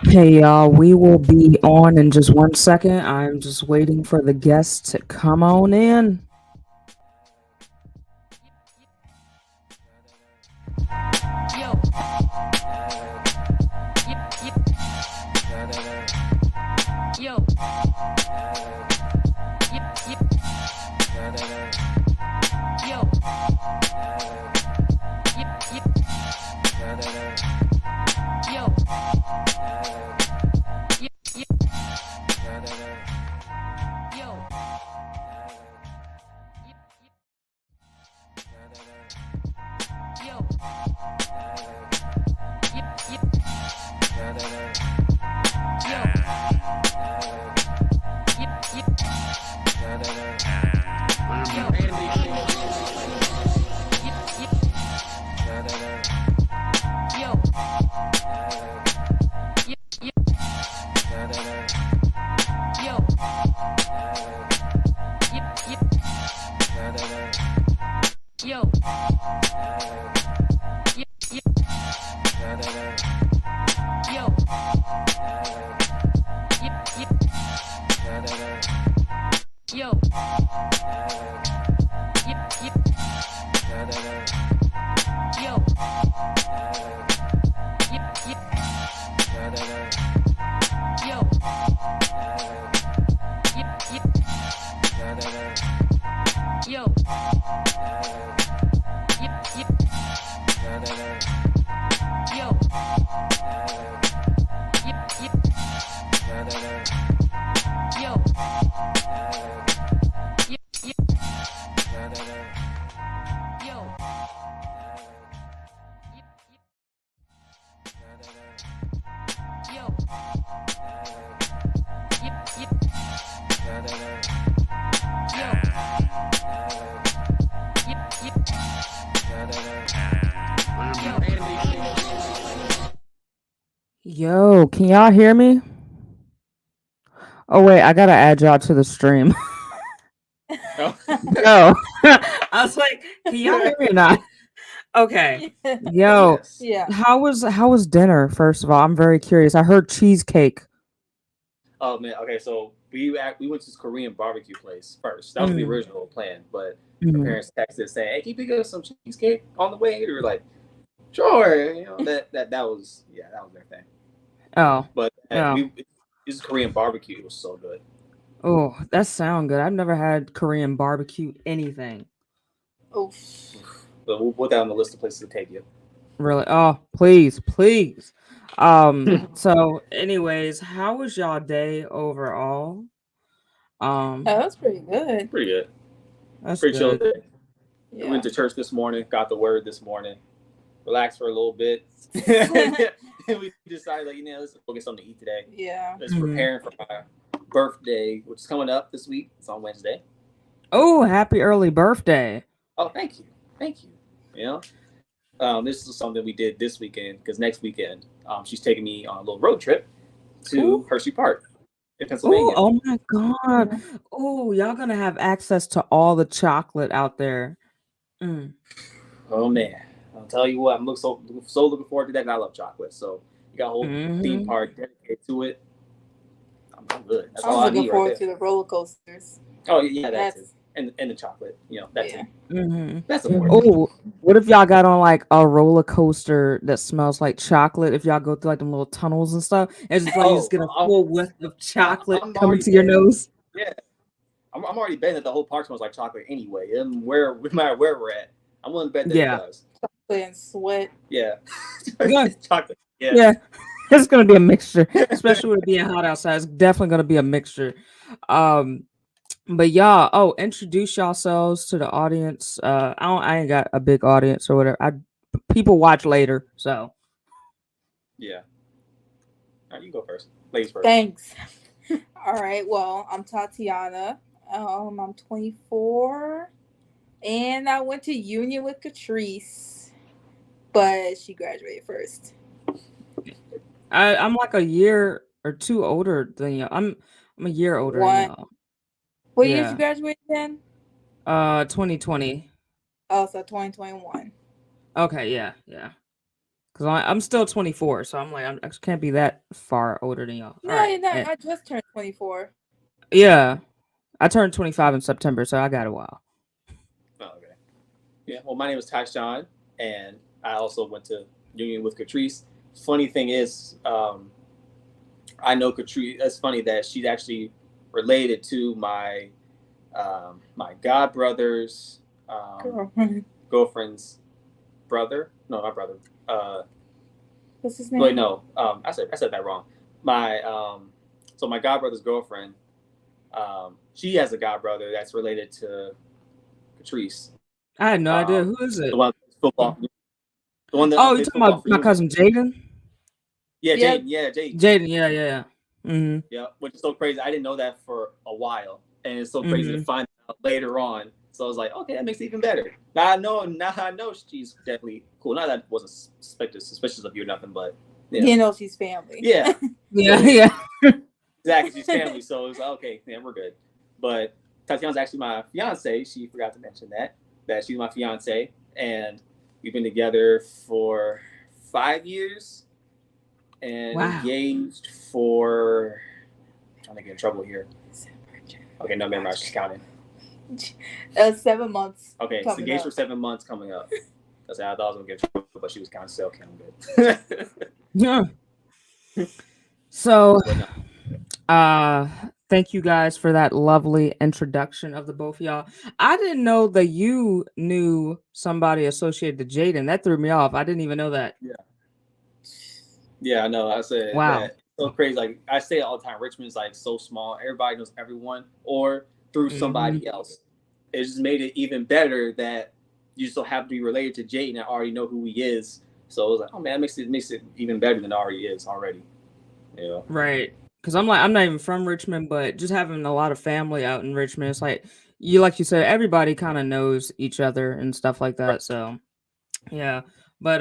Hey y'all, we will be on in just 1 second. I'm just waiting for the guests to come on in. Yo, can y'all hear me? Oh wait, I gotta add y'all to the stream. Oh. Yo, I was like, can y'all hear me or not? Okay. Yo, Yes. Yeah. how was dinner? First of all, I'm very curious. I heard cheesecake. Oh man. Okay. So we went to this Korean barbecue place first. That was the Mm, original plan, but my mm. parents texted saying, "Hey, can you pick up some cheesecake on the way?" They were like, "Sure." You know that was that was their thing. Oh, But yeah. this Korean barbecue was so good. Oh, that sound good. I've never had Korean barbecue anything. Oof. But we'll put that on the list of places to take you. Really? Oh, please, please. So anyways, how was y'all day overall? Oh, Um, that's pretty good. Pretty good. that's Pretty chill good. day. We went Yeah. to church this morning. Got the word this morning. Relaxed for a little bit. And we decided, like, let's go get something to eat today. Yeah. Just Mhm. preparing for my birthday, which is coming up this week. It's on Wednesday. Oh, happy early birthday. Oh, thank you, thank you. You know, this is something we did this weekend because next weekend, she's taking me on a little road trip Ooh, to Hershey Park in ooh, Pennsylvania. oh my God. Yeah. Oh, y'all gonna have access to all the chocolate out there. Mm. Oh man, I'll tell you what, I'm so looking forward to that. And I love chocolate, so you got a whole theme Hmm. park dedicated to it. I'm good. That's all I'm I looking need right forward there. to the roller coasters. Oh yeah, that too, That's and the chocolate. That too. yeah. Hmm. That's important. Oh, what if y'all got on like a roller coaster that smells like chocolate? If y'all go through like the little tunnels and stuff, it's just like you just Oh, get a full whiff of chocolate I'm coming already to your betting. nose. Yeah, I'm already betting that the whole park smells like chocolate anyway. And no matter where we're at, I'm willing to bet that it Yeah. does. And sweat. Yeah, Yeah. chocolate. Yeah. Yeah. It's gonna be a mixture, especially with it being hot outside. It's definitely gonna be a mixture. Um, but y'all, introduce yourselves to the audience. I ain't got a big audience or whatever. People watch later, so Yeah. All right, you go first. Ladies first. Thanks. All right. Well, I'm Tatiana. I'm 24, and I went to Union with Catrice, but she graduated first. I'm like a year or two older than y'all. I'm a year older than One. y'all. What year did you Yeah. graduate then? 2020. Oh, so 2021. Okay, yeah, yeah. because I'm still 24, so I'm like I can't be that far older than y'all. All No, right. you're not. I just turned 24. Yeah, I turned 25 in September, so I got a while. Oh, okay. Yeah. Well, my name is Tyshawn, and I also went to Union with Catrice. Funny thing is, I know Catrice. It's funny that she's actually related to my god brother's girlfriend's brother. No, not brother. What's his name? Wait, no. I said that wrong. So my god brother's girlfriend. She has a god brother that's related to Catrice. I had no idea. Who is it? The one football. The one that Oh, you plays talking football about for my Union. cousin Jaden? Yeah, Yeah. Jaden. Yeah, Jaden. Jaden, yeah. Mm-hmm. Yeah, which is so crazy. I didn't know that for a while, and it's so crazy to find out later on. So I was like, okay, that makes it even better. Now I know she's definitely cool. Not that I wasn't suspicious of you or nothing, but You know she's family. yeah, Yeah. exactly. She's family, so it was like, okay, yeah, we're good. But Tatiana's actually my fiance. She forgot to mention that she's my fiance, and we've been together for 5 years. And Wow. engaged for. I'm trying to get in trouble here. Okay, no, remember, I was just counting. 7 months. Okay, it's engaged up. for 7 months coming up. Because I thought I was going to get in trouble, but she was counting, so okay, I'm good. Yeah. So, thank you guys for that lovely introduction of the both of y'all. I didn't know that you knew somebody associated to Jaden. That threw me off. I didn't even know that. Yeah, I know. I said Wow. that. So crazy. Like, I say it all the time. Richmond's like so small. Everybody knows everyone, or through somebody else. It just made it even better that you still have to be related to Jaden and already know who he is. So it was like, oh man, that makes it even better than it already is already. Yeah. Right. Because I'm not even from Richmond, but just having a lot of family out in Richmond, it's like you said, everybody kind of knows each other and stuff like that. Right. So yeah. But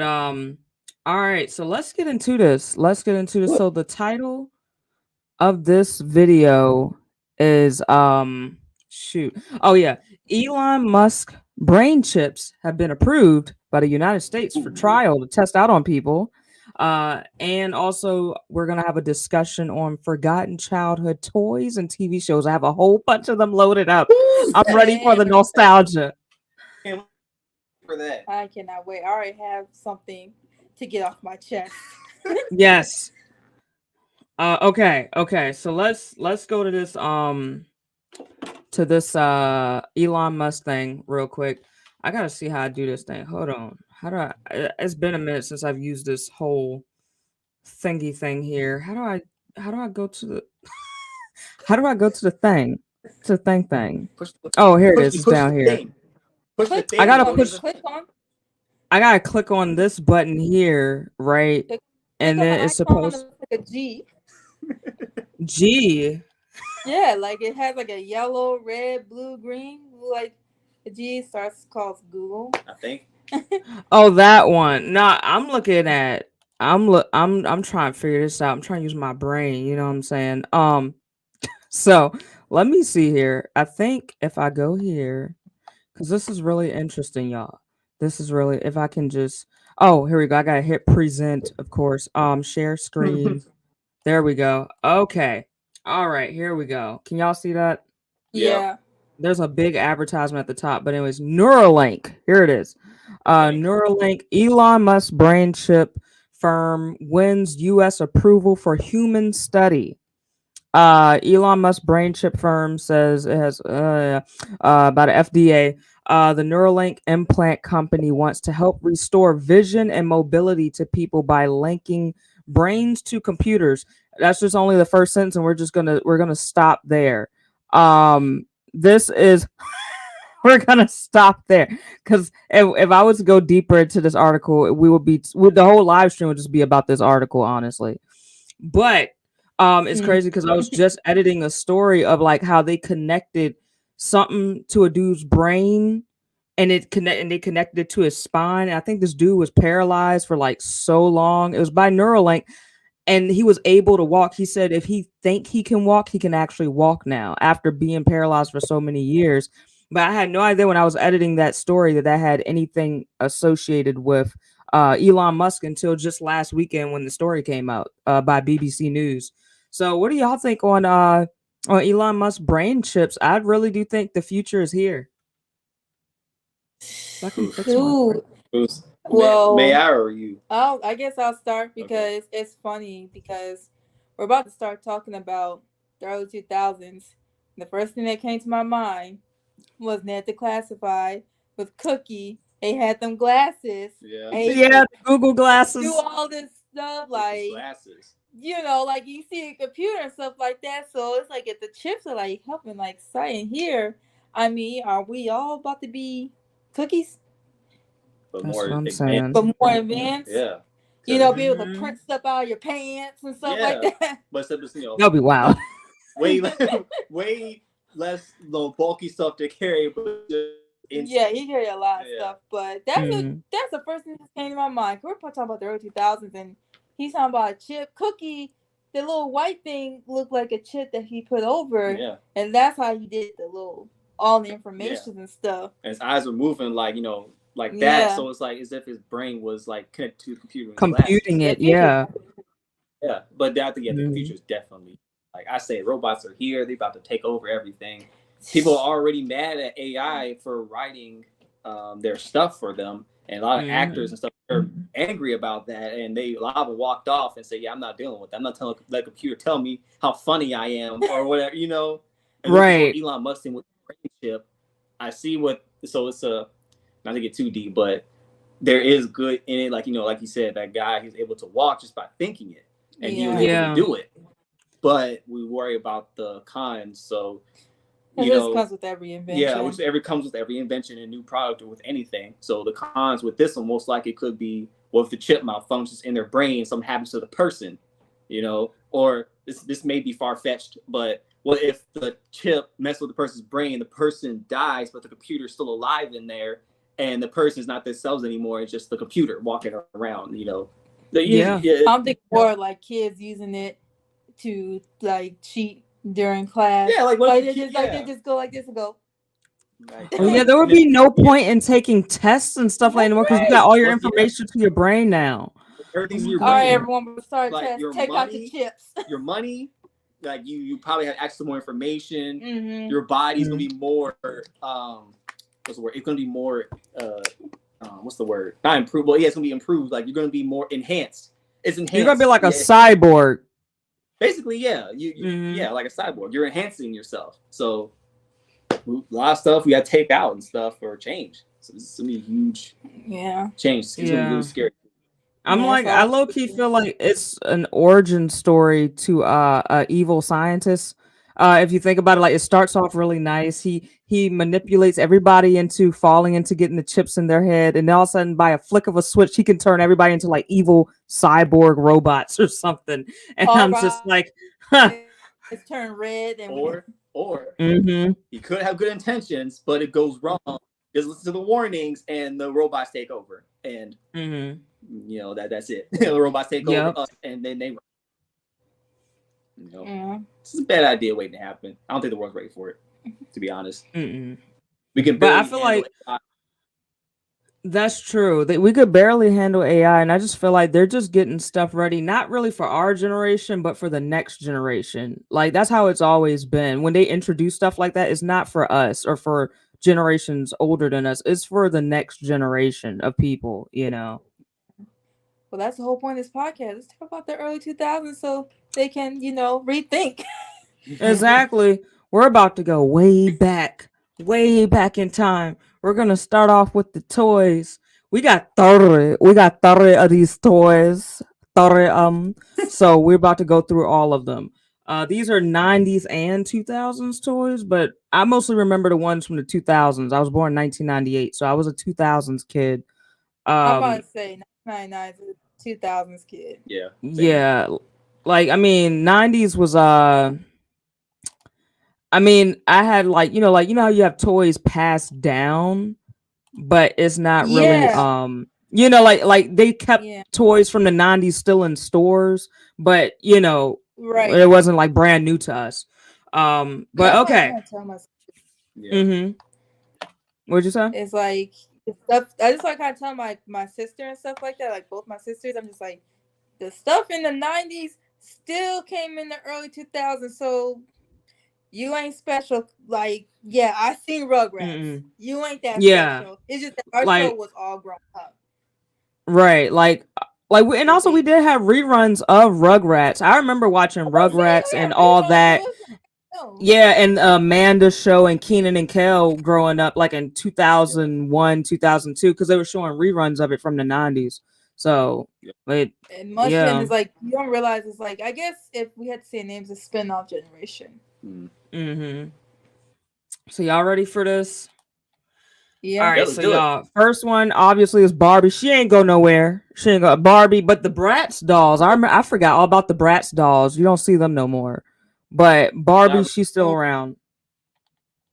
all right, so let's get into this. So the title of this video is shoot. Oh yeah. Elon Musk brain chips have been approved by the United States for trial to test out on people. And also we're gonna have a discussion on forgotten childhood toys and TV shows. I have a whole bunch of them loaded up. I'm ready for the nostalgia. For that, I cannot wait. I already have something to get off my chest. Yes. Okay. So let's go to this Elon Musk thing real quick. I gotta see how I do this thing. Hold on. How do I? It's been a minute since I've used this whole thingy thing here. How do I go to the? How do I go to the thing? To the thing. Oh, here it is. It's down here. I gotta push. I gotta click on this button here, right? And then it's supposed like a G. G. Yeah, like it has like a yellow, red, blue, green. Like the G starts called Google. I think. Oh, that one. Nah, I'm looking at. I'm trying to figure this out. I'm trying to use my brain. You know what I'm saying? So let me see here. I think if I go here, because this is really interesting, y'all. This is really, if I can just, oh, here we go. I gotta hit present, of course. Share screen. There we go. Okay. All right, here we go. Can y'all see that? Yeah. There's a big advertisement at the top, but anyways, Neuralink. Here it is. Neuralink, Elon Musk brain chip firm wins U.S. approval for human study. Elon Musk brain chip firm says it has about FDA. The Neuralink implant company wants to help restore vision and mobility to people by linking brains to computers. That's just only the first sentence, and we're gonna stop there. This is we're gonna stop there because if I was to go deeper into this article, the whole live stream would just be about this article, honestly. But it's crazy because I was just editing a story of like how they connected something to a dude's brain and they connected it to his spine. And I think this dude was paralyzed for like so long. It was by Neuralink, and he was able to walk. He said if he think he can walk, he can actually walk now after being paralyzed for so many years. But I had no idea when I was editing that story that had anything associated with Elon Musk until just last weekend when the story came out by BBC News. So, what do y'all think on Elon Musk brain chips? I really do think the future is here. So I can fix my brain. Shoot. Bruce, Well, may I or you? I guess I'll start Okay. because it's funny because we're about to start talking about the early 2000s. The first thing that came to my mind was Ned the Classified with Cookie. They had them glasses. Yeah. And he Yeah, the Google do glasses. all this stuff like Glasses. like you see a computer and stuff like that. So it's like if the chips are like helping like sight here. I mean, are we all about to be cookies? But That's more what I'm advanced. saying. But more advanced? Yeah. You know, be able to Mhm. print stuff out of your pants and stuff Yeah. like that. But except it's, That'll be wild. way way less bulky stuff to carry, but just Yeah, he carried a lot of Yeah. stuff, but that's Mhm. that's the first thing that came to my mind. We're talking about the early 2000s, and he's talking about a chip cookie. The little white thing looked like a chip that he put over, Yeah. and that's how he did all the information and stuff. And his eyes were moving like that. Yeah. So it's like as if his brain was like connected to the computer. In Computing glasses. it, yeah. Yeah, but I think the Mhm. future is definitely like I say, robots are here. They're about to take over everything. People are already mad at AI for writing their stuff for them, and a lot of Mhm. actors and stuff are angry about that. And a lot of them walked off and said, "Yeah, I'm not dealing with that. I'm not telling the computer tell me how funny I am or whatever." And Right. Elon Musk thing with the brain chip, I see what. So it's not to get too deep, but there is good in it. Like like you said, that guy he's able to walk just by thinking it, and he was able Yeah. to do it. But we worry about the cons. So This comes with every invention. yeah, which comes with every invention and new product or with anything. So the cons with this one most likely could be, well, if the chip malfunctions in their brain, something happens to the person, or this may be far fetched, but what if the chip messes with the person's brain, the person dies, but the computer's still alive in there, and the person's not themselves anymore, it's just the computer walking around, Yeah. I'm thinking more like kids using it to like cheat during class. Yeah, like they just go like this and go. Oh, yeah, there would be no point in taking tests and stuff like that because you got all your information to your brain now. Everything's in your All right, brain. everyone, start Like test. your Take out the money, chips. your money, like you probably have access to more information. Mhm. Your body's gonna be more what's the word? It's gonna be more what's the word? Not improved. Well, yeah, it's gonna be improved. Like you're gonna be more enhanced. It's enhanced. You're gonna be like a cyborg. Basically, yeah. Yeah, like a cyborg. You're enhancing yourself. So a lot of stuff we gotta take out and stuff or change. So this is gonna be a huge change. It's gonna be really scary. I low key feel like it's an origin story to a evil scientist. If you think about it, like it starts off really nice. He manipulates everybody into falling into getting the chips in their head, and then all of a sudden, by a flick of a switch, he can turn everybody into like evil cyborg robots or something. And I'm just like, it's turned red, and or he could have good intentions, but it goes wrong. Just listen to the warnings, and the robots take over, and that's it. The robots take over us, and then they. This is a bad idea waiting to happen. I don't think the world's ready for it, to be honest. We can, but I feel like AI. That's true. We could barely handle AI, and I just feel like they're just getting stuff ready, not really for our generation, but for the next generation. Like that's how it's always been. When they introduce stuff like that, it's not for us or for generations older than us. It's for the next generation of people. Well, that's the whole point of this podcast. Let's talk about the early 2000s so they can, rethink. Exactly. We're about to go way back in time. We're going to start off with the toys. We got 30 of these toys. 30 so we're about to go through all of them. These are 90s and 2000s toys, but I mostly remember the ones from the 2000s. I was born in 1998, so I was a 2000s kid. I'm about to say 1999 2000s kid. Yeah. Yeah. Like, I mean, 90s was I had like how you have toys passed down, but it's not really like they kept toys from the 90s still in stores, but it wasn't like brand new to us. But okay. What'd you say? It's like the stuff. I just like kind of tell my sister and stuff like that. Like both my sisters, I'm just like the stuff in the '90s still came in the early 2000s. So you ain't special. Like, yeah, I seen Rugrats. You ain't that special. It's just that our show Like was all grown up. right, and also we did have reruns of Rugrats. I remember watching Rugrats and all that. Yeah, and Amanda show and Keenan and Kel growing up like in 2001, 2002 because they were showing reruns of it from the 90s. So, but and Mushroom is like you don't realize it's like I guess if we had to say names, a spin-off generation. Mm-hmm. So y'all ready for this? Yeah. All right, so y'all, first one obviously is Barbie. She ain't go nowhere. She ain't go Barbie, but the Bratz dolls. I forgot all about the Bratz dolls. You don't see them no more. But Barbie, she's still around.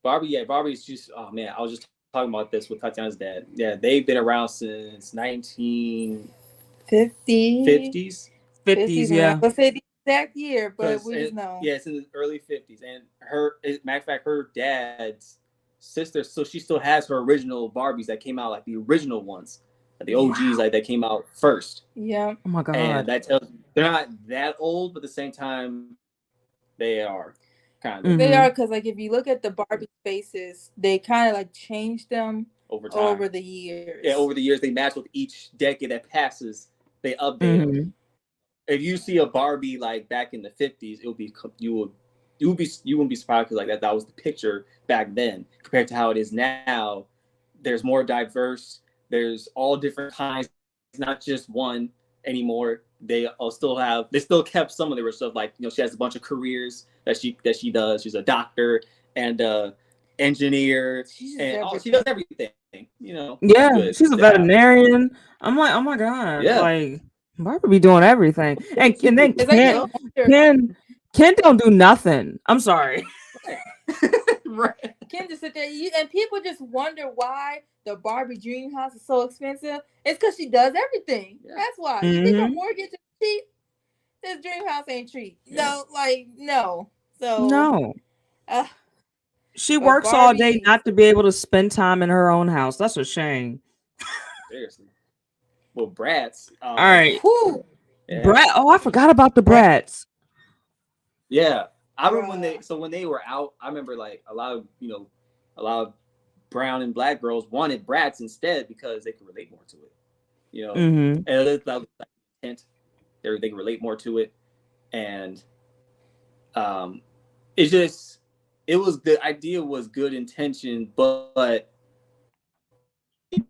Barbie's just oh man, I was just talking about this with Tatiana's dad. Yeah, they've been around since 1950s. 50s, yeah. Let's say the exact year, but we just know. Yeah, it's in the early 50s. And matter of fact, her dad's sister, so she still has her original Barbies that came out, like the original ones, like the OGs, like that came out first. Yeah. Oh my god. And that tells they're not that old, but at the same time, they are kind of. They are because, like, if you look at the Barbie faces, they kind of like changed them over the years. Yeah, over the years, they match with each decade that passes. They update them. If you see a Barbie like back in the 50s, you wouldn't be surprised because like that was the picture back then compared to how it is now. There's more diverse. There's all different kinds. It's not just one anymore. They still kept some of their stuff. Like she has a bunch of careers that she does. She's a doctor and engineer, she does everything. Yeah, she's a veterinarian. I'm like, oh my god, like Barbie be doing everything, and then Ken don't do nothing. I'm sorry. Right. Ken just sit there, and people just wonder why the Barbie dream house is so expensive. It's because she does everything. Yeah. That's why. You think a mortgage is cheap? This dream house ain't cheap. No, no. So no. She works all day not to be able to spend time in her own house. That's a shame. Seriously. Well, Bratz. All right. Oh, I forgot about the Bratz. Yeah. I remember when they were out, I remember like a lot of brown and black girls wanted Bratz instead because they could relate more to it. And that was like intent. They can relate more to it. And the idea was good intention, but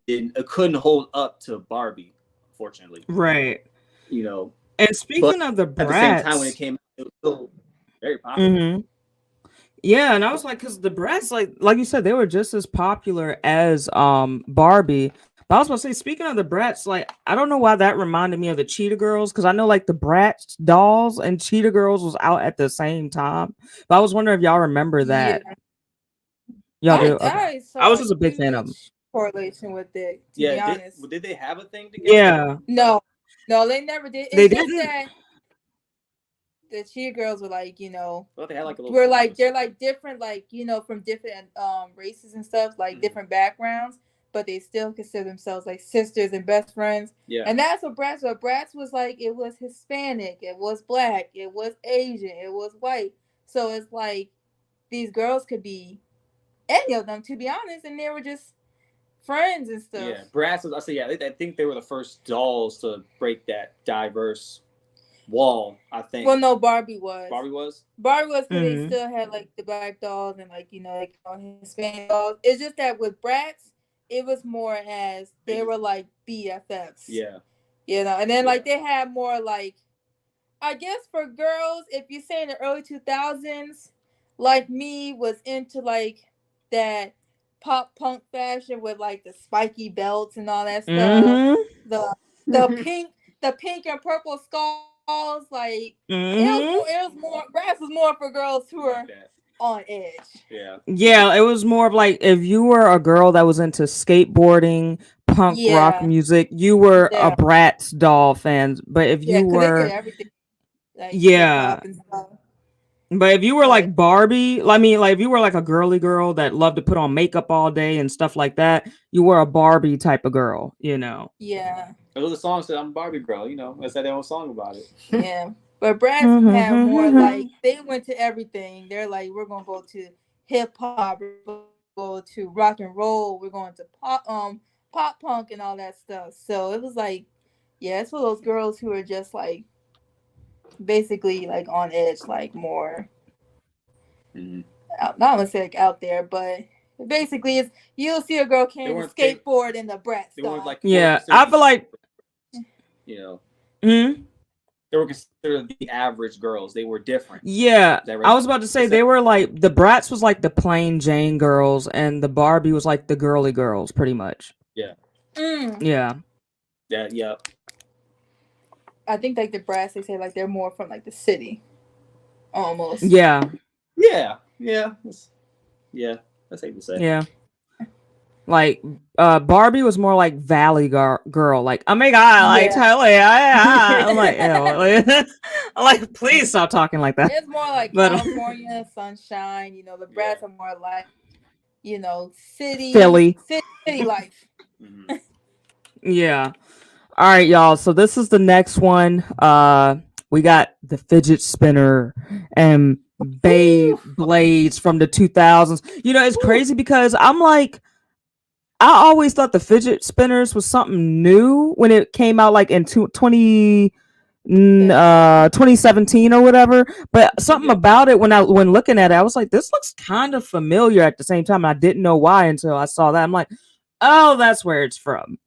it couldn't hold up to Barbie, unfortunately. Right. And speaking of the Bratz, at the same time when it came out, it was still very popular. Yeah, and I was like, because the Bratz, like you said, they were just as popular as Barbie. But I was about to say, speaking of the Bratz, like I don't know why that reminded me of the Cheetah Girls, because I know like the Bratz dolls and Cheetah Girls was out at the same time. But I was wondering if y'all remember that. Yeah. Y'all do. Okay. I was just a big fan of them. Correlation with it. To be honest, did they have a thing together? Yeah. No, they never did. It's they just didn't. That the Cheetah Girls were like, they had like a little. We're like they're like different, like from different races and stuff, like different backgrounds, but they still consider themselves like sisters and best friends. Yeah. And that's what Bratz was. Bratz was like it was Hispanic, it was black, it was Asian, it was white. So it's like these girls could be any of them, to be honest, and they were just friends and stuff. Yeah, Bratz was. I say, I think they were the first dolls to break that diverse wall. I think. Well, no, Barbie was. Barbie was because they still had like the black dolls and like Hispanic dolls. It's just that with Bratz, it was more as they were like BFFs. Yeah. And then like they had more like, I guess for girls, if you say in the early 2000s, like me was into like that pop punk fashion with like the spiky belts and all that stuff. The pink and purple skulls, like it was more. Bratz was more for girls who are on edge. Yeah, it was more of like if you were a girl that was into skateboarding, punk rock music, you were a Bratz doll fan. But if you were, everything, like, But if you were like Barbie, I mean, like if you were like a girly girl that loved to put on makeup all day and stuff like that, you were a Barbie type of girl, you know. Yeah. There was a song said I'm a Barbie girl, you know. Let's have their own song about it. Yeah. But Brass had more like they went to everything. They're like, we're gonna go to hip hop, we're gonna go to rock and roll, we're going to pop punk and all that stuff. So it was like, yeah, it's for those girls who are just like basically like on edge, like more not gonna say like out there, but basically it's you'll see a girl carrying a skateboard in the Brat style. Like, yeah, I feel like you know. Mm-hmm. They were considered the average girls. They were different. Yeah, right? I was about to say they were like the Bratz was like the plain Jane girls, and the Barbie was like the girly girls, pretty much. Yeah. Yeah. Yeah. Yeah. I think like the Bratz, they say like they're more from like the city, almost. Yeah. Yeah. Yeah. Yeah. That's safe to say. Yeah. Like Barbie was more like Valley girl, like oh my god, like totally. I'm like, I'm like, please stop talking like that. It's more like California sunshine. You know, the Bratz are more like, you know, Philly life. Yeah. All right, y'all. So this is the next one. We got the fidget spinner and Beyblades from the 2000s. You know, it's crazy because I'm like, I always thought the fidget spinners was something new when it came out, like in 2017 or whatever. But something about it when looking at it, I was like, this looks kind of familiar at the same time. I didn't know why until I saw that. I'm like, oh, that's where it's from.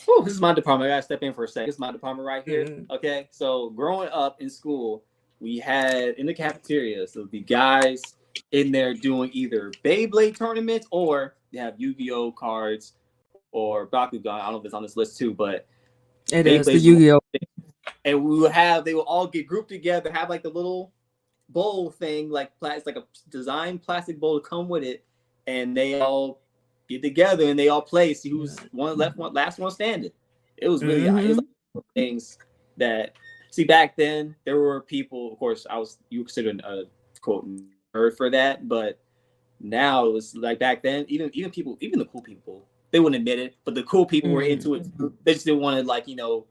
Ooh, this is my department. I gotta step in for a second. This is my department right here. Okay, so growing up in school, we had in the cafeteria, so the guys in there doing either Beyblade tournaments or they have Yu-Gi-Oh cards or Bakugan. I don't know if it's on this list too, but it is the Yu-Gi-Oh. And they will all get grouped together, have like the little bowl thing, like it's like a designed plastic bowl to come with it, and they all get together and they all play. See who's last one standing. It was really it was like things that back then there were people. Of course, you were considered a quote nerd for that, but now it was like back then. Even the cool people, they wouldn't admit it, but the cool people were into it. They just didn't want to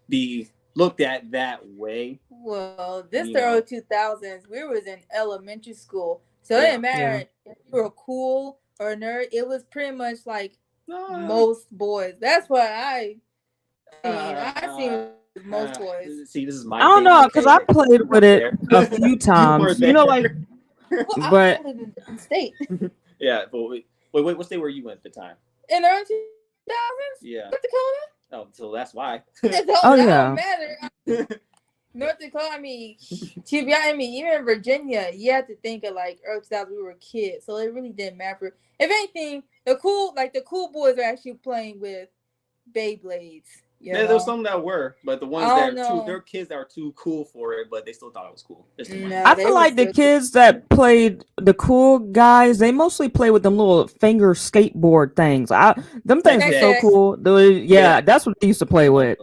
be looked at that way. Well, this early 2000s, we was in elementary school, so it didn't matter if you were cool or a nerd. It was pretty much like most boys. That's what I seen most boys. See, this is my. I don't know because I played with it a few times. You know, like, but I lived in state. Yeah, but wait, what state were you in at the time? In early 2000s. Yeah. North Dakota. Oh, so that's why. Don't matter. North Dakota, I mean, even in Virginia, you have to think of like early 2000s, we were kids, so it really didn't matter. If anything, the cool boys are actually playing with Beyblades. There was some that were, but the ones there are kids that are too cool for it, but they still thought it was cool. I feel like the kids that played the cool guys, they mostly play with them little finger skateboard things. Them things were so cool. That's what they used to play with.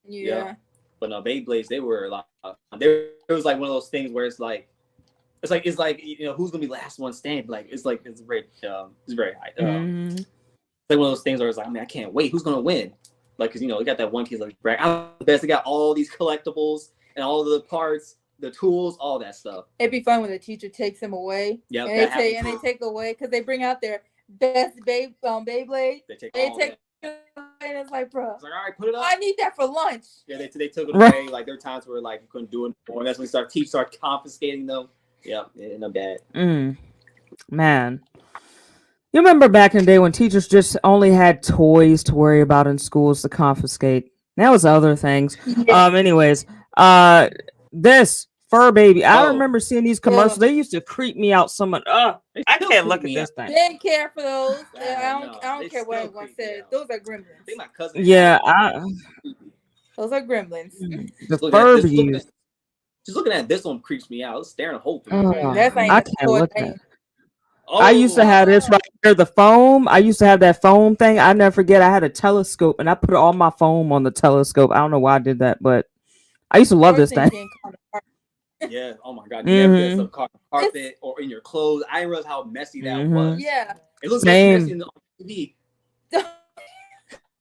Yeah. But no, Beyblades, they were a lot. There was like one of those things where it's like you know who's gonna be last one standing. Like it's very high. It's like one of those things where it's like, I mean, I can't wait. Who's gonna win? Like, cause you know, you got that one kid like, I'm the best. They got all these collectibles and all the parts, the tools, all that stuff. It'd be fun when the teacher takes them away. Yeah, and they take away because they bring out their best Beyblade. They take and it's like, bro, it's like, all right, put it up. I need that for lunch. Yeah, they took it away. Like there are times where like you couldn't do it anymore. And that's when teachers start confiscating them. Yeah, not bad. Man. You remember back in the day when teachers just only had toys to worry about in schools to confiscate. That was other things. Yeah. Anyways, this fur baby. I remember seeing these commercials. They used to creep me out so much. I can't look at this thing. They didn't care for those. I don't care what anyone says. Those are gremlins. They my cousin. Yeah, those are gremlins. The Furbies. Just looking at this one creeps me out. It's staring a hole through I can't look at it. I used to have this right here, the foam. I used to have that foam thing. I never forget. I had a telescope, and I put all my foam on the telescope. I don't know why I did that, but I used to love this thing. Yeah. Oh my God. You never get Mm-hmm. some carpet or in your clothes. I didn't realize how messy that Mm-hmm. was. Yeah. It looks Same. messy on TV.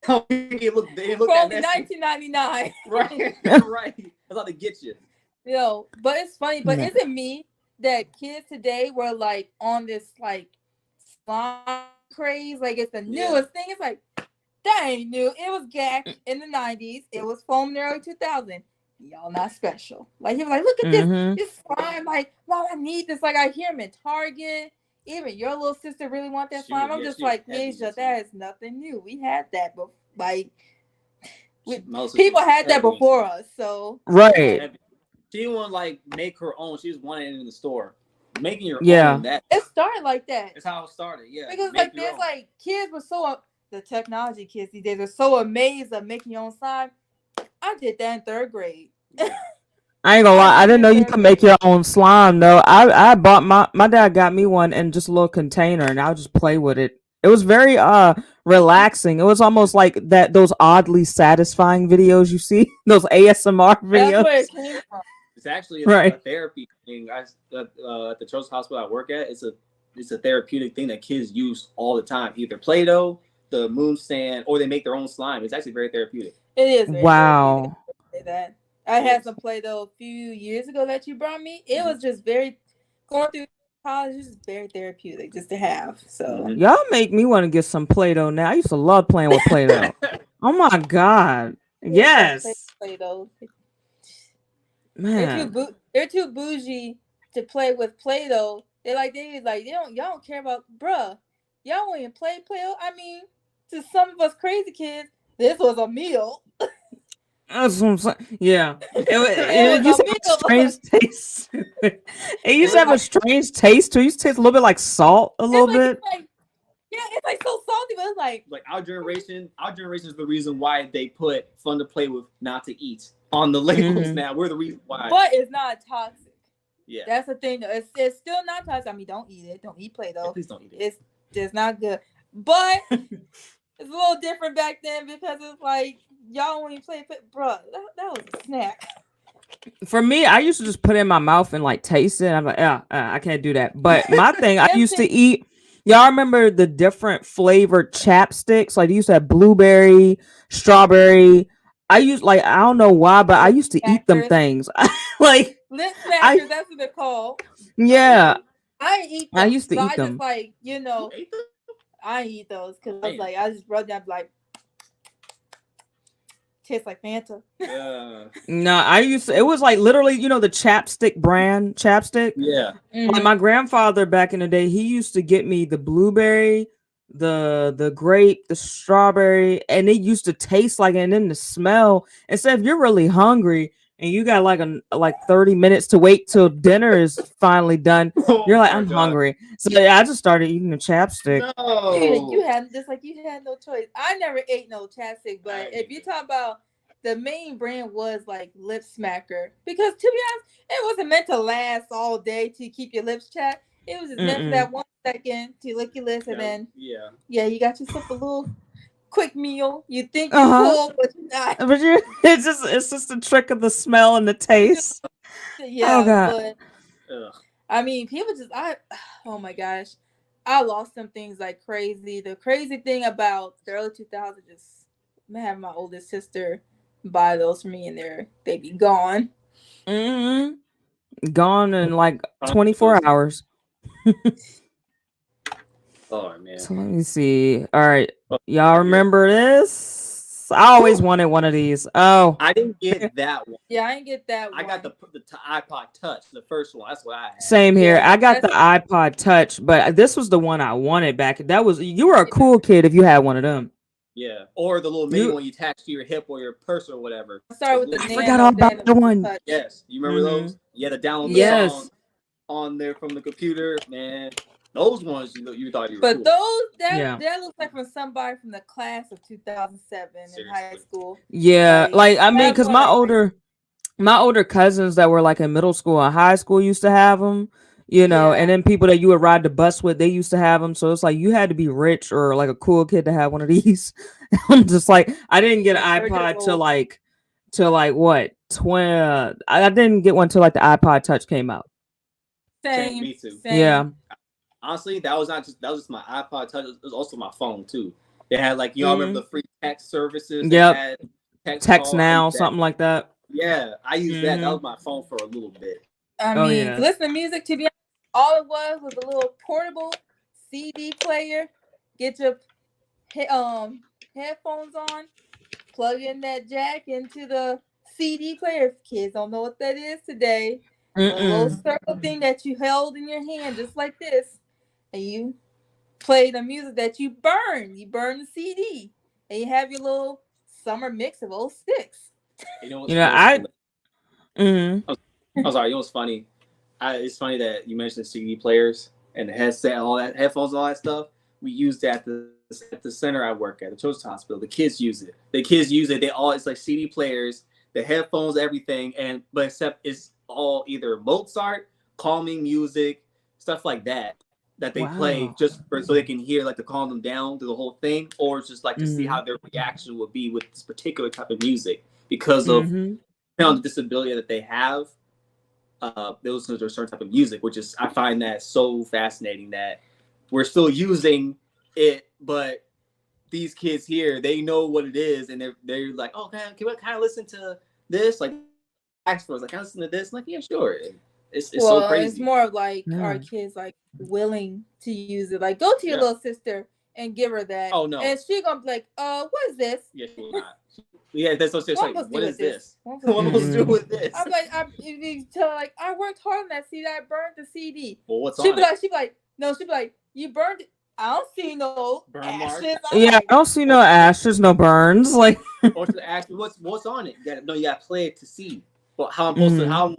They look For that only messy. $19.99. Right. Right. That's how they get you. Yo, but it's funny. But Yeah. is it me that kids today were like on this like slime craze? Like it's the newest thing. It's like that ain't new. It was Gak in the 90s. It was foam in the early 2000s. Y'all not special. Like he was like, look at Mm-hmm. this slime. Like, Mom, I need this. Like I hear him in Target. Even your little sister really want that slime. I'm just like, Nisha, that is nothing new. We had that, but like people had that before us. So Right. She didn't want to like make her own. She just wanted it in the store. Making your Yeah. own. That it started like that. That's how it started. Yeah. Because Make like your there's own. like kids were so the technology kids these days are so amazed at making your own slime. I did that in third grade. I ain't gonna lie. I did didn't know it in you third could make grade. your own slime though. I bought my dad got me one in just a little container and I'll just play with it. It was very relaxing. It was almost like those oddly satisfying videos you see, those ASMR That's where videos. it came from. It's actually a Right. therapy thing. At the children's hospital I work at, it's a therapeutic thing that kids use all the time. Either Play-Doh, the moon stand, or they make their own slime. It's actually very therapeutic. It is very Wow. therapeutic. That I had some Play-Doh a few years ago that you brought me. It was just very going through college. It was just very therapeutic just to have. So Y'all make me want to get some Play-Doh now. I used to love playing with Play-Doh. Oh my God. Yes. Play-Doh. Man. They're too bougie to play with Play-Doh. They y'all don't care about bruh. Y'all won't even play Play-Doh. I mean, to some of us crazy kids, this was a meal. That's what I'm saying. Yeah. It It was used a to have a meal. strange taste. It used to have a strange taste too. It used to taste a little bit like salt, a little bit. It's like so salty, but it's like our generation is the reason why they put fun to play with, not to eat on the labels. Mhm. Now we're the reason why. but it's not toxic. Yeah. That's the thing though. It's still not toxic. I mean, don't eat it. Don't eat Play-Doh. Yeah, please don't eat it. It's just not good. But it's a little different back then because it's like y'all when you play, bruh, that was a snack. For me, I used to just put it in my mouth and like taste it. I'm like, I can't do that. But my thing, I used to eat. Y'all remember the different flavored chapsticks? Like they used to have blueberry, strawberry. I don't know why, but I used to eat them things. Like lip smackers, that's what they're called. Yeah. I eat them. I used to so eat I them. just I eat those because I was like, I just rub that like tastes like Fanta. No, I used to, it was like literally, the chapstick brand chapstick. Yeah. Like my grandfather back in the day, he used to get me the blueberry, the grape, the strawberry, and it used to taste like, and then the smell. And so if you're really hungry and you got like 30 minutes to wait till dinner is finally done, you're like, I'm hungry. So yeah, I just started eating the chapstick. No. You had no choice. I never ate no chapstick, but if you talk about the main brand was like lip smacker, because to be honest, it wasn't meant to last all day to keep your lips chapped. It was just meant for that 1 second to lick your lips, and then you got yourself a little quick meal. You think you're full, but you're not. But it's just a trick of the smell and the taste. Yeah, oh God. But I mean, people oh my gosh, I lost some things like crazy. The crazy thing about the early 2000s is having my oldest sister buy those for me, and they be gone. Gone in like 24 hours. Oh man. So let me see. All right, y'all remember this? I always wanted one of these. Oh, I didn't get that one. Yeah, I didn't get that one. I got the iPod Touch, the first one. That's what I had. Same here. I got the iPod Touch, but this was the one I wanted back. You were a cool kid if you had one of them. Yeah, or the little mini one you attach to your hip or your purse or whatever. Sorry, with the I forgot all about the one. Yes, you remember those? You had to download the song on there from the computer, man. Those ones you thought you were but cool. Those that looks like from somebody from the class of 2007 in high school. Yeah, like I mean, because my older cousins that were like in middle school and high school used to have them, and then people that you would ride the bus with, they used to have them. So it's like you had to be rich or like a cool kid to have one of these. I'm just like, I didn't get an iPod till like what, I didn't get one till like the iPod Touch came out. Same. Me too. Same. Yeah. Honestly, that was just my iPod Touch. It was also my phone too. They had like y'all remember the free text services? They Yep. had Text call. I now, used that. something like that. Yeah, I used that. That Mhm. was my phone for a little bit. I Oh, mean, yeah. to listen to music, to be honest, all it was a little portable CD player. Get your headphones on, plug in that jack into the CD player. If kids don't know what that is today, a little circle thing that you held in your hand, just like this, and you play the music that you burn. You burn the CD, and you have your little summer mix of 06. You know what's You know, funny? mhm. I'm sorry. You know what's funny? It's funny that you mentioned CD players and the headset, all that headphones, and all that stuff. We use that at the center I work at, the Children's Hospital. The kids use it. The kids use it. They all it's like CD players, the headphones, everything, but except it's all either Mozart, calming music, stuff like that they play Wow. just so they can hear like to calm them down through the whole thing, or it's just like to see Mhm. how their reaction would be with this particular type of music because of Mhm. the disability that they have. They listen to a certain type of music, which is I find that so fascinating that we're still using it, but these kids here, they know what it is, and they're like, oh, can I listen to this? Like, ask for us, like, can I listen to this? I'm like, yeah, sure. It's so crazy. It's more of like our Yeah. kids like willing to use it. Like, go to your little sister and give her that. Oh no. And she gonna be like, what is this? Yeah, she will not. Yeah, that's so she's like, What what is this? What What am I supposed to do Mhm. with this? I'm like, if you tell her, like, I worked hard on that CD, I burned the CD. Well, what's She'd on be it? like, no, she'd be like, you burned it. I don't see no Burn marks? ashes. I'm Yeah, like, I don't see no ashes, no burns. Like, Or to ask me what's on it. You gotta play it to see. But how I'm supposed to Mhm.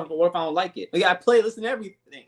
what if I don't like it? You gotta play, listen to everything.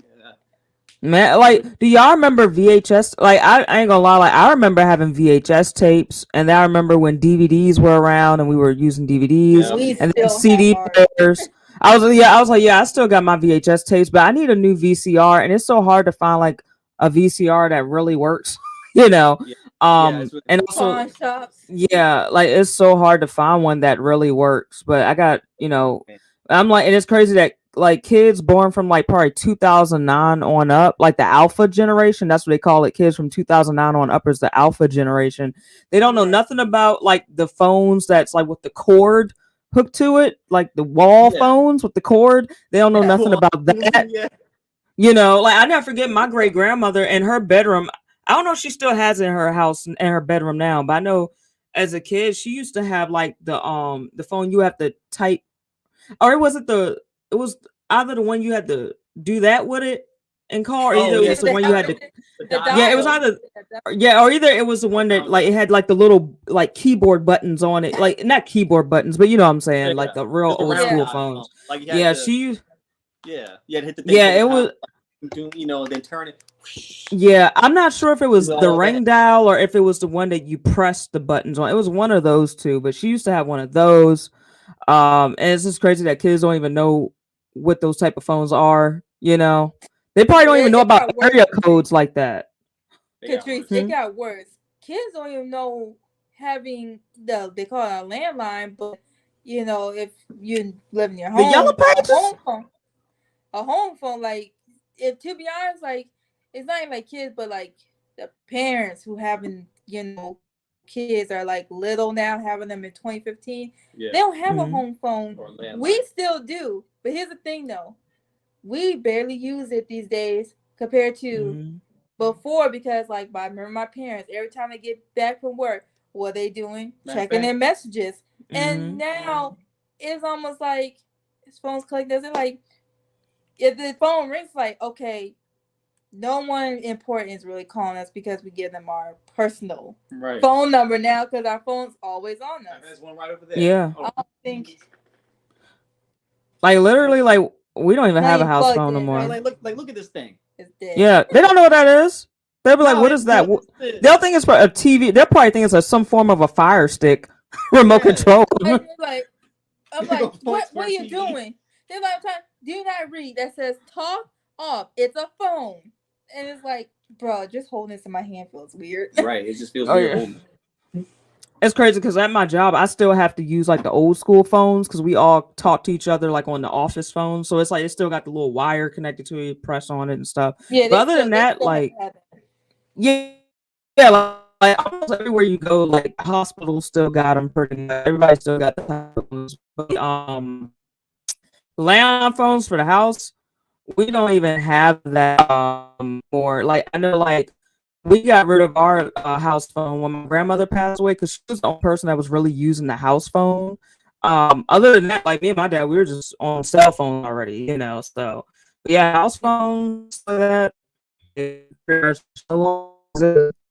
man, like, do y'all remember VHS? Like, I ain't gonna lie, like, I remember having VHS tapes, and I remember when DVDs were around, and we were using DVDs, Yeah. we and then still CD have ours. players. I was like, yeah, I still got my VHS tapes, but I need a new VCR, and it's so hard to find like a VCR that really works, you know. Yeah. Yeah, it's really And Pawn also, shops. yeah, like it's so hard to find one that really works. But I got, I'm like, and it's crazy that like kids born from like probably 2009 on up, like the alpha generation, that's what they call it. Kids from 2009 on up is the alpha generation. They don't know Right. nothing about like the phones that's like with the cord hooked to it, like the wall Yeah. phones with the cord. They don't know Yeah. nothing about that. Yeah. Like I never forget my great grandmother in her bedroom. I don't know if she still has it in her house in her bedroom now, but I know as a kid she used to have like the phone you have to type, or it was either the one you had to do that with it and call, or either Oh it yeah. was the one you had to The yeah, it was dial. either or either it was the one that like it had like the little like keyboard buttons on it, like not keyboard buttons, but you know what I'm saying, Yeah. like the real Just a old round school dial. phones. Like you had Yeah, to she you had to hit the thing yeah, for the it pound, was. then turn it. Yeah, I'm not sure if it was Do the all that. ring dial or if it was the one that you press the buttons on. It was one of those two, but she used to have one of those. And it's just crazy that kids don't even know what those type of phones are. They probably don't even know It about got worse. area codes like that. Catrice, Hmm? it got worse. Kids don't even know having they call it a landline, but if you live in your The yellow home, pages? a home phone, like if to be honest, like it's not even like kids, but like the parents who having kids are like little now, having them in 2015. Yeah. They don't have a Mhm. home phone. Or landline. We still do, but here's the thing though, we barely use it these days compared to Mhm. before, because like I remember my parents every time they get back from work, what are they doing? Matter of Checking fact. their messages. And Mhm. now it's almost like his phone's click. Does it like if the phone rings? Like okay, no one important is really calling us because we give them our personal phone number now because our phone's always on us. There's one right over there. Yeah. I don't think Like literally, like we don't even not have a even house plugged phone no in, more. right? Look at this thing. It's dead. Yeah, they don't know what that is. They'll be like, No, "What is that?" what is this? They'll think it's a TV. They'll probably think it's some form of a Fire Stick remote Yeah. control. I'm like, what are you TV. doing? They're like, do not read. That says talk off. It's a phone. And it's like, bro, just holding this in my hand feels weird. Right. It just feels Oh weird yeah. holding. It's crazy because at my job, I still have to use like the old school phones because we all talk to each other like on the office phone. So it's like it's still got the little wire connected to it, press on it and stuff. Yeah, But other than that, like yeah, yeah, like almost everywhere you go, like hospitals still got them pretty much. Everybody still got the phones. But landline phones for the house, we don't even have that more. Like I know, like we got rid of our house phone when my grandmother passed away because she was the only person that was really using the house phone. Other than that, like me and my dad, we were just on cell phone already, you know. So but yeah, house phones like that.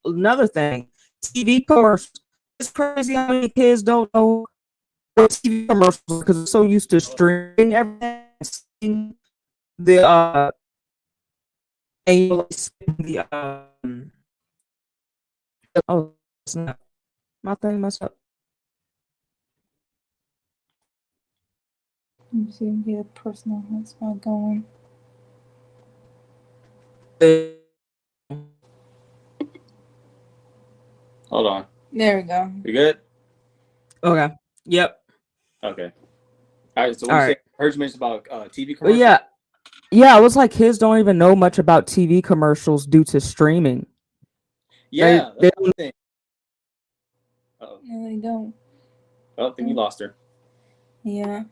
Another thing, TV commercials. It's crazy how many kids don't know what TV commercials because they're so used to streaming everything. The and you like the oh snap, my thing messed up. Let me see if we get a personal hotspot going. Hold on. There we go. You good? Okay. Yep. Okay. All right. So what All you right. say? I heard you mention about TV But commercials. yeah, yeah. It was like kids don't even know much about TV commercials due to streaming. Yeah. They That's one thing. Uh-oh. No, they don't. Oh, I think you lost her. Yeah.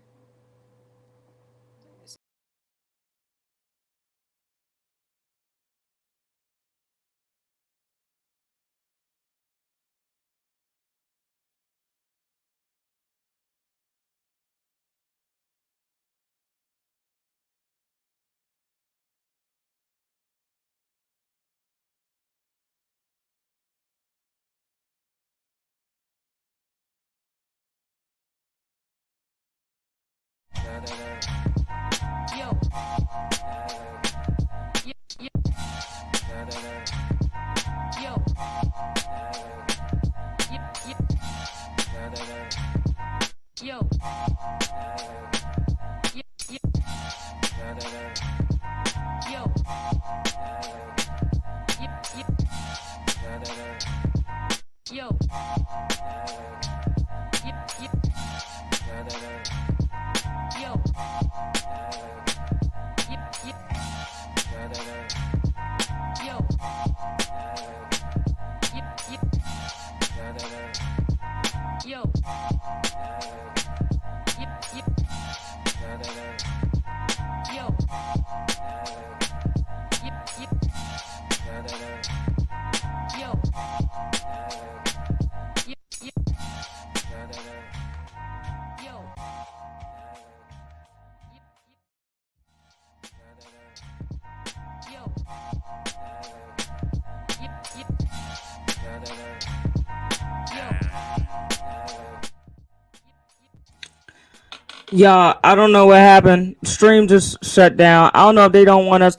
Yeah, I don't know what happened. Stream just shut down. I don't know if they don't want us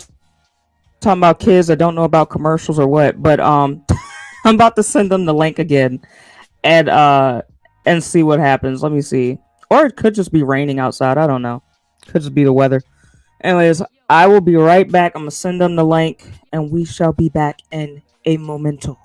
talking about kids that don't know about commercials or what, but I'm about to send them the link again and see what happens. Let me see. Or it could just be raining outside. I don't know. Could just be the weather. Anyways, I will be right back. I'm gonna send them the link and we shall be back in a momento.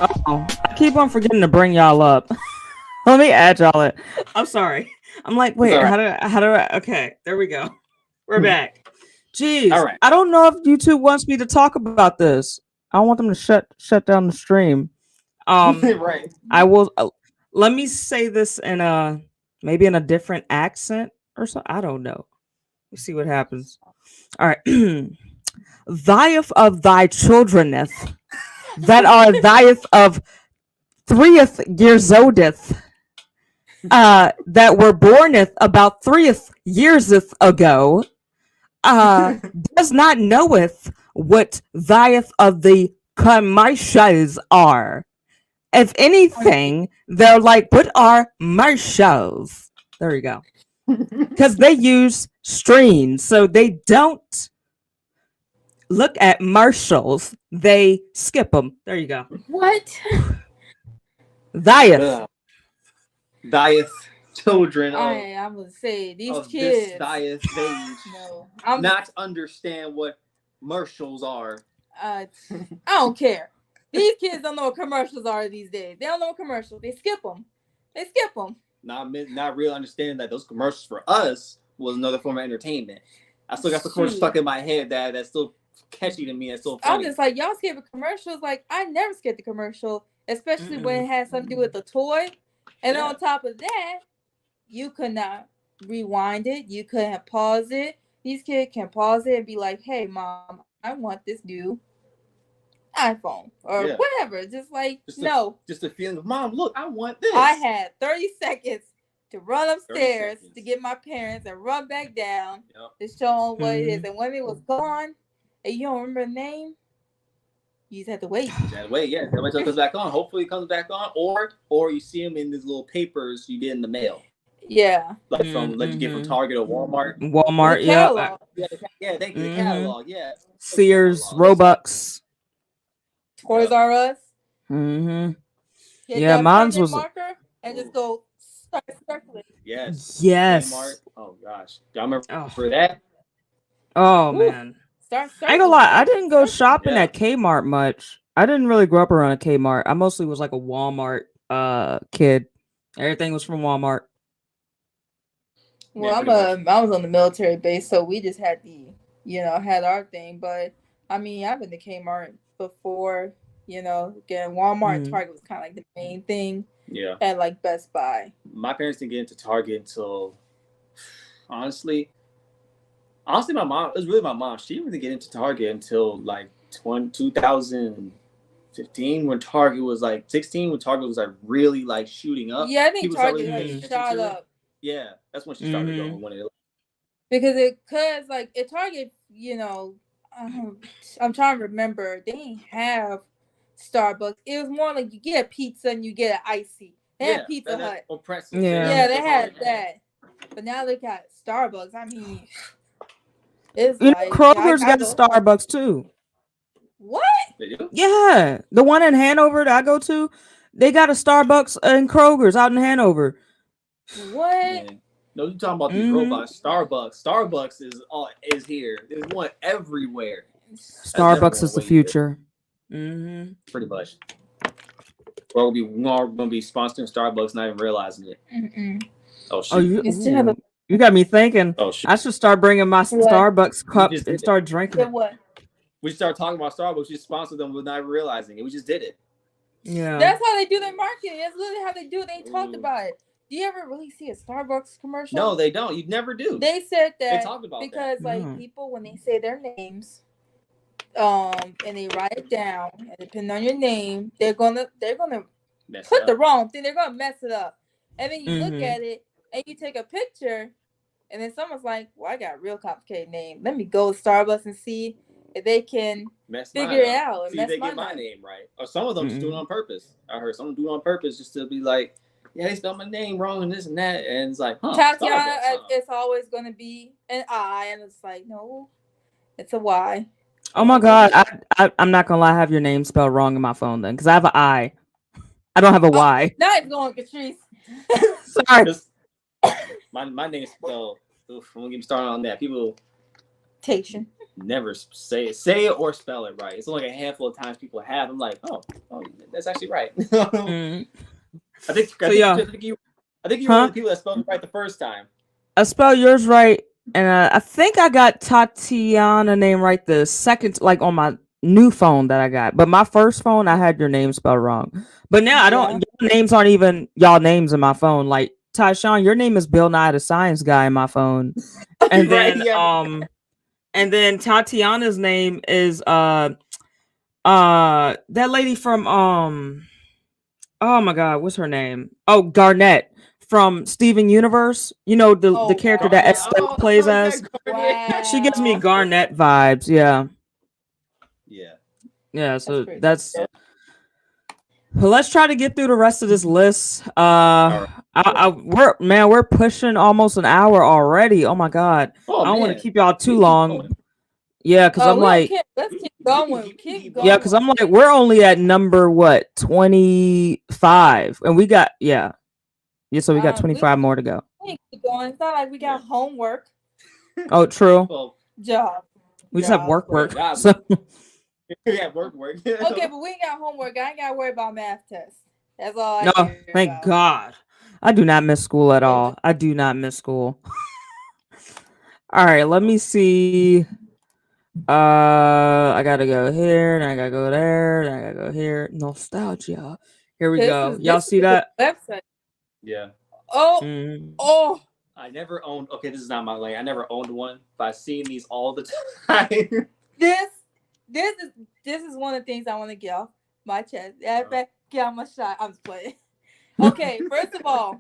Oh, I keep on forgetting to bring y'all up. Let me add y'all it. I'm sorry. I'm like, wait, all right. how do I? Okay, there we go. We're back. Jeez, All right. I don't know if YouTube wants me to talk about this. I don't want them to shut down the stream. Right. I will. Let me say this in a maybe in a different accent or so. I don't know. Let's see what happens. All right. Thieth of thy childreneth that are thieth of 3th years oldeth, that were borneth about 3th years ago, does not knoweth what thieth of the commercials are. If anything, they're like, what are marshals? There you go. Because they use streams, so they don't look at marshals. They skip them. There you go. What? Thieth. Dieth children I'm gonna say these of kids. this dieth age No, not understand what commercials are. I don't care. These kids don't know what commercials are these days. They don't know what commercials. They skip them. Not really understanding that those commercials for us was another form of entertainment. I still got the commercial stuck in my head that's still catchy to me. That's still funny. I'm just like, y'all skip the commercials. Like, I never skip the commercial, especially when it has something to do with the toy. And on top of that, you could not rewind it. You couldn't pause it. These kids can pause it and be like, hey, mom, I want this new iPhone or whatever. Just like, just the feeling of, mom, look, I want this. I had 30 seconds to run upstairs to get my parents and run back down to show them what it is. And when it was gone and you don't remember the name, you just have to wait. Yeah. Until it comes back on. Hopefully it comes back on. Or you see them in these little papers you get in the mail. Yeah. Like you get from Target or Walmart. Yeah. They get the catalog. Yeah. Sears, Robux. Toys R Us. Mm-hmm. Yeah, mine's was marker and just go start circling. Yes. Kmart. Oh gosh, y'all remember for that? Oh man. Start I ain't gonna lie, I didn't go shopping at Kmart much. I didn't really grow up around a Kmart. I mostly was like a Walmart kid. Everything was from Walmart. Well, I was on the military base, so we just had had our thing. But I mean, I've been to Kmart before. Again, Walmart and Target was kind of like the main thing. Yeah. And like Best Buy. My parents didn't get into Target until, honestly, my mom. It was really my mom. She didn't really get into Target until like 2015 when Target was like 16. When Target was like really like shooting up. Yeah, I think Target shot up. Yeah, that's when she started going. Because at Target, I'm trying to remember. They didn't have Starbucks. It was more like you get a pizza and you get an icy. They had Pizza Hut. Or pretzels. Yeah, they had that. But now they got Starbucks. I mean, it's Kroger's got a Starbucks too. What? They do? Yeah, the one in Hanover that I go to, they got a Starbucks in Kroger's out in Hanover. What? Man. No, you're talking about these robots. Starbucks is here. There's one everywhere. Starbucks is the future. Pretty much. We're gonna be sponsoring Starbucks, not even realizing it. Oh shit! You got me thinking. Oh shit! I should start bringing my Starbucks cups and start drinking it. What? We start talking about Starbucks. We sponsored them without even realizing it. We just did it. Yeah. That's how they do their marketing. That's literally how they do it. They talked about it. Do you ever really see a Starbucks commercial? No, they don't. You never do. They said that they talked about because people when they say their names, and they write it down, and depending on your name, they're gonna put the wrong thing. They're gonna mess it up, and then you look at it and you take a picture, and then someone's like, "Well, I got a real complicated name. Let me go to Starbucks and see if they can figure it out." See if they get my name right, or some of them just do it on purpose. I heard some do it on purpose just to be like, yeah, they spelled my name wrong and this and that, and it's like, Tatiana, it's always going to be an I, and it's like, no, it's a Y. Oh my God, I'm not gonna lie, I have your name spelled wrong in my phone then, because I have an I. I don't have a Y. Now it's going, Catrice. Sorry. My name is spelled. I'm gonna get me started on that. People. Tation. never say it or spell it right. It's only like a handful of times people have. I'm like, oh, that's actually right. Mm. I think So, you yeah. I think you were one of the people that spelled it right the first time. I spelled yours right, and I think I got Tatiana name right the second, like on my new phone that I got. But my first phone, I had your name spelled wrong. But now I don't. Your names aren't even y'all names in my phone. Like Tyshawn, your name is Bill Nye the Science Guy in my phone, and Right, then yeah. and then Tatiana's name is that lady from oh my god, what's her name? Oh, Garnett from Steven Universe. You know the character that Estelle plays as. She gives me Garnett vibes. Yeah. Yeah. So that's. Well, let's try to get through the rest of this list. We're pushing almost an hour already. Oh my god. I don't want to keep y'all too long. Yeah, because I'm like, let's keep going. Keep going. Yeah, because I'm like, we're only at number what 25, and we got so we got 25 more to go. Keep going. It's not like we got homework. Oh, true. Job. We just have work. So. Yeah, work. Okay, but we ain't got homework. I ain't got to worry about math tests. That's all I No, care thank about. God. I do not miss school at all. I do not miss school. All right, let me see. I gotta go here, and I gotta go there, and I gotta go here. Nostalgia. Here we go. Y'all see that? Website. Yeah. Oh. I never owned. Okay, this is not my lane. I never owned one, but I've seen these all the time. This is one of the things I want to get off my chest. Get on my shot. I'm just playing. Okay, first of all,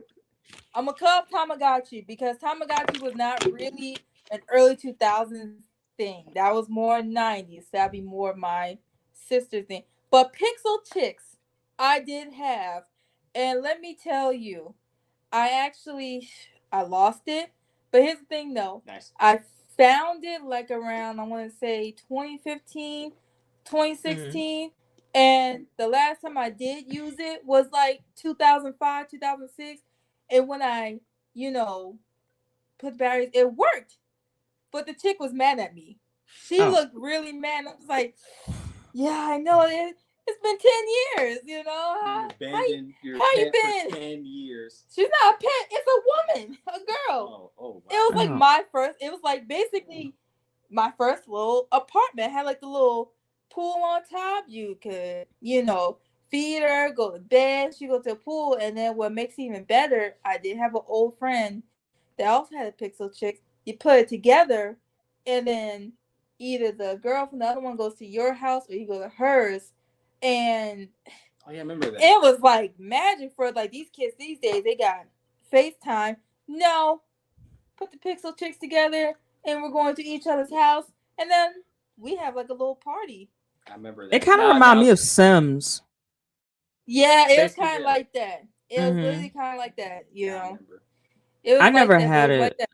I'm gonna cut off Tamagotchi because Tamagotchi was not really an early 2000s thing. That was more 90s. That'd be more my sister's thing. But Pixel Chicks, I did have, and let me tell you, I lost it. But here's the thing, though. Nice. I found it like around, I want to say 2015, 2016. And the last time I did use it was like 2005, 2006. And when I, put batteries, it worked. But the chick was mad at me. She looked really mad. I was like, yeah, I know it. It's been 10 years, you abandoned your how pet you been? for 10 years. She's not a pet. It's a woman, a girl. Oh, wow. It was like my first. It was like basically my first little apartment. It had like the little pool on top. You could, feed her, go to bed. She go to the pool, and then what makes it even better, I did have an old friend that also had a Pixel Chick. You put it together, and then either the girl from the other one goes to your house or you go to hers. And I remember that. It was like magic for like these kids these days. They got FaceTime. No, put the Pixel Chicks together, and we're going to each other's house, and then we have like a little party. I remember that. It kind of reminded me of Sims. Yeah, it was kind of like that. It was really kind of like that. It was. I never had it. Like that.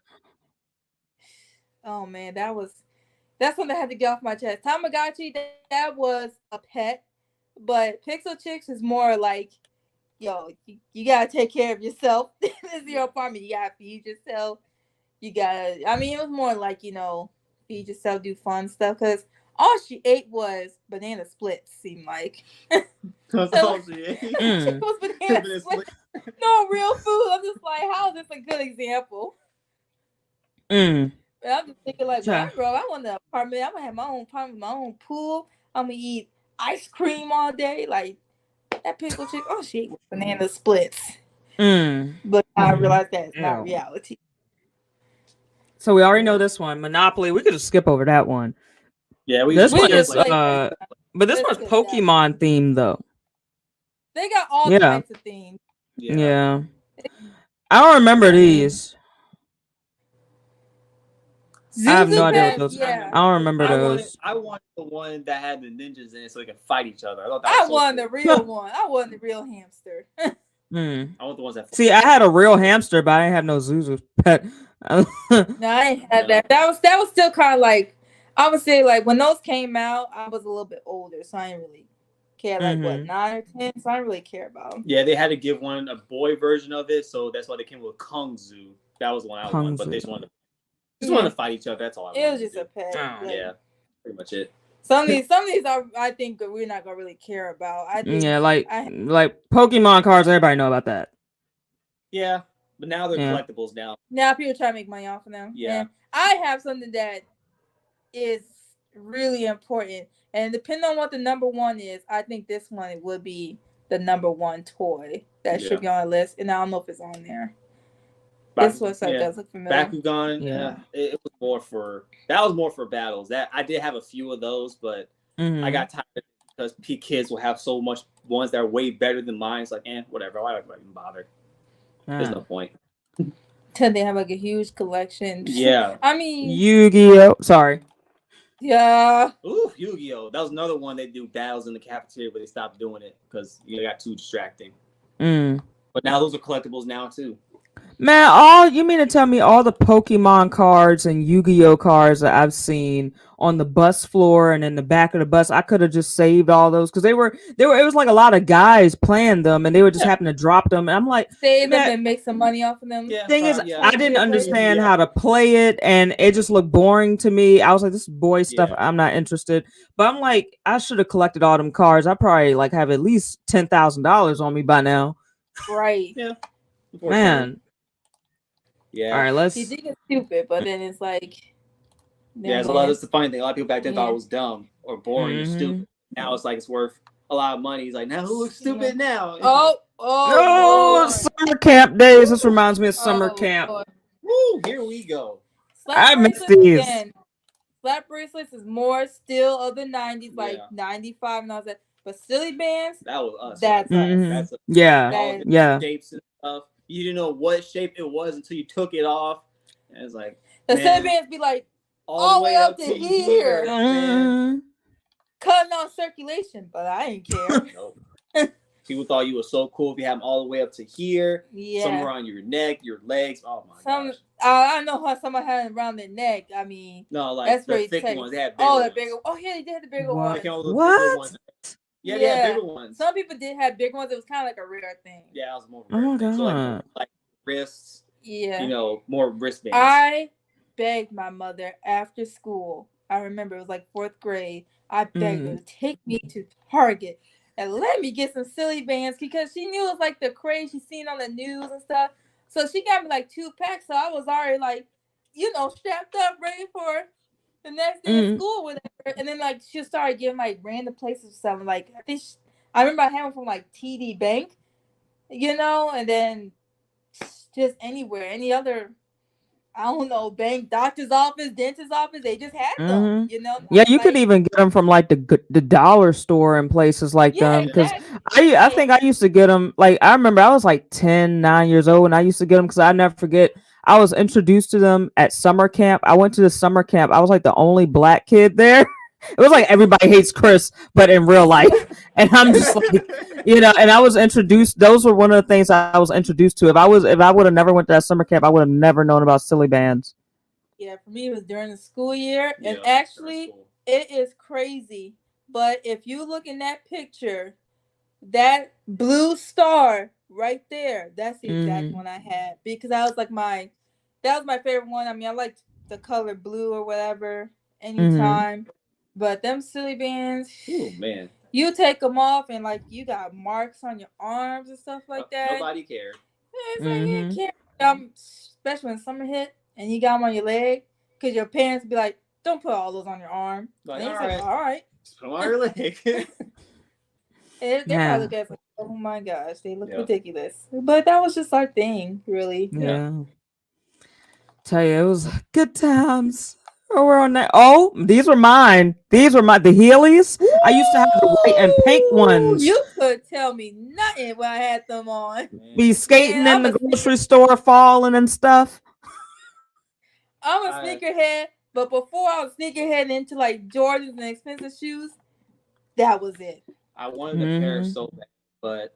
Oh man, that's something I had to get off my chest. Tamagotchi, that was a pet. But Pixel Chicks is more like, you gotta take care of yourself. This is your apartment. You gotta feed yourself. It was more like, feed yourself, do fun stuff. Because all she ate was banana splits, seemed like. That's all she ate. It was banana splits. No real food. I'm just like, how is this a good example? And I'm just thinking like, well, bro, I want an apartment. I'm gonna have my own apartment, my own pool. I'm gonna eat ice cream all day. Like that Pixel Chick, she ate banana splits. But I realized that's not reality. So we already know this one, Monopoly. We could just skip over that one. Yeah, this one is but this one's Pokemon themed though. They got all types of themes. Yeah. I don't remember these. I have no idea what those. I don't remember those. I wanted the one that had the ninjas in it so they could fight each other. I wanted the real one. I wanted the real hamster. I want the ones that. See, I had a real hamster, but I didn't have no Zuzu pet. No, I didn't have that. That was still kind of like, I would say like when those came out, I was a little bit older, so I didn't really care. Like what, 9 or 10? So I didn't really care about them. Yeah, they had to give one a boy version of it, so that's why they came with Kung Zu. That was one I wanted, but they just wanted to fight each other. That's all I wanted. It was just a pet. Yeah. pretty much it. Some of these are, I think we're not gonna really care about. I think Yeah, like Pokemon cards, everybody know about that. Yeah, but now they're Yeah. collectibles now. now people try to make money off of them. Yeah. And I have something that is really important, and depending on what the number one is, I think this one would be the number one toy that should be on the list. And I don't know if it's on there. This website does look familiar. Bakugan, it was more for battles. That I did have a few of those, but I got tired of it because kids will have so much ones that are way better than mine. It's like, whatever. Why do I even bother? There's no point. Till they have like a huge collection. Yeah. I mean, Yu-Gi-Oh. Sorry. Yeah. Ooh, Yu-Gi-Oh. That was another one they do battles in the cafeteria, but they stopped doing it because it got too distracting. But now those are collectibles now too. Man, you mean to tell me all the Pokemon cards and Yu-Gi-Oh cards that I've seen on the bus floor and in the back of the bus, I could have just saved all those because they were it was like a lot of guys playing them and they would just happen to drop them and I'm like, save them and make some money off of them. Yeah, thing is, I didn't understand how to play it and it just looked boring to me. I was like, this boy stuff, I'm not interested. But I'm like, I should have collected all them cards. I probably like have at least $10,000 on me by now. Right. Yeah. Man. Yeah. All right, let's. You think it's stupid, but then it's like. Yeah, it's a lot. That's the funny thing. A lot of people back then thought it was dumb or boring or stupid. Now it's like it's worth a lot of money. He's like, now who looks stupid now? Oh, summer camp days. This reminds me of summer camp. Lord. Woo, here we go. I miss these. Slap bracelets is more still of the 90s, like 95 and all that. But silly bands, that was us. That's us. That's yeah. Shapes and stuff. You didn't know what shape it was until you took it off. And it's like the silly bands be like all the way up to here. Cutting off circulation, but I ain't care. Nope. People thought you were so cool if you have them all the way up to here. Yeah. Somewhere on your neck, your legs. Oh my gosh. I know how someone had it around their neck. I mean, no, like that's the thick ones. They had bigger ones. The bigger. Oh yeah, they did have the bigger ones. What? Yeah, they had bigger ones. Some people did have bigger ones. It was kind of like a rare thing. Yeah, it was more. Oh my god. So like wrists. Yeah. You know, more wristbands. I begged my mother after school. I remember it was like 4th grade. I begged her to take me to Target and let me get some silly bands because she knew it was like the craze she seen on the news and stuff. So she got me like 2 packs. So I was already like, strapped up, ready for the next day of school with her. And then like she started giving like random places or something. Like I remember I had one from like TD Bank, and then just anywhere, any other. I don't know, bank, doctor's office, dentist's office. They just had them, Yeah, you could even get them from like the dollar store and places like them. Because I think I used to get them. Like I remember I was like 9 years old, and I used to get them because I never forget. I was introduced to them at summer camp. I went to the summer camp. I was like the only black kid there. It was like Everybody Hates Chris, but in real life. And I'm just like, and I was introduced. Those were one of the things I was introduced to. If I would have never went to that summer camp, I would have never known about silly bands. Yeah, for me, it was during the school year. And actually, it is crazy. But if you look in that picture, that blue star right there, that's the exact one I had. Because that was my favorite one. I mean, I liked the color blue or whatever anytime. But them silly bands, oh man, you take them off and like you got marks on your arms and stuff like that. Nobody cared. It's like you care. Especially when summer hit and you got them on your leg, because your parents be like, "Don't put all those on your arm." Like, all right, just put them on your leg. They probably look at like, oh my gosh, they look ridiculous. But that was just our thing, really. Yeah. Tell you, it was good times. Oh, we're on that. Oh, these were mine. These were the Heelys. Woo! I used to have the white and pink ones. You could tell me nothing when I had them on. Be skating in the grocery store, falling and stuff. I'm a sneakerhead, but before I was sneakerhead into like Jordans and expensive shoes, that was it. I wanted a pair so bad, but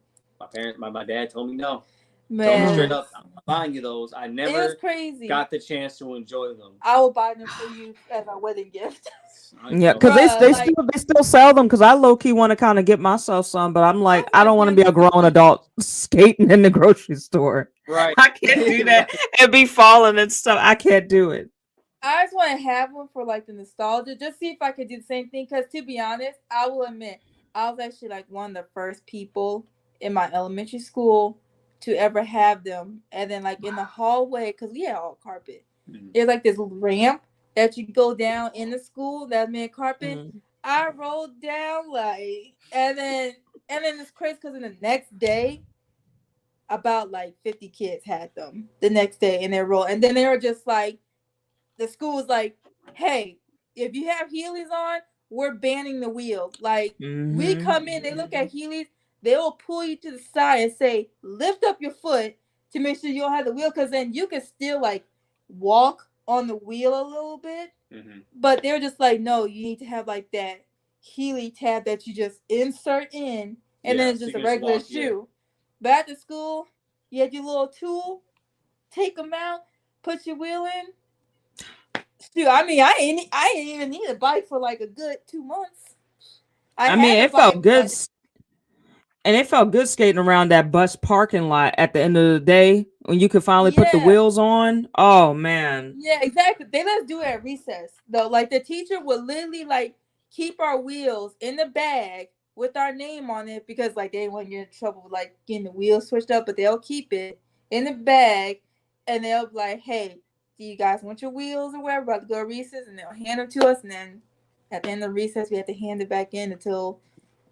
my dad told me no. Man. Told me straight up, I'm not buying you those. I never got the chance to enjoy them. I will buy them for you as a wedding gift. Yeah, because they still sell them. Because I low key want to kind of get myself some, but I'm like, I don't want to be a grown adult skating in the grocery store. Right, I can't do that and be falling and stuff. I can't do it. I just want to have one for like the nostalgia, just see if I could do the same thing. Because to be honest, I will admit, I was actually like one of the first people in my elementary school to ever have them. And then like in the hallway, because we had all carpet, there's like this ramp that you go down in the school that's made carpet. I rolled down like, and then it's crazy because in the next day, about like 50 kids had them the next day in their roll, and then they were just like, the school was like, hey, if you have Heelys on, we're banning the wheels. Like, we come in, they look at Heelys, they will pull you to the side and say, lift up your foot to make sure you don't have the wheel, because then you can still like walk on the wheel a little bit. But they're just like, no, you need to have like that Heely tab that you just insert in, and then it's just a regular shoe. But at the school, you had your little tool, take them out, put your wheel in. Dude, I mean, I ain't even need a bike for like a good 2 months. I mean, it felt good, and it felt good skating around that bus parking lot at the end of the day when you could finally put the wheels on. Oh man. Yeah, exactly. They let us do it at recess though. Like the teacher would literally like keep our wheels in the bag with our name on it, because like they didn't want to get in trouble with like getting the wheels switched up, but they'll keep it in the bag, and they'll be like, hey, do you guys want your wheels or whatever? About to go to recess, and they'll hand them to us, and then at the end of recess we have to hand it back in until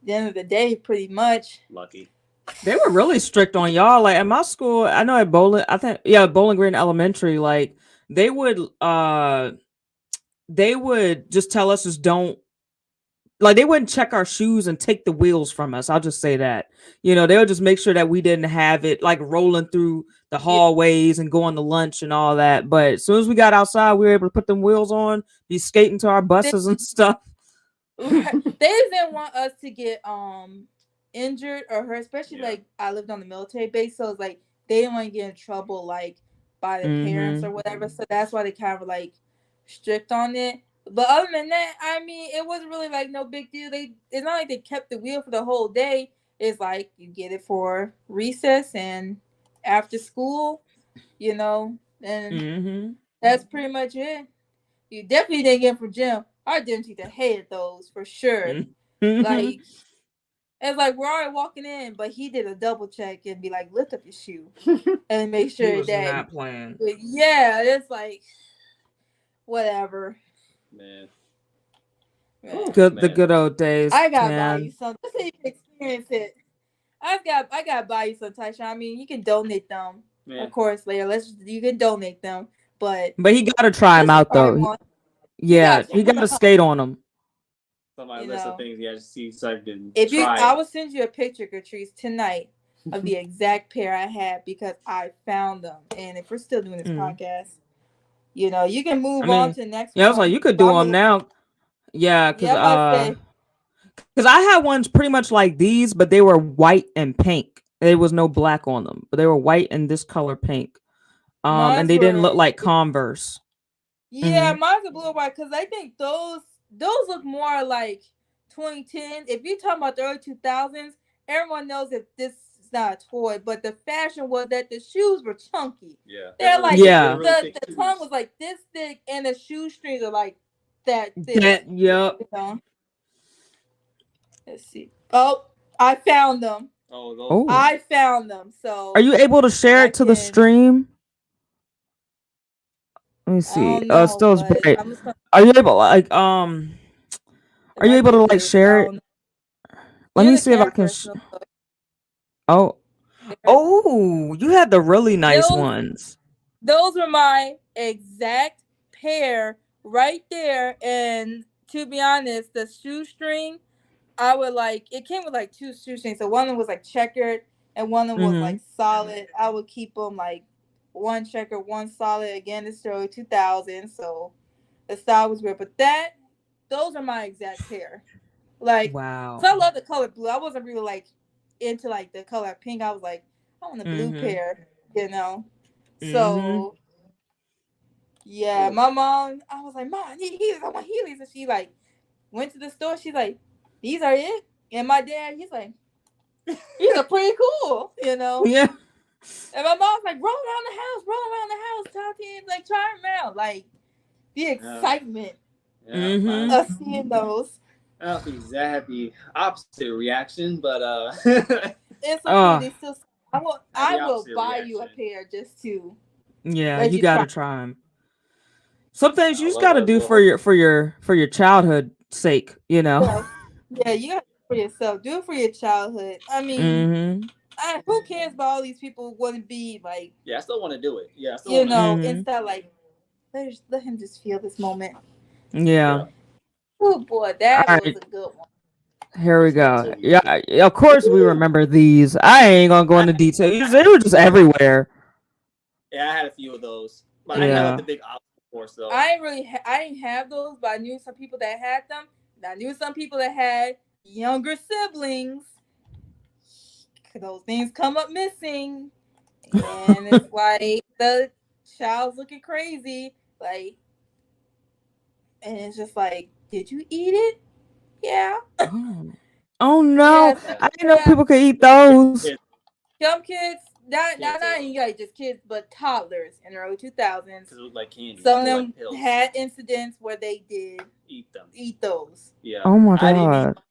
the end of the day, pretty much. Lucky. They were really strict on y'all. Like at my school, I know at Bowling Green Elementary, like they would just tell us just don't, like they wouldn't check our shoes and take the wheels from us. I'll just say that. You know, they would just make sure that we didn't have it like rolling through the hallways and going to lunch and all that. But as soon as we got outside, we were able to put them wheels on, be skating to our buses and stuff. Right. They just didn't want us to get injured or hurt, especially like I lived on the military base, so it's like they didn't want to get in trouble like by the parents or whatever. So that's why they kind of like strict on it. But other than that, I mean, it wasn't really like no big deal. It's not like they kept the wheel for the whole day. It's like you get it for recess and after school, you know, and that's pretty much it. You definitely didn't get it for gym. Our gym teacher hated those for sure. Like, it's like we're already walking in, but he did a double check and be like, lift up your shoe and make sure he was that not playing. Yeah, it's like whatever. Man. The good old days. I gotta buy you something so you can experience it. I gotta buy you some, Tyshawn. I mean, you can donate them, of course, later. You can donate them, but he gotta try them out though. Yeah, he gotta skate on them. Somebody list of things you have to see so I can I will send you a picture, Catrice, tonight of the exact pair I had, because I found them. And if we're still doing this podcast, you know, you can move on to the next one. Yeah, I was like, you could do them now. Yeah, because I had ones pretty much like these, but they were white and pink. There was no black on them, but they were white and this color pink. And they didn't look like Converse. Yeah, mine's are blue and white, because I think those look more like 2010. If you're talking about the early 2000s, everyone knows that this is not a toy, but the fashion was that the shoes were chunky. Yeah. They're like, the tongue was like this thick, and the shoestrings are like that thick. Yep. You know? Let's see. Oh, I found them. Oh, I found them. So, are you able to share it to the stream? Let me see. Know, still is bright. Are you able are you able to like share it? Let me see if I can. Oh, you had the really nice ones. Those were my exact pair right there. And to be honest, the shoestring, I would like, it came with like two shoestrings. So one of them was like checkered and one of them was like solid. I would keep them like one checkered, one solid. Again, it's early 2000, so the style was weird. But those are my exact pair. Like, wow. So I love the color blue. I wasn't really like into like the color pink. I was like, I want a blue pair, you know. So yeah, my mom, I was like, Mom, I need Heelys. I want Heelys. And she like went to the store. She's like, these are it. And my dad, he's like, these are pretty cool, you know. Yeah. And my mom's like, roll around the house, Tati, like try them out. Like, the excitement Mhm. of seeing those. I don't think Zach had the opposite reaction, but It's okay. They still. I will opposite buy you a reaction. pair just to yeah, let you you gotta try. try them. Some things I you just love gotta those do little for your childhood sake, you know. Yeah, yeah, you got to do it for yourself. Do it for your childhood. I mean, Mhm. who cares about all these people want to be like, Yeah, I still want to do it. Yeah, I still you want to. know, Mhm. instead like let him just feel this moment. Yeah. Oh boy, All that was right. a good one. Here we Which ones go. are we Yeah, of course we Ooh. remember these. I ain't gonna go into details. They were just everywhere. Yeah, I had a few of those, but I didn't have like Yeah. the big obstacle course though. I didn't have those, but I knew some people that had them. And I knew some people that had younger siblings. Those things come up missing, and it's like the child's looking crazy, like, and it's just like, did you eat it? Yeah. Oh. Oh no! Yes. I didn't know Yeah. people could eat those. Kids, Some kids, not kids even like just kids, but toddlers in the early 2000s. because it was like candy. Some of Or them like pills. had incidents where they did Eat them. eat those. Yeah. Oh my I didn't eat. god.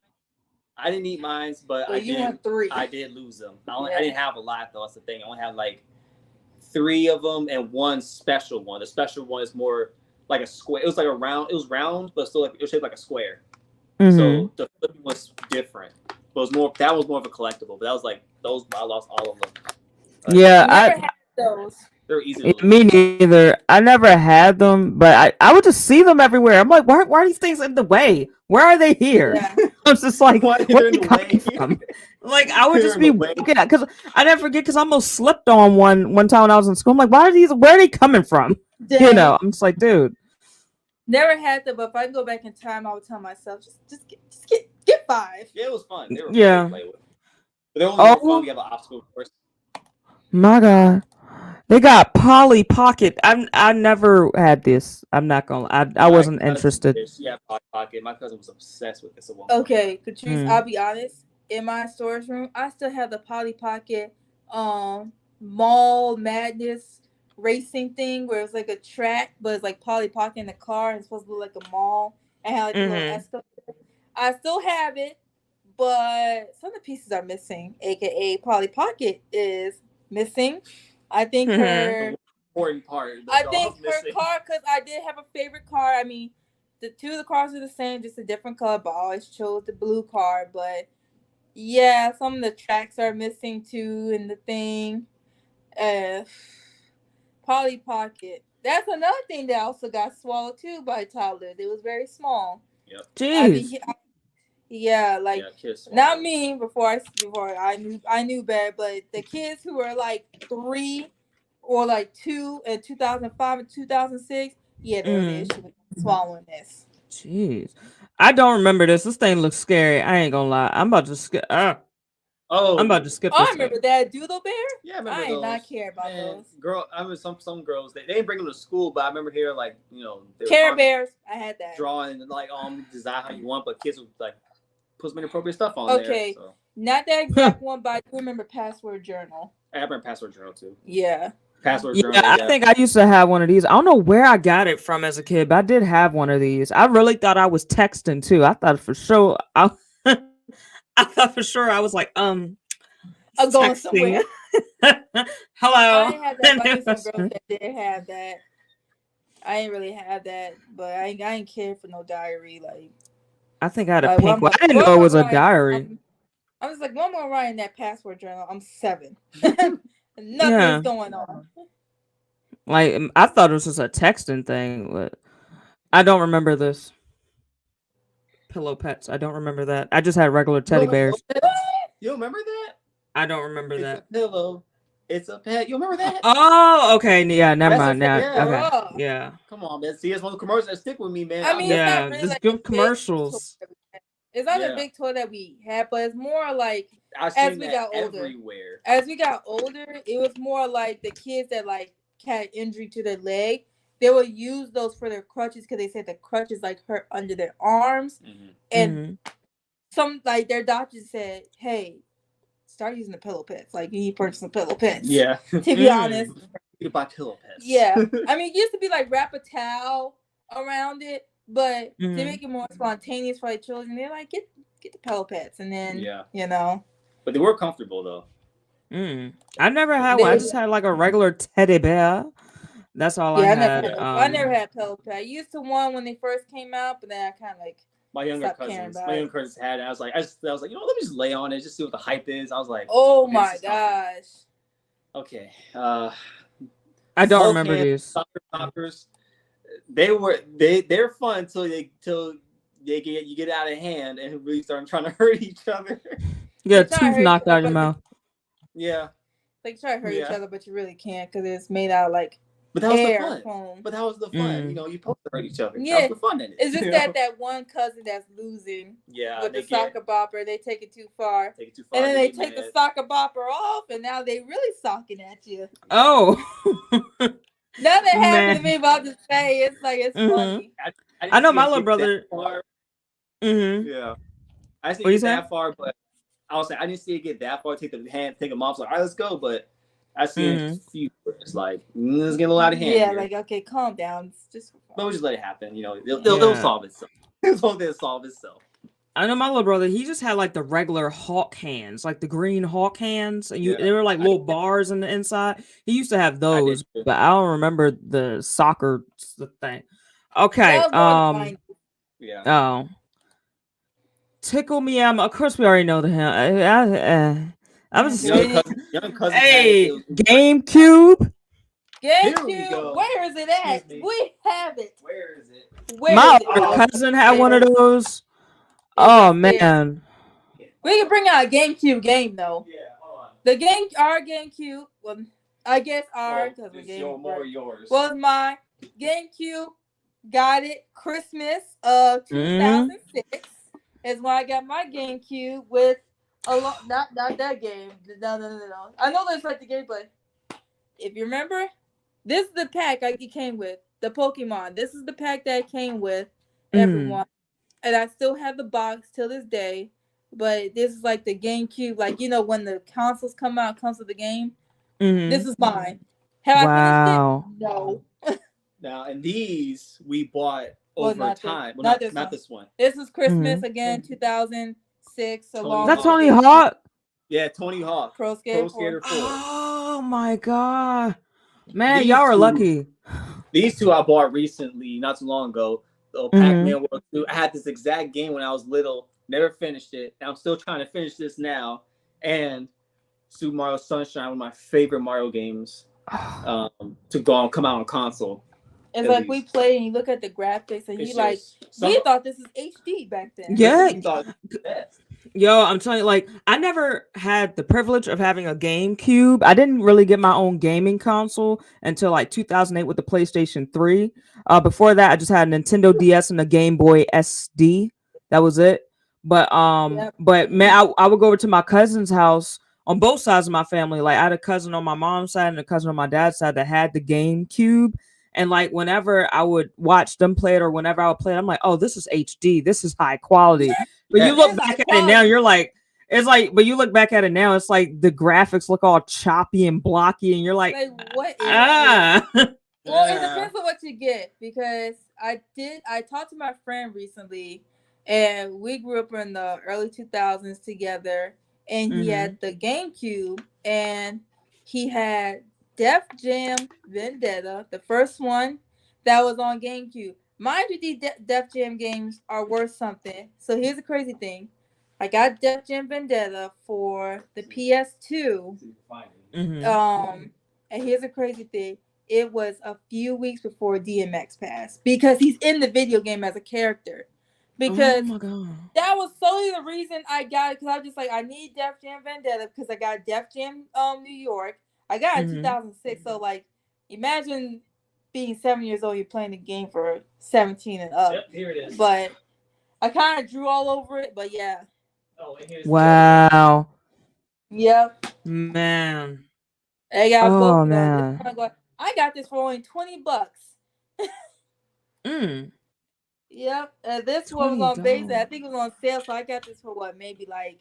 I didn't eat mine, but So you went 3. I did lose them. I Yeah. didn't have a lot though. That's the thing. I only had like 3 of them and one special one. The special one is more like a square. It was like a round. It was round, but still like it was shaped like a square. Mhm. So the flipping was different. But it was more. That was more of a collectible. But that was like those. I lost all of them. Like, Yeah, Never had those. they were easy to lose. me neither. I never had them, but I would just see them everywhere. I'm like, why are these things in the way? Where are they here? Yeah. I was just like, Why where they're are in they the coming way? from? Like, I would They're just in be the way. looking at, because I never forget, because I almost slipped on one time when I was in school. I'm like, where are they coming from? Dang. You know, I'm just like, dude. Never had them, but if I can go back in time, I would tell myself just get 5. Yeah, it was fun. They were Yeah. fun to play with. But they were more fun. We have an obstacle course. My god. They got Polly Pocket. I never had this. I'm not gonna. I wasn't interested. Yeah, Pocket. My cousin was obsessed with this at one point. Okay, Catrice, I'll be honest. In my storage room, I still have the Polly Pocket Mall Madness racing thing where it's like a track, but it's like Polly Pocket in the car and it's supposed to look like a mall and have like a little escalator. I still have it, but some of the pieces are missing, aka Polly Pocket is missing. I think her important part. I think her car, because I did have a favorite car. I mean, the 2 of the cars are the same, just a different color, but I always chose the blue car. But yeah, some of the tracks are missing too in the thing. Polly Pocket. That's another thing that also got swallowed too by toddlers. It was very small. Yep. Jeez. Yeah, like kids not me before I knew better, but the kids who were like 3 or like 2 in 2005 and 2006, yeah, there was an issue with swallowing this. Jeez. I don't remember this. This thing looks scary. I ain't gonna lie. I'm about to skip. I'm about to skip this. I remember that Doodle Bear. Yeah, I remember I those. did not care about those. Girl, I mean some girls they didn't bring them to school, but I remember hearing like they Care Bears. I had that. Drawing like design how you want, but kids would like put some inappropriate stuff on there. Okay, so. Not that exact one, but I do remember Password Journal. I remember Password Journal too. Yeah. Password yeah, Journal. I think I used to have one of these. I don't know where I got it from as a kid, but I did have one of these. I really thought I was texting too. I thought for sure I was like, I'm going somewhere. Hello. I didn't have that, but I knew some girls that did have that. I didn't really have that, but I ain't care for no diary. Like, I think I had a pink one. I didn't know it was a diary. I was like, one more writing that Password Journal. I'm 7. Nothing's going on. Like, I thought it was just a texting thing, but I don't remember this. Pillow pets. I don't remember that. I just had regular teddy bears. You remember that? I don't remember it's that. A pillow. It's a pet. You remember that? Oh, okay. Yeah, never mind. Now, yeah. Okay. Yeah. Come on, man. See, it's one of the commercials that stick with me, man. I mean, yeah, it's not really there's like good commercials. It's not a big toy that we had, but it's more like as we got older. Everywhere. As we got older, it was more like the kids that like had injury to their leg. They would use those for their crutches because they said the crutches like hurt under their arms, and some like their doctors said, "Hey, start using the pillow pets. Like you need to purchase some pillow pets." Yeah, to be honest, you need to buy pillow pets. Yeah, I mean, it used to be like wrap a towel around it, but to Mhm. make it more spontaneous for like children, they're like, get the Pello Pets, and then you know. But they were comfortable though. I never had one. I They, just had like a regular teddy bear. That's all I yeah, had. I never had Pello Pet. I used to one when they first came out, but then I kind of like my younger cousins had it. I was like, let me just lay on it, just see what the hype is. I was like, oh my gosh. Okay. I don't remember these. Soccer poppers. They're fun until you get out of hand and really start trying to hurt each other. You got tooth knocked out of your mouth. Yeah. Like try to hurt each other, but you really can't because it's made out of like but that was air the fun. foam. But that was the fun. You know, you supposed to hurt each other. Yeah. That was the fun in it. It's just that one cousin that's losing. Yeah. With the soccer bopper, they take it too far. And then they take the soccer bopper off, and now they really socking at you. Oh. Nothing happened to me, but I'll just say it's like it's funny. I know my little brother. Yeah. I didn't get that far, but I was like, I didn't see it get that far. Take them off. Like, all right, let's go. But I seen a few. It's like it's getting a lot of hand. Yeah, here. like okay, calm down. It's just. But we'll just let it happen. You know, they'll solve itself. It'll solve itself. I know my little brother. He just had like the regular hawk hands, like the green hawk hands, and they were like little bars on the inside. He used to have those, but I don't remember the soccer thing. Okay. Yeah. Oh. Tickle me, of course we already know the him. I was young cousin. Hey, GameCube. GameCube. Where is it at? We have it. Where is it? My cousin had one of those. Oh man. We can bring out a GameCube game though. Yeah, hold on. Our GameCube. Well, I guess because yours. Was my GameCube. Got it Christmas of 2006 is when I got my GameCube with not that game. No. I know there's like the game, but if you remember, this is the pack it came with. The Pokemon. This is the pack that it came with everyone. And I still have the box till this day. But this is like the GameCube, like when the consoles come out, it comes with the game. This is mine. Have I finished it? No. Now, and these we bought over time. Not this one. This is Christmas again, 2006. That's Tony Hawk. Yeah, Tony Hawk. Pro Skater 4. Oh my god, man, y'all are lucky. These two I bought recently, not too long ago. Pac-Man World 2. I had this exact game when I was little. Never finished it. And I'm still trying to finish this now. And Super Mario Sunshine, one of my favorite Mario games, to come out on console. It's like we play and you look at the graphics and we thought this was HD back then. Yeah. Yo, I'm telling you, like, I never had the privilege of having a GameCube. I didn't really get my own gaming console until like 2008 with the PlayStation 3. Before that, I just had a Nintendo DS and a Game Boy SD. That was it. But man, I would go over to my cousin's house on both sides of my family. Like, I had a cousin on my mom's side and a cousin on my dad's side that had the GameCube. And like whenever I would watch them play it or whenever I would play it, I'm like, oh, this is HD. This is high quality. But you look back at it now, you're like, but you look back at it now, it's like the graphics look all choppy and blocky, and you're like what is Well, it depends on what you get, because I talked to my friend recently, and we grew up in the early 2000s together, and he had the GameCube, and he had Def Jam Vendetta, the first one that was on GameCube. Mind you, these Def Jam games are worth something. So here's the crazy thing. I got Def Jam Vendetta for the PS2. And here's the crazy thing. It was a few weeks before DMX passed, because he's in the video game as a character. Because that was solely the reason I got it, because I was just like, I need Def Jam Vendetta because I got Def Jam New York. I got it in 2006. So like, imagine being 7 years old, you're playing the game for 17 and up. Yep, here it is. But I kind of drew all over it, but yeah. Oh, and here's wow. Yep. Man. I got both of them. I got this for only $20. Yep. This one was on base. I think it was on sale, so I got this for maybe like,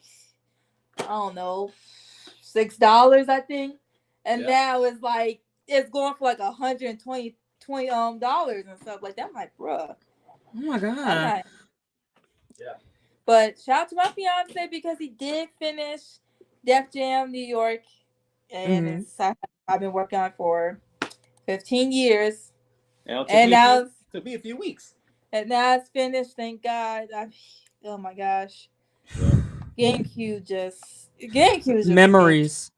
I don't know, $6, I think. And now it's like, it's going for like $120 $20 and stuff like that. I'm like, bruh, Oh my I'm god. not. Yeah. But shout out to my fiance because he did finish Def Jam New York, and Mm-hmm. it's I've been working on it for 15 years, And it and now took me a few weeks. it's finished. Thank God. Oh my gosh, Yeah. GameCube is just a game. Memories.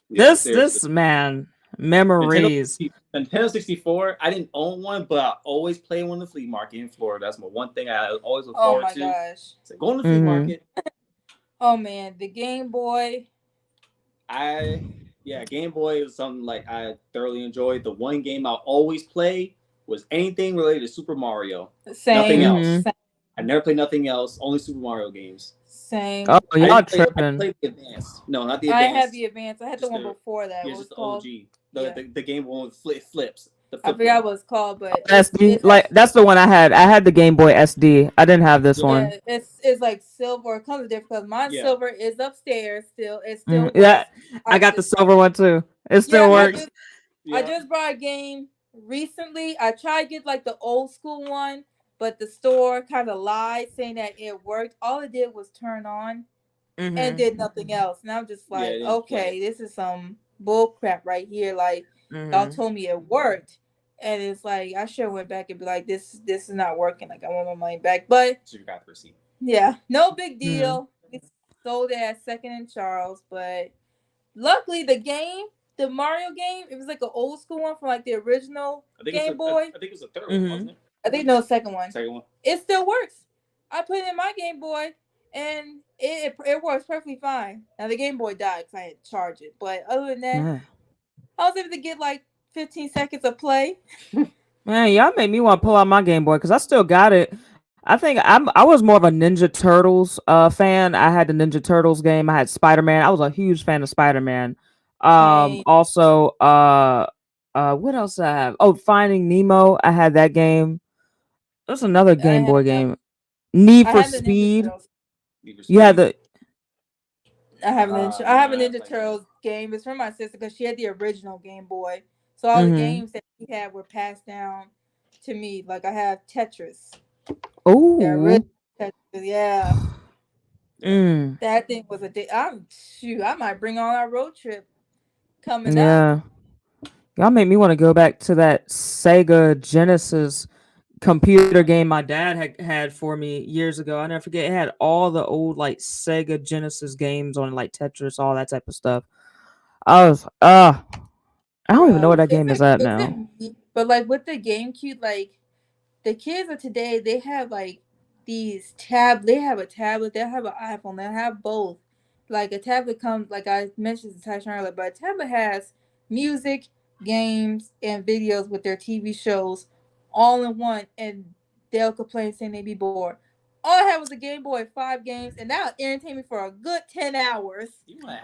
Yeah, seriously. This man. Nintendo Memories. Nintendo 64. I didn't own one, but I always play one in the flea market in Florida. That's my one thing I always look Oh forward my to. gosh. So go in the flea Mm-hmm. market. Oh man, the Game Boy. Game Boy was something like I thoroughly enjoyed. The one game I always play was anything related to Super Mario. Nothing Same. else. Same. I never played nothing else. Only Super Mario games. Same. Oh, I y'all didn't play. I tripping. played the advanced. No, not the I advanced. had the advance. I had the Just one the- before that. Yeah, What was just the called? OG. Yeah. The game one with flips. The I flip forgot one. what it's called, but SD. Like that's the one I had. I had the Game Boy SD. I didn't have this one. yeah, it's like silver. It comes different because mine Yeah. silver is upstairs still. It still works. Yeah, I got the silver one too. It still works. I just bought a game recently. I tried to get like the old school one, but the store kind of lied saying that it worked. All it did was turn on and did nothing else. And I'm just like, okay, this is some bull crap right here. Like y'all told me it worked, and it's like I should have went back and be like, this is not working. Like I want my money back. But So you got the receipt. yeah, no big deal. We sold it at Second and Charles, but luckily the Mario game, it was like an old school one from like the original Game Boy. I think it was the third one, wasn't it? I think no, second one. Second one. It still works. I put it in my Game Boy, and it works perfectly fine. Now the Game Boy died because I had to charge it, but other than that, I was able to get like 15 seconds of play. Man, y'all made me want to pull out my Game Boy because I still got it. I think I was more of a Ninja Turtles fan. I had the Ninja Turtles game. I had Spider-Man. I was a huge fan of Spider-Man. Also, what else did I have? Oh, Finding Nemo. I had that game. There's another Game Boy game. Need for Speed. You had the. I have a Ninja Turtles game. It's from my sister because she had the original Game Boy. So all the games that she had were passed down to me. Like I have Tetris. Oh, yeah. That thing was I might bring on our road trip coming up. Y'all made me want to go back to that Sega Genesis computer game my dad had for me years ago. I never forget. It had all the old like Sega Genesis games on, like Tetris, all that type of stuff. I was I don't even know where that game is at now. But like with the GameCube, like the kids of today, they have like these they have a tablet, they have an iPhone, they have both. Like a tablet comes, like I mentioned to Tyson earlier, but a tablet has music, games, and videos with their TV shows all in one, and they'll complain saying they be bored. All I had was a Game Boy, 5 games, and that would entertain me for a good 10 hours. Even when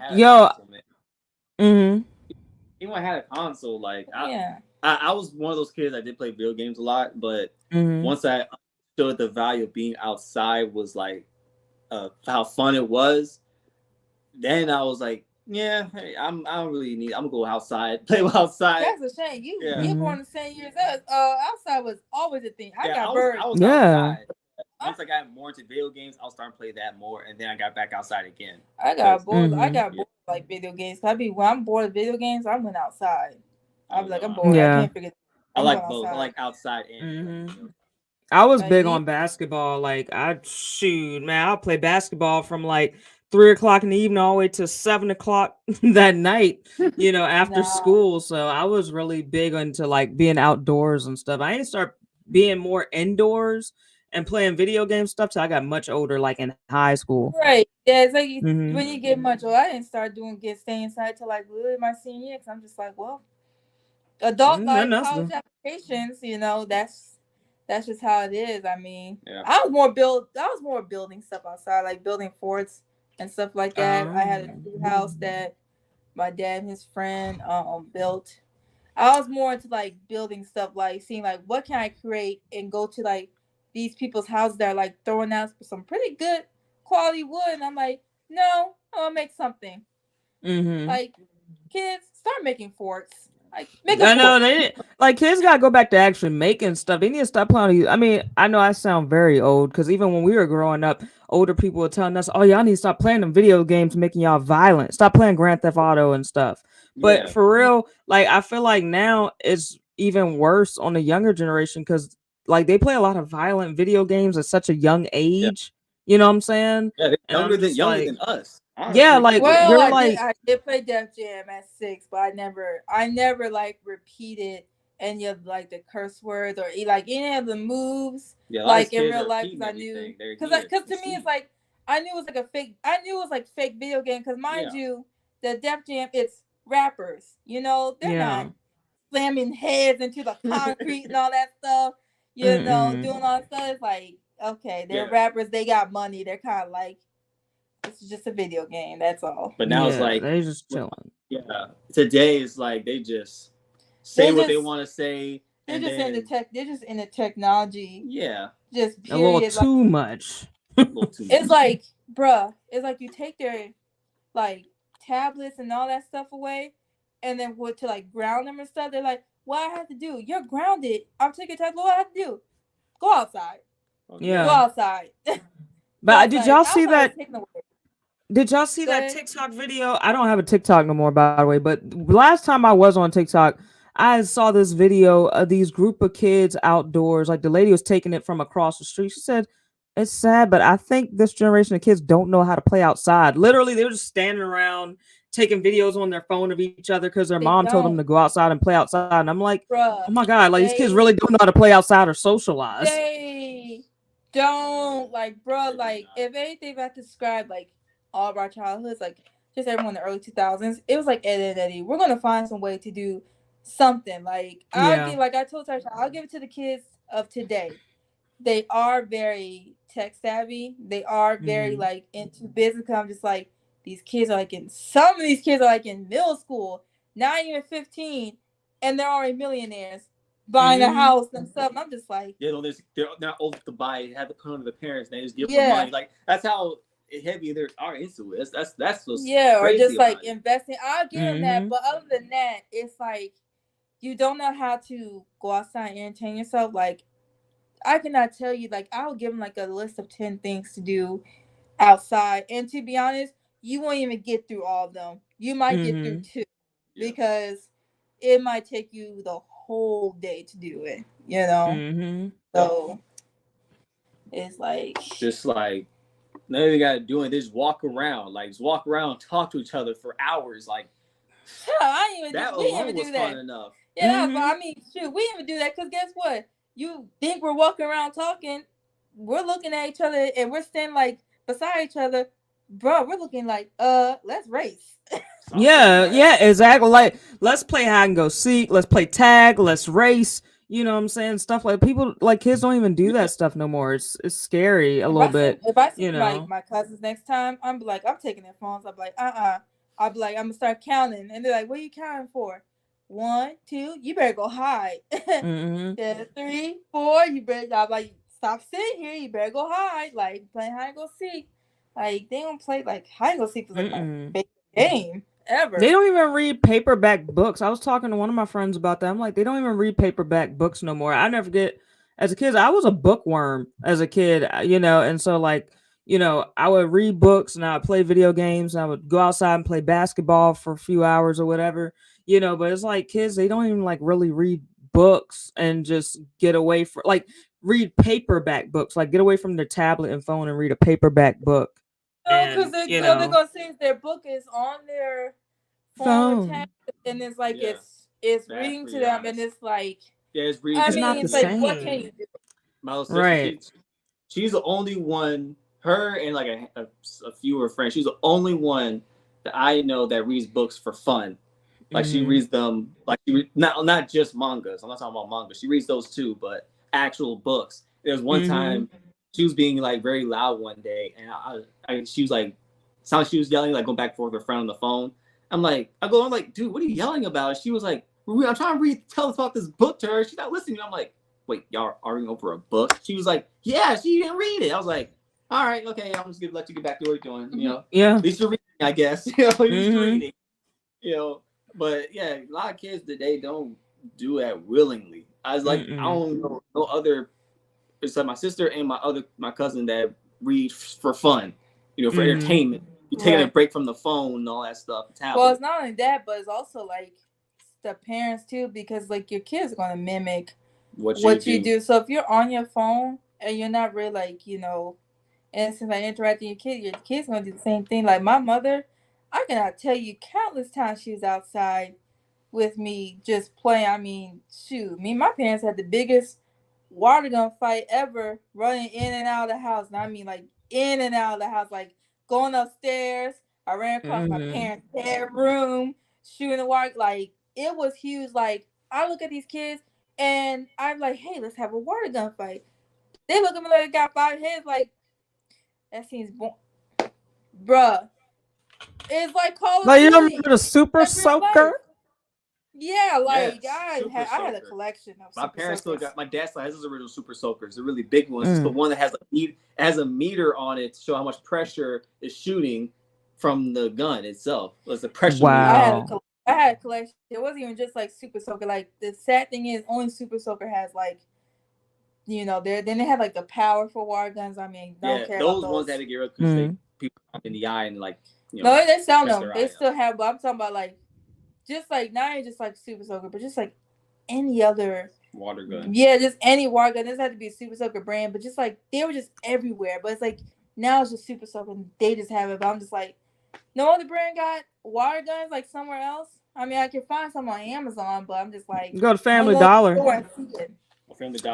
I had a console, like I was one of those kids that did play video games a lot, but once I understood the value of being outside was like how fun it was, then I was like, yeah, hey, I don't really need. I'm gonna go outside, play outside. That's a shame. You're born the same year as us. Outside was always a thing. I got birds. I was outside. Once I got more into video games, I was starting to play that more, and then I got back outside again. I got bored. I got bored like video games. When I'm bored of video games, I went outside. I was like, I'm bored. I can't figure. I like both. I like outside and. I was big on basketball. Like I'll play basketball from like 3:00 in the evening all the way to 7:00 that night, after school. So I was really big into like being outdoors and stuff. I didn't start being more indoors and playing video game stuff till I got much older, like in high school. Right. Yeah, it's like when you get much older. I didn't start staying inside till like literally my senior year, because I'm just like, well, adult life, college applications, that's just how it is. I mean, I was more building stuff outside, like building forts and stuff like that. I had a tree house that my dad and his friend built. I was more into like building stuff, like seeing like what can I create and go to like these people's houses that are like throwing out some pretty good quality wood, and I'm like, no, I'm gonna make something. Like, kids, start making forts. Like, make a I know sport. they like kids gotta go back to actually making stuff. They need to stop playing. I mean, I know I sound very old because even when we were growing up, older people were telling us, "Oh, y'all need to stop playing them video games, making y'all violent. Stop playing Grand Theft Auto and stuff." But Yeah, for real, like I feel like now it's even worse on the younger generation because like they play a lot of violent video games at such a young yeah, age. You know what I'm saying? yeah. They're And I'm just younger like, than us. yeah, Honestly, like Well, they're I did. like, I did play Def Jam at 6, but I never like repeated any of like the curse words or like any of the moves yeah. A lot of like these in kids real are life repeating because I knew everything. They're because here. They to me it's see. like I knew it was like a fake. I knew it was like fake video game because mind Yeah, you, the Def Jam it's rappers. You know they're not yeah, slamming heads into the concrete and all that stuff. You know mm-mm. doing all that stuff. It's like okay, they're yeah. rappers. They got money. They're kind of like this is just a video game. That's all. But now it's Yeah, like, they just chilling. yeah. Today is like they just say They're what they just want to say, they're and just in the then tech. They're just in the technology. yeah, Just A little period. Like too much. a little too it's much. like, bruh. It's like you take their like tablets and all that stuff away, and then what to like ground them and stuff. They're like, what I have to do? You're grounded. I'm taking your tablet. What I have to do? Go outside. Oh, Go yeah. Yeah. outside. Go But did outside. y'all see Outside is that? taken away. Did y'all see Go that ahead. TikTok video? I don't have a TikTok no more, by the way. But last time I was on TikTok, I saw this video of these group of kids outdoors. Like the lady was taking it from across the street. She said, "It's sad, but I think this generation of kids don't know how to play outside." Literally, they were just standing around taking videos on their phone of each other because their They mom told them don't, to go outside and play outside. And I'm like, bruh. oh my god, like these kids They really don't know how to play outside or socialize. they don't like, bruh. They do Like, not. if anything, if I describe like all of our childhoods, like just everyone in the early 2000s, it was like Ed, Ed, Eddie. We're gonna find some way to do something. Like, I'll Yeah. give, like I told Tasha, I'll give it to the kids of today. They are very tech savvy. They are very Hmm. like into business. I'm just like these kids are like in some of these kids are like in middle school, not even 15, and they're already millionaires buying a Hmm. house themselves. And I'm just like, Yeah, no, they're not old enough to buy it, have to put on the parents, and they just give them yeah, money. Like that's how heavy they are into it. That's what's yeah, or crazy just like about it. investing. I'll give them that, Hmm. but other than that, it's like you don't know how to go outside and entertain yourself. Like I cannot tell you. Like I'll give them like a list of 10 things to do outside. And to be honest, you won't even get through all of them. You might get through Hmm. two Yeah, because it might take you the whole day to do it, you know? Hmm. So it's like, just like none they got to do it. They just walk around, like just walk around, talk to each other for hours. Like yeah, I didn't even that do, we didn't alone even was do fun that. enough. Yeah, but Hmm. I mean, shoot, we didn't even do that because guess what? You think we're walking around talking, we're looking at each other and we're standing like beside each other. Bro, we're looking like, let's race. Something, Yeah, right? yeah, exactly. Like, let's play hide and go seek. Let's play tag. Let's race. You know what I'm saying? Stuff like people, like kids don't even do Yeah, that stuff no more. It's scary a little bit. If I see You know. my cousins next time, I'm be like, I'm taking their phones. I'm like, I'll be like, I'm gonna start counting, and they're like, what are you counting for? 1, 2, you better go hide. Hmm. Yeah, 3, 4, you better. I'm like, stop sitting here. You better go hide. Like playing hide and go seek. Like they don't play like hide and go seek was like my Mm-mm. favorite game They ever. don't even read paperback books. I was talking to one of my friends about that. I'm like, they don't even read paperback books no more. I never forget as a kid, I was a bookworm as a kid, you know, and so like, you know, I would read books and I would play video games and I would go outside and play basketball for a few hours or whatever, you know, but it's like kids, they don't even like really read books and just get away from like read paperback books, like get away from their tablet and phone and read a paperback book. No, because And, you they're know, gonna say their book is on their phone or tablet, phone. and it's like yeah. it's That's reading to pretty them, and honest. it's like Yeah, it's reading I It's to mean, not the it's them. like what can same. you do? My little sister, Right. she's the only one. Her and like a few of her friends. She's the only one that I know that reads books for fun. Like she Hmm. reads them like not just mangas. I'm not talking about manga. She reads those too, but actual books. There was one Hmm. time she was being like very loud one day, and she was like, sounded like she was yelling, like going back and forth with her friend on the phone. I'm like, dude, what are you yelling about? She was like, I'm trying to tell us about this book to her. She's not listening. I'm like, wait, y'all are arguing over a book? She was like, yeah, she didn't read it. I was like, all right, okay, I'm just gonna let you get back to what you're doing. You know, Yeah. at least you're reading, I guess. You know, at least you're Hmm. reading. You know, But yeah, a lot of kids today don't do that willingly. I was like, I don't know no other. It's like my sister and my cousin that read for fun, for entertainment. You're taking a break from the phone and all that stuff. Well, it's not only that, but it's also like the parents too, because like your kids are gonna mimic what you do. So if you're on your phone and you're not really like innocent, like interacting with your kid's gonna do the same thing. Like my mother, I cannot tell you countless times she was outside with me just playing. I mean, shoot, my parents had the biggest water gun fight ever, running in and out of the house. And I mean, like in and out of the house, like going upstairs. I ran across my parents' bedroom, shooting the water. Like it was huge. Like I look at these kids and I'm like, hey, let's have a water gun fight. They look at me like I got 5 heads. Like that seems bruh. It's like Call of Duty. You remember the Super Soaker? Yeah, like I had a collection of. My parents still got. My dad still has his original Super Soakers, the really big ones. It's the one that has a meter on it to show how much pressure is shooting from the gun itself. It's the pressure. Wow. I had a collection. It wasn't even just like Super Soaker. Like the sad thing is, only Super Soaker has like, then they have like the powerful water guns. I mean, don't care those about those ones had to get rid because they people in the eye and like. No, they sell them. They still have. But I'm talking about like. Just like not even just like Super Soaker, but just like any other water gun. Yeah, just any water gun. This had to be a Super Soaker brand, but just like they were just everywhere. But it's like now it's just Super Soaker, and they just have it. But I'm just like, no other brand got water guns like somewhere else. I mean, I can find some on Amazon, but I'm just like, go to Family Dollar.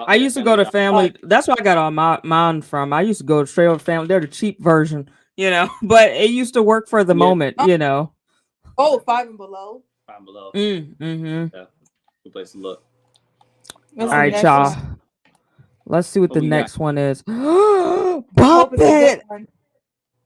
I used to go to Family. That's where I got all mine from. I used to go straight over Family. They're the cheap version, but it used to work for the moment, Oh, Five and Below. Five and Below. Yeah, good place to look. All right, y'all. Let's see what the next one is. Bop It!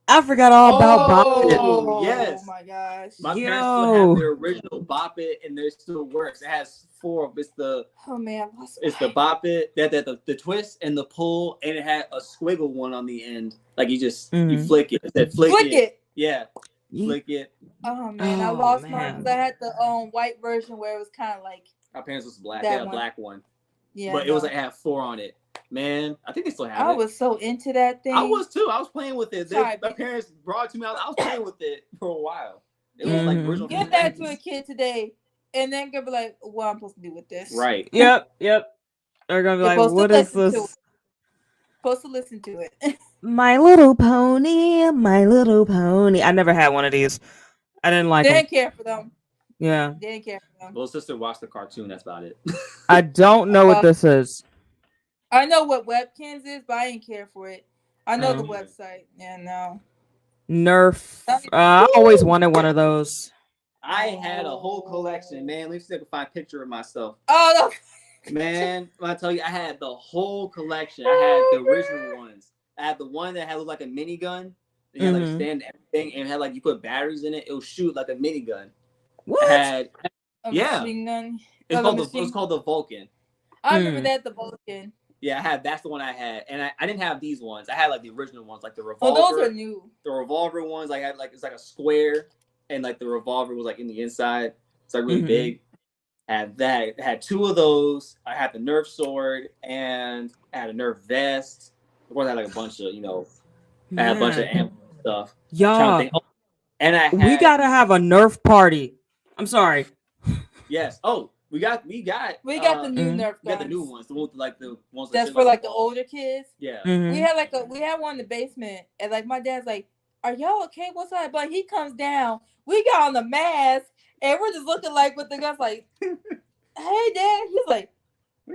I forgot all about Bop It. Oh, yes. Oh my gosh. My parents still have their original Bop It, and it still works. It has 4 of it's the the Bop It, the twist and the pull, and it had a squiggle one on the end. Like you just you flick it. It said flick it. Yeah. Flick it. Oh man, I lost mine. I had the white version where it was kind of like. My parents was black. They had a black one. Yeah. But it was like it had 4 on it. Man, I think they still have it. I was so into that thing. I was too. I was playing with it. My parents brought it to me. I was playing with it for a while. It was like original. Give that to a kid today, and then gonna be like, "What I'm supposed to do with this?" Right. Yep. They're gonna be like, "What is this?" Supposed to listen to it. My Little Pony, My Little Pony. I never had one of these. I didn't like them. Didn't care for them. Yeah. Didn't care for them. Little sister watched the cartoon. That's about it. I don't know what this is. I know what Webkins is, but I didn't care for it. I know the website. Yeah, no. Nerf. I always wanted one of those. I had a whole collection, man. Let me see if I can find a picture of myself. Oh, no. Man, when I tell you, I had the whole collection. I had the original ones. I had the one that had looked like a minigun. It had like a stand and everything, and it had like you put batteries in it. It would shoot like a minigun. What? Machine gun. It was called the Vulcan. I remember that, the Vulcan. Yeah, that's the one I had, and I didn't have these ones. I had like the original ones, like the revolver. Oh, those are new. The revolver ones, I had like it's like a square, and like the revolver was like in the inside. It's like really big. I had that. I had 2 of those. I had the Nerf sword, and I had a Nerf vest. Of course, I had like a bunch of I had a bunch of ammo stuff. Y'all, and we gotta have a Nerf party. I'm sorry. Yes. Oh. We got the new Nerf guns. We got the new ones, the ones that's for like the older kids. Yeah. We had one in the basement, and like my dad's like, "Are y'all okay? What's up?" But he comes down. We got on the mask, and we're just looking like with the guns, like, "Hey, Dad." He's like,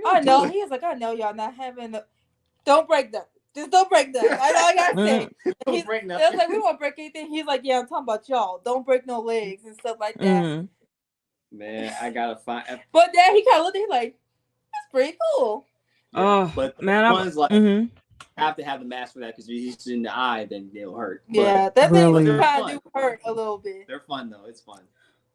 "I know." He's like, "I know y'all not having the. Don't break them. Just don't break them." I know I gotta say. Don't break nothing. I was like, "We won't break anything." He's like, "Yeah, I'm talking about y'all. Don't break no legs and stuff like that." Man, I gotta find. But then he kind of looked at him like, "That's pretty cool." Yeah, but man, I was like, have to have the mask for that because if he's in the eye, then they'll hurt. Yeah, that thing kind of do hurt a little bit. They're fun though. It's fun.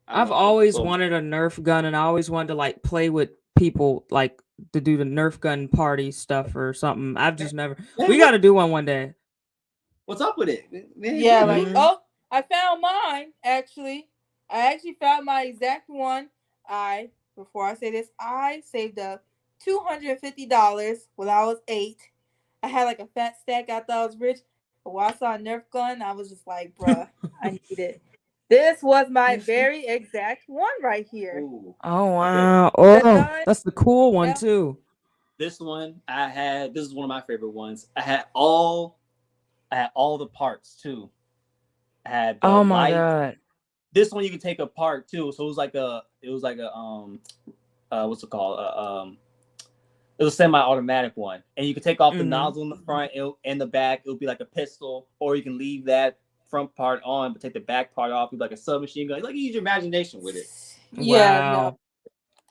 I've always wanted a Nerf gun, and I always wanted to like play with people, like to do the Nerf gun party stuff or something. I've just never. We got to do one day. What's up with it? Yeah, like I found mine actually. I actually found my exact one. Before I say this, I saved up $250 when I was 8. I had like a fat stack. I thought I was rich. But when I saw a Nerf gun, I was just like, bruh, I need it. This was my very exact one right here. Ooh. Oh Okay. wow! The Oh, gun. that's the cool one Yep. too. This one I had. This is one of my favorite ones. I had all the parts too. I had the Oh my light. god! This one you can take apart too. So it was like a what's it called? It was a semi-automatic one, and you can take off the Mhm. nozzle in the front and the back. It would be like a pistol, or you can leave that front part on, but take the back part off. It'd be like a submachine gun. Like, you use your imagination with it. Yeah, no. Wow.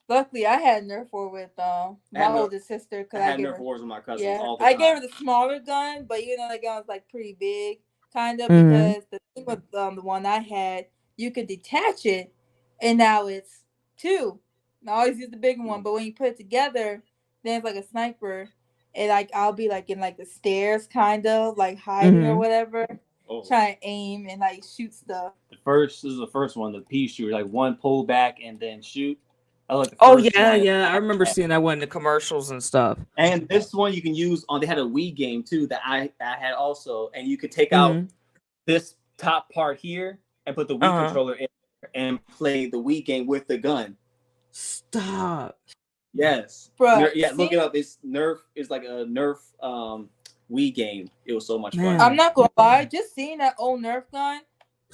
Luckily, I had Nerf war with my And oldest sister I because I had gave Nerf her. wars with my cousins Yeah, all the I gave time. her the smaller gun, but you know the gun was like pretty big, kind of, Mhm. because the thing with the one I had, you could detach it, and now it's two. I always use the bigger one, but when you put it together, then it's like a sniper, and like I'll be like in like the stairs, kind of like hiding or Mhm. whatever, Oh, trying to aim and like shoot stuff. this is the first one, the pea shooter, like one pull back and then shoot. I like the Oh first yeah, one. yeah. I remember seeing that one in the commercials and stuff. And this one you can use on. They had a Wii game too that I had also, and you could take out Mhm. this top part here and put the Uh Wii huh. controller in and play the Wii game with the gun. Stop. Yes. Bruh, Yeah, look it see, up. It's Nerf. It's like a Nerf Wii game. It was so much fun. I'm Man. not gonna lie, just seeing that old Nerf gun.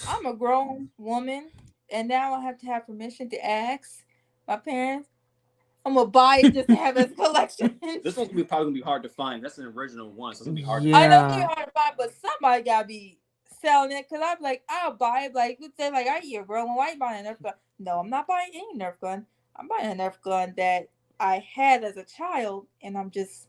I'm a grown woman, and now I have to have permission to ask my parents. I'm gonna buy it just to have as a collection. This one's probably gonna be hard to find. That's an original one, so it's gonna be hard to I find. know it's gonna Yeah. be hard to find, but somebody gotta be selling it. Cause I'm like, I'll buy it. Like, who said like, I hear grown. Why you buying a Nerf gun? No, I'm not buying any Nerf gun. I'm buying a Nerf gun that I had as a child, and it's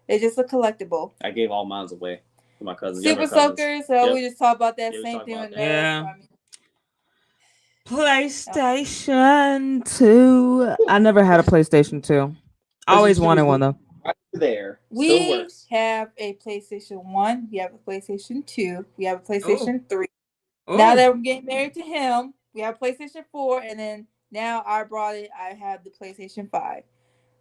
just a collectible. I gave all mine away to my cousins, Super younger cousins. Soakers. So Yep. we just talk about that Yeah, we same talked thing about with that. Nerf. Yeah. I mean, PlayStation 2. I never had a PlayStation 2. I always PlayStation 2 wanted is one though. right there. Still we works. have a PlayStation 1, we have a PlayStation 2, we have a Oh. PlayStation 3. Now Oh. that I'm getting married to him, we have PlayStation 4, and then now I brought it, I have the PlayStation 5.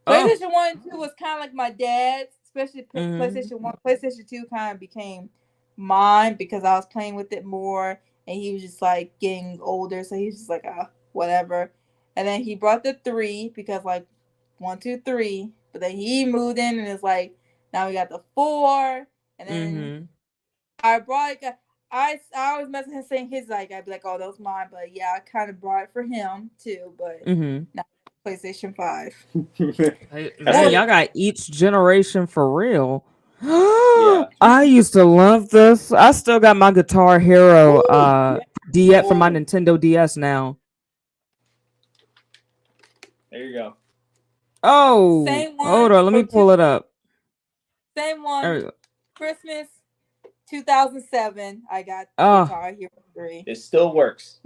Oh. PlayStation 1 and 2 was kind of like my dad's, especially Mhm. PlayStation 1. PlayStation 2 kind of became mine because I was playing with it more, and he was just like getting older, so he was just like, whatever. And then he brought the 3 because like 1, 2, 3. But then he moved in, and it's like now we got the 4, and then Mhm. I brought it. I always mess with him saying his like I'd be like, oh, that was mine, but yeah, I kind of brought it for him too. But Mhm. not PlayStation 5. Hey, That's man, Or y'all got each generation for real. Yeah. I used to love this. I still got my Guitar Hero Ooh, yeah. DS from my Ooh. Nintendo DS now. There you go. Oh, same hold one on, let me from pull it up. same There we one go. Christmas 2007. I got Oh, Guitar Hero 3. It still works.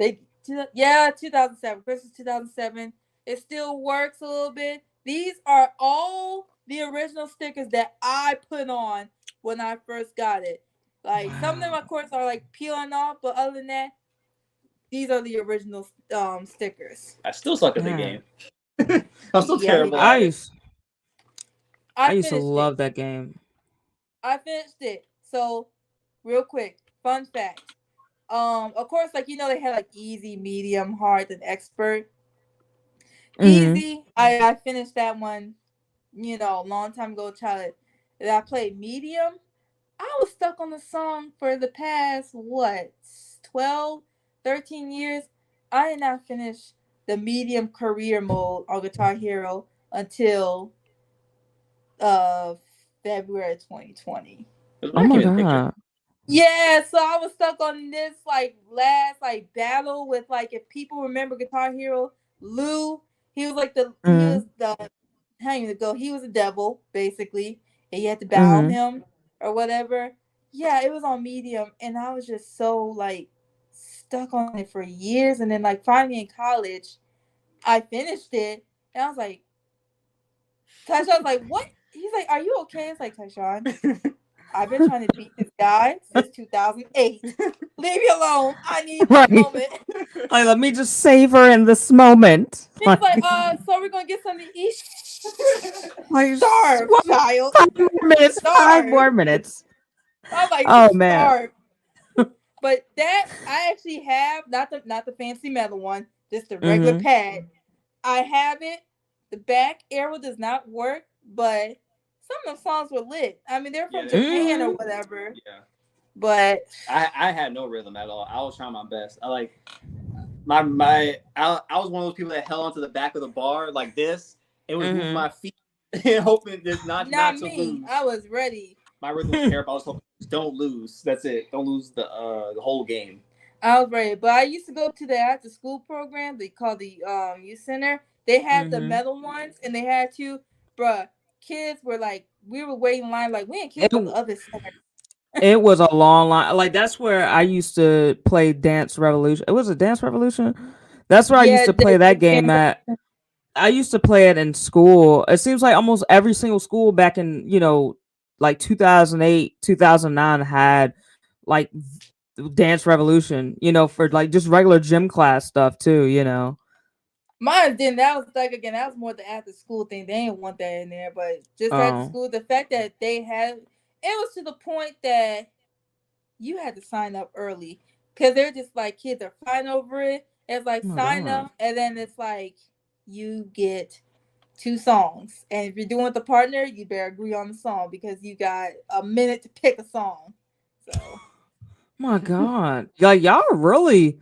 Yeah, 2007. Christmas 2007. It still works a little bit. These are all the original stickers that I put on when I first got it. Like some of them, wow. of course, are like peeling off, but other than that, these are the original stickers. I still suck at the Man, game. I'm still Yeah, he terrible I at does. it. used I I used to finished it. love that game. I finished it. So, real quick, fun fact. Of course, like they had like easy, medium, hard, and expert. Mhm. Easy, I finished that one, a long time ago, child. That I played medium. I was stuck on the song for the past, what, 12, 13 years. I did not finish the medium career mode on Guitar Hero until uh February 2020. Because Oh I my came in the picture. god. Yeah, so I was stuck on this like last like battle with like if people remember Guitar Hero, Lou, he was like he Mhm. was the hang to go, he was a devil, basically, and you had to battle Mhm. him or whatever. Yeah, it was on medium, and I was just so like stuck on it for years, and then like finally in college, I finished it, and I was like, Tyshawn's like, what? He's like, are you okay? It's like, Tyshawn, I've been trying to beat this guy since 2008. Leave me alone. I need Right. this moment. Like, let me just savor in this moment. He's like, so we're gonna get something to eat. Like, Starve, what? child. 5 more minutes. 5 more minutes. I'm like, Oh man. starve. But that I actually have not the fancy metal one, just the regular pad. I have it. The back arrow does not work, but some of the songs were lit. I mean, they're from Japan or whatever. Yeah. But I had no rhythm at all. I was trying my best. I like I was one of those people that held onto the back of the bar like this and was moving my feet and hoping this not not to me. lose. I was ready. My rhythm was terrible. I was hoping don't lose. That's it. Don't lose the whole game. I was ready, but I used to go to the after school program. They call the youth center. They had the metal ones, and they had to, bruh. Kids were like, we were waiting in line, like we didn't care about the other center. It was a long line. Like that's where I used to play Dance Revolution. It was a Dance Revolution. That's where I used to play that game at. I used to play it in school. It seems like almost every single school back in, like 2008, 2009 had like Dance Revolution, for like just regular gym class stuff too. Mine didn't. That was like again. That was more the after school thing. They didn't want that in there, but just after school, the fact that they had it was to the point that you had to sign up early because they're just like kids are fine over it. It's like sign up, and then it's like you get 2 songs, and if you're doing with the partner, you better agree on the song because you got a minute to pick a song. So, my God, like y'all really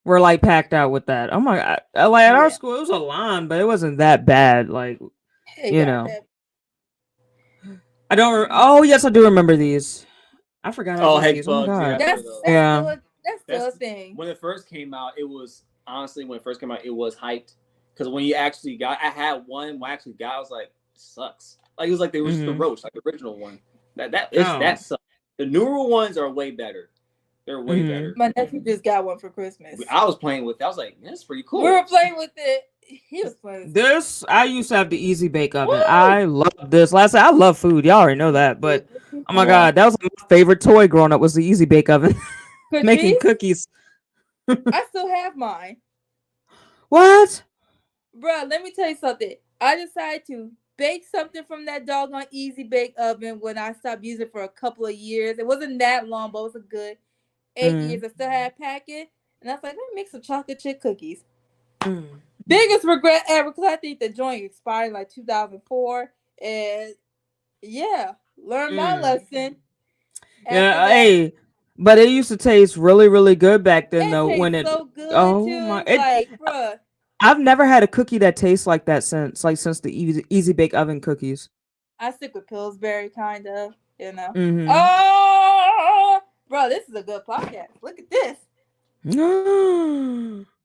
were like packed out with that. Oh my God, like at our school, it was a line, but it wasn't that bad. Like, I don't. Oh yes, I do remember these. I forgot. Oh, heck these. bugs. Oh my God. That's still a thing. When it first came out, it was honestly when it first came out, it was hyped because when you actually got, I had one. When I actually got, I was like, sucks. Like it was like they were just the roach, like the original one. That sucks. The newer ones are way better. They're way better. My nephew just got one for Christmas. I was playing with. I was like, that's pretty cool. We were playing with it. He was playing with this. I used to have the Easy Bake Oven. Woo! I love this. Last I love food. Y'all already know that. But oh my God, that was my favorite toy growing up. Was the Easy Bake Oven. Making cookies. I still have mine. What? Bruh, let me tell you something. I decided to bake something from that doggone Easy Bake Oven when I stopped using it for a couple of years. It wasn't that long, but it was a good 8 years. I still had a packet. And I was like, let me make some chocolate chip cookies. Biggest regret ever because I think the joint expired in like 2004. And yeah, learned my lesson. Yeah, hey. But it used to taste really, really good back then, though. When it so good too. My, like, bruh. I've never had a cookie that tastes like that since the Easy Bake Oven cookies. I stick with Pillsbury, kind of, Oh, bro, this is a good podcast. Look at this.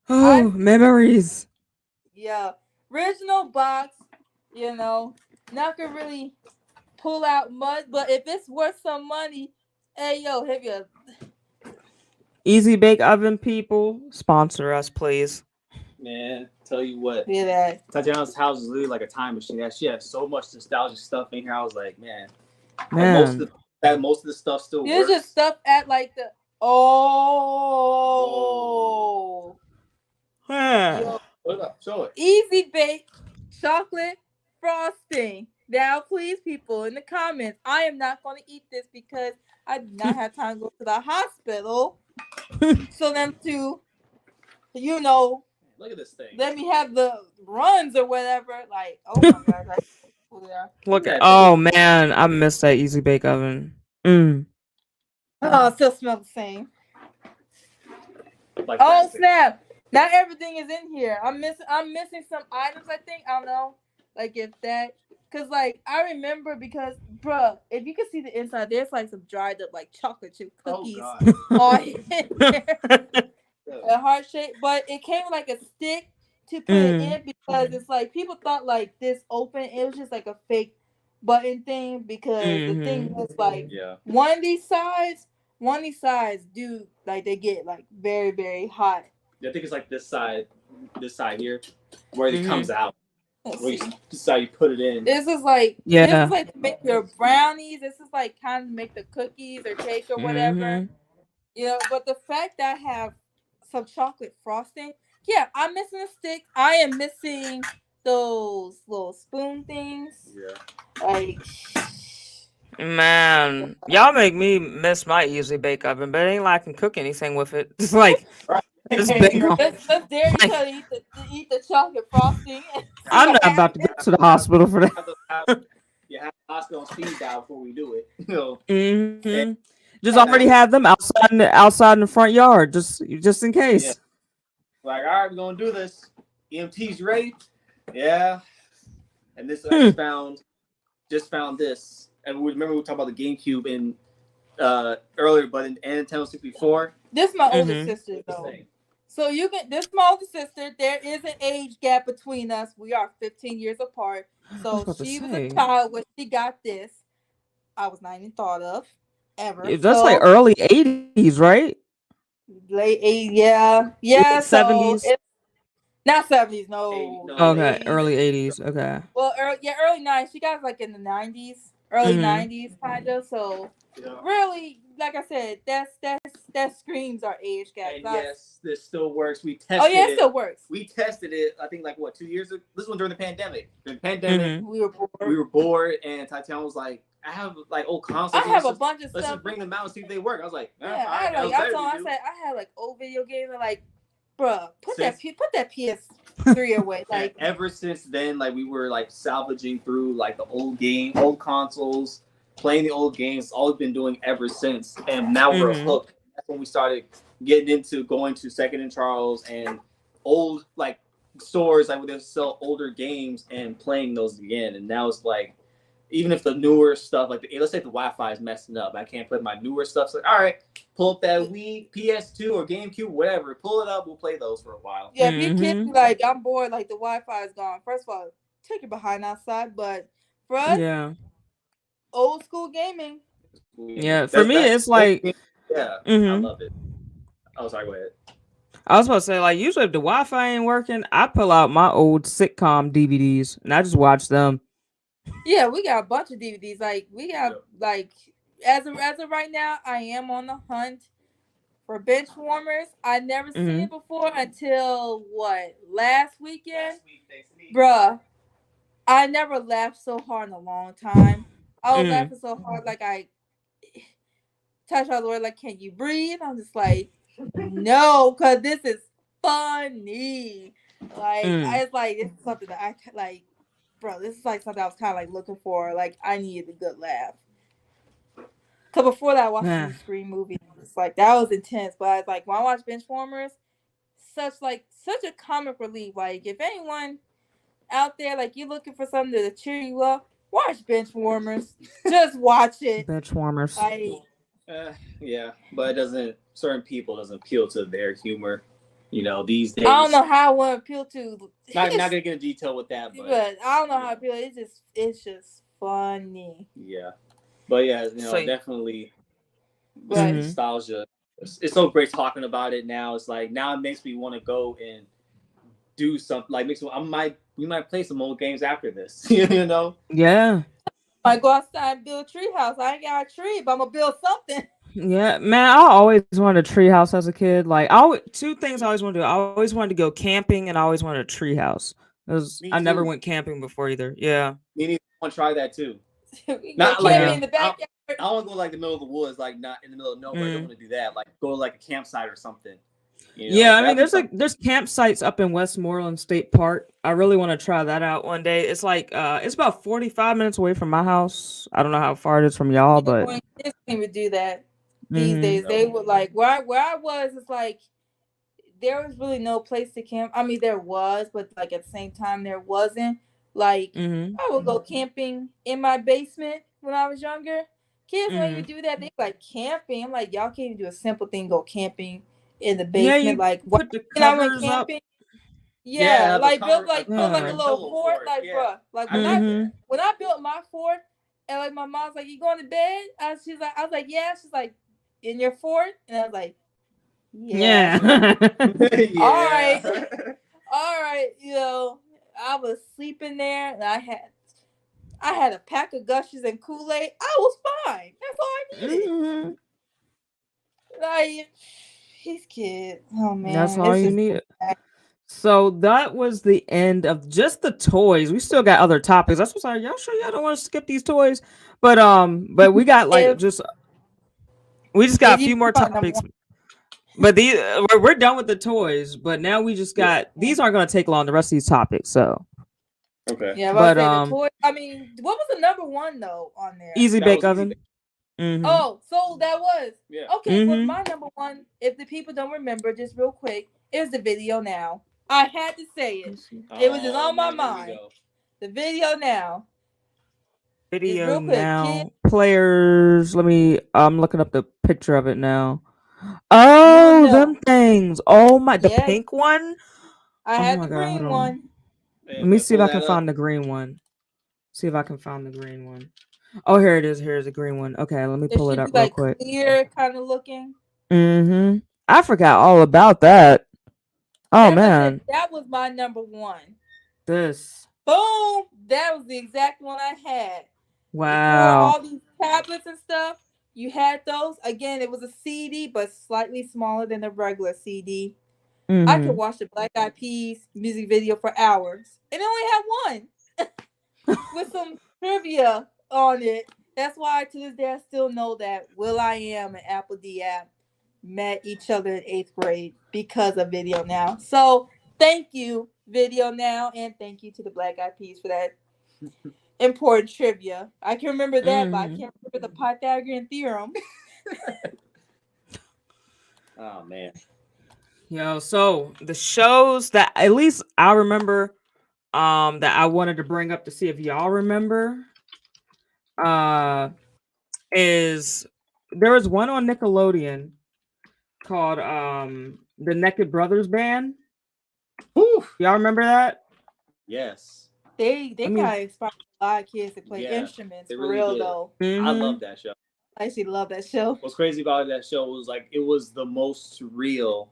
Memories. Yeah, original box. Not gonna really pull out much, but if it's worth some money, hey yo, hit me up. Easy Bake Oven people, sponsor us, please. Man, tell you what. Yeah. Tatiana's house is literally like a time machine. She has so much nostalgic stuff in here. I was like, man. Most of the stuff still works. There's just stuff at like the Yo, put it up, show it. Easy Bake chocolate frosting. Now, please, people, in the comments, I am not going to eat this because I do not have time to go to the hospital. So them to, look at this thing. Let me have the runs or whatever. Like, oh my God. Look at, oh man, I miss that Easy Bake Oven. Oh, it still smells the same. Like snap. Not everything is in here. I'm missing some items, I think. I don't know. Like if that, cause like I remember because bruh, if you can see the inside, there's like some dried up like chocolate chip cookies on in there. A heart shape, but it came with like a stick to put it in because it's like people thought like this open, it was just like a fake button thing because the thing was like one of these sides do like they get like very, very hot. I think it's like this side here where it comes out. Let's Where you see. decide you put it in. This is like Yeah. to make your brownies. This is like kind of make the cookies or cake or whatever. You know, but the fact that I have some chocolate frosting, yeah, I'm missing a stick. I am missing those little spoon things. Yeah. Like, Man, y'all make me miss my easy bake oven, but it ain't like I can cook anything with it. It's like Right. it's big on. let's dare each Like, other to eat the chocolate frosting and see I'm what not about to happens. go to the hospital for that. You have the hospital on speed dial before we do it. You know. Hmm. Just Yeah. already have them outside in the front yard, just in Yeah. case. Like, all right, we're gonna do this. EMT's ready. Yeah. And this I just found this. And we remember we talked about the GameCube in earlier, but in Nintendo 64. This is my older Mhm. sister though. So you can this is my older sister. There is an age gap between us. We are 15 years apart. I was So about to she was say. a child when she got this. I was not even thought of ever. That's like early 80s, right? Late 80s, yeah. Yeah, Late so 70s. it's not 70s, no. 80s, no. Okay, 80s. early 80s. Okay. Well, early 90s. She got like in the 90s, early Mhm. 90s kind of. So Yeah. really, like I said, that screams our age gap. And yes, this still works. We tested Oh yeah, it it. still works. We tested it, I think, like, what, 2 years ago? This one during the pandemic. During the pandemic, Mhm. We were bored. we were bored, and Tatiana was like, I have, like, old consoles. I have a let's bunch of let's stuff. just bring them out and see if they work. I was like, Yeah, all I right, had that was like better I than said I had like old video games and like, bruh, put that PS3 away. Like, ever since then, like, we were like salvaging through like the old consoles, playing the old games. It's all we've been doing ever since, and now we're Mhm. hooked. That's when we started getting into going to Second and Charles and old like stores like where they sell older games and playing those again. And now it's like, even if the newer stuff, like let's say the Wi-Fi is messing up, I can't play my newer stuff. So all right, pull up that Wii, PS2, or GameCube, whatever. Pull it up. We'll play those for a while. yeah, if your kids be like, I'm bored, like the Wi-Fi is gone. First of all, take your behind outside. But for us, Yeah. old school gaming. Yeah, for me, it's like, yeah, I mhm. love it. Oh, sorry, go ahead. I was about to say, like, usually if the Wi-Fi ain't working, I pull out my old sitcom DVDs and I just watch them. Yeah, we got a bunch of DVDs. Like we got like as of right now, I am on the hunt for bench warmers. I never seen it before until last weekend, bruh. I never laughed so hard in a long time. I was laughing so hard, like I touched my Lord, like, can you breathe? I'm just like, no, because this is funny. Like, it's like, it's something that I like, bro, this is like something I was kind of like looking for. Like, I needed a good laugh. Because before that, I watched a Scream movie. It's like, that was intense. But I was like, when I watch Benchwarmers, such a comic relief. Like, if anyone out there, like, you're looking for something to cheer you up, watch Benchwarmers. Just watch it. Benchwarmers. Yeah, but it doesn't. Certain people doesn't appeal to their humor. You know, these days. I don't know how I want to appeal to. Not gonna get into detail with that, but I don't know how to appeal. It's just funny. Yeah, but yeah, you know, definitely nostalgia. It's so great talking about it now. It's like now it makes me want to go and do something. Like we might play some old games after this. You know? Yeah. Might go outside and build a tree house. I ain't got a tree, but I'm gonna build something. Yeah, man, I always wanted a tree house as a kid. Like, two things I always wanted to do. I always wanted to go camping, and I always wanted a tree house. I never went camping before either. Yeah. Me neither. I want to try that too. Not like in the backyard. I want to go like the middle of the woods, like not in the middle of nowhere. I don't want to do that. Like go to like a campsite or something. You know, yeah, I mean, there's campsites up in Westmoreland State Park. I really want to try that out one day. It's like it's about 45 minutes away from my house. I don't know how far it is from y'all, but Kids can't even do that these days. They would like where I was. It's like there was really no place to camp. I mean, there was, but like at the same time, there wasn't. Like I would go camping in my basement when I was younger. Kids don't even do that. They like camping. I'm like, y'all can't even do a simple thing. Go camping in the basement. Yeah, like put the covers up. Yeah, like built like a little fort. Like, bruh, like when I built my fort, and like my mom's like, "You going to bed?" I was like, "Yeah." She's like, "In your fort?" And I was like, "Yeah." Yeah. All right. You know, I was sleeping there, and I had a pack of Gushes and Kool-Aid. I was fine. That's all I needed. Mhm. Like these kids. Oh That's man, all it's you just need. So that was the end of just the toys. We still got other topics. That's what's like, y'all sure y'all don't want to skip these toys? But we got like if just we just if got a you few more talk about number topics. But these we're done with the toys. But now we just got these aren't gonna take long. The rest of these topics. So Okay. yeah, but I say the toy. I mean, what was the number one though on there? Easy That bake was Easy oven. Mm-hmm. Oh, so that was Yeah. okay. But Mm-hmm. my number one, if the people don't remember, just real quick, is the video now. I had to say it. It was just on my Man, here we mind. go. The video now. Just Video real quick, kid. now. Players. Let me. I'm looking up the picture of it now. You Oh, will them know. things. Oh my, the Yeah, pink one. I Oh had my the god, hold green on. one. Let me see if Pull I that can up. find the green one. See if I can find the green one. Oh, here it is. Here's the green one. Okay, let me It pull it should up be real like quick. clear kind of looking. Mm-hmm. I forgot all about that. Oh That's what I said. man, That was my number one. this. Boom! That was the exact one I had. Before Wow. all these tablets and stuff, you had those. Again, it was a CD, but slightly smaller than a regular CD. I could Mm-hmm. watch the Black Eyed Peas music video for hours, and I only had one with some trivia on it. That's why to this day I still know that Will I Am and Apple D App met each other in 8th grade because of Video Now. So thank you, Video Now, and thank you to the Black Eyed Peas for that important trivia. I can remember that, but I can't remember the Pythagorean theorem. Oh man. Yo, so the shows that at least I remember, that I wanted to bring up to see if y'all remember, uh, is there was one on Nickelodeon called the Naked Brothers Band. Whew. Y'all remember that? Yes. They I mean, kind of inspired a lot of kids to play Yeah, instruments they for really real did. though. I mhm. love that show. I actually love that show. What's crazy about that show was like it was the most real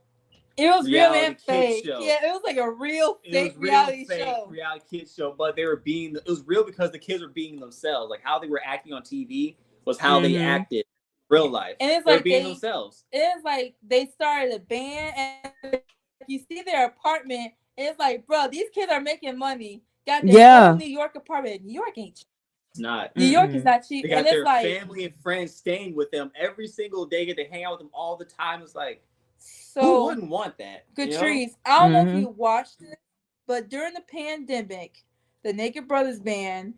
It was real reality and kids fake. show. Yeah, it was like a real It fake was real reality fake show. reality kids show, but they were being. It was real because the kids were being themselves. Like how they were acting on TV was how they Mhm. acted in real life. And it's They were like being themselves. it's like they started a band, and you see their apartment, and it's like, bro, these kids are making money. Got their Yeah. own New York apartment. New York ain't cheap. It's not. New York is Mm-mm. not They cheap, got and it's their like family and friends staying with them every single day. Get to hang out with them all the time. It's like who so. wouldn't want that? You know? Catrice, I don't know if Mhm. you watched it, but during the pandemic, the Naked Brothers Band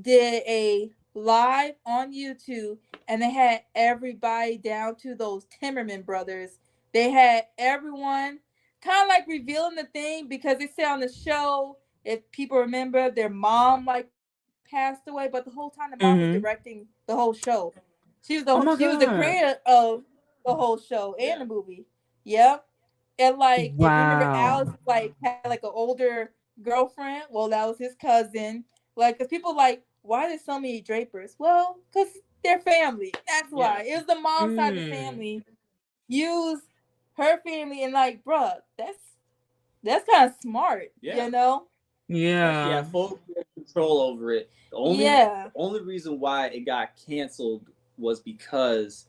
did a live on YouTube, and they had everybody down to those Timmerman brothers. They had everyone kind of like revealing the thing because they said on the show, if people remember, their mom like passed away, but the whole time the mom was Mhm. directing the whole show. Oh my She was the god. creator of the whole show and Yeah. the movie. Yep. And like if you remember, Wow. Alex like had like an older girlfriend. Well, that was his cousin. Like, cause people like, why there's so many Drapers? Well, cause they're family. That's why. Yeah. It was the mom side of the Mm. family. Use her family and like, bruh, that's kind of smart. Yeah. You know? She Yeah. had full control over it. Yeah. The only reason why it got canceled was because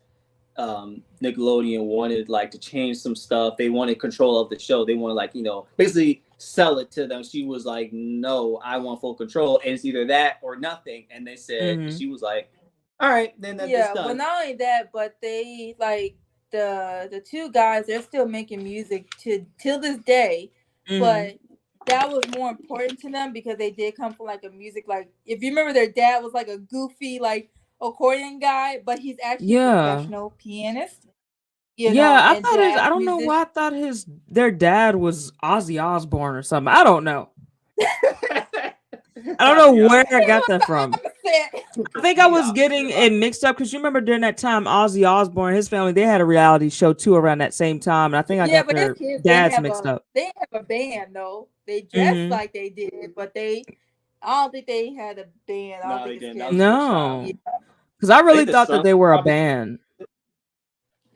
Nickelodeon wanted like to change some stuff. They wanted control of the show. They wanted like basically sell it to them. She was like, "No, I want full control, and it's either that or nothing." And they said, and Mhm. she was like, "All right, then that's Yeah. done." Well, not only that, but they like the two guys. They're still making music till this day, Mhm. but that was more important to them because they did come from like a music, like if you remember, their dad was like a goofy like accordion guy, but he's actually a Yeah. professional pianist, Yeah, I and thought his. jazz I don't know musician. why I thought their dad was Ozzy Osbourne or something. I don't know. I don't know where I got that from. I think I was getting it mixed up because you remember during that time, Ozzy Osbourne, his family, they had a reality show too around that same time, and I think I Yeah, got but his their kids dads mixed up. they have a band though. They dressed Mhm. like they did, but I don't think they had a band. I don't No, think they his didn't. That kids. was the first time. No, because I I really think the thought that son they were a probably. band.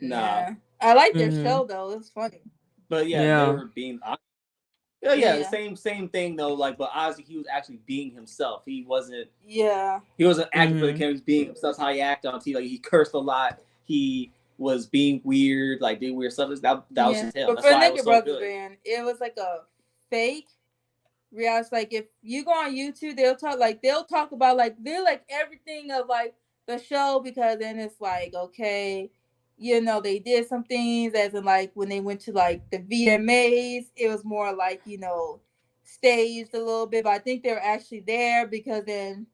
Nah, Yeah, I like their Mhm. show though. It's funny. but yeah, they Yeah. were being. Yeah, the Yeah. same thing though. Like, but obviously he was actually being himself. He wasn't Yeah. acting for the Mhm. camera. He was being himself. That's how he acted on TV. Like he cursed a lot. He was being weird. Like did weird stuff. That was Yeah. just him. But That's for why it was Naked so Brothers good. band, it was like a fake reality. Like if you go on YouTube, they'll talk about like they're like everything of like the show, because then it's like, okay, they did some things, as in like when they went to like the VMAs, it was more like, staged a little bit, but I think they were actually there because then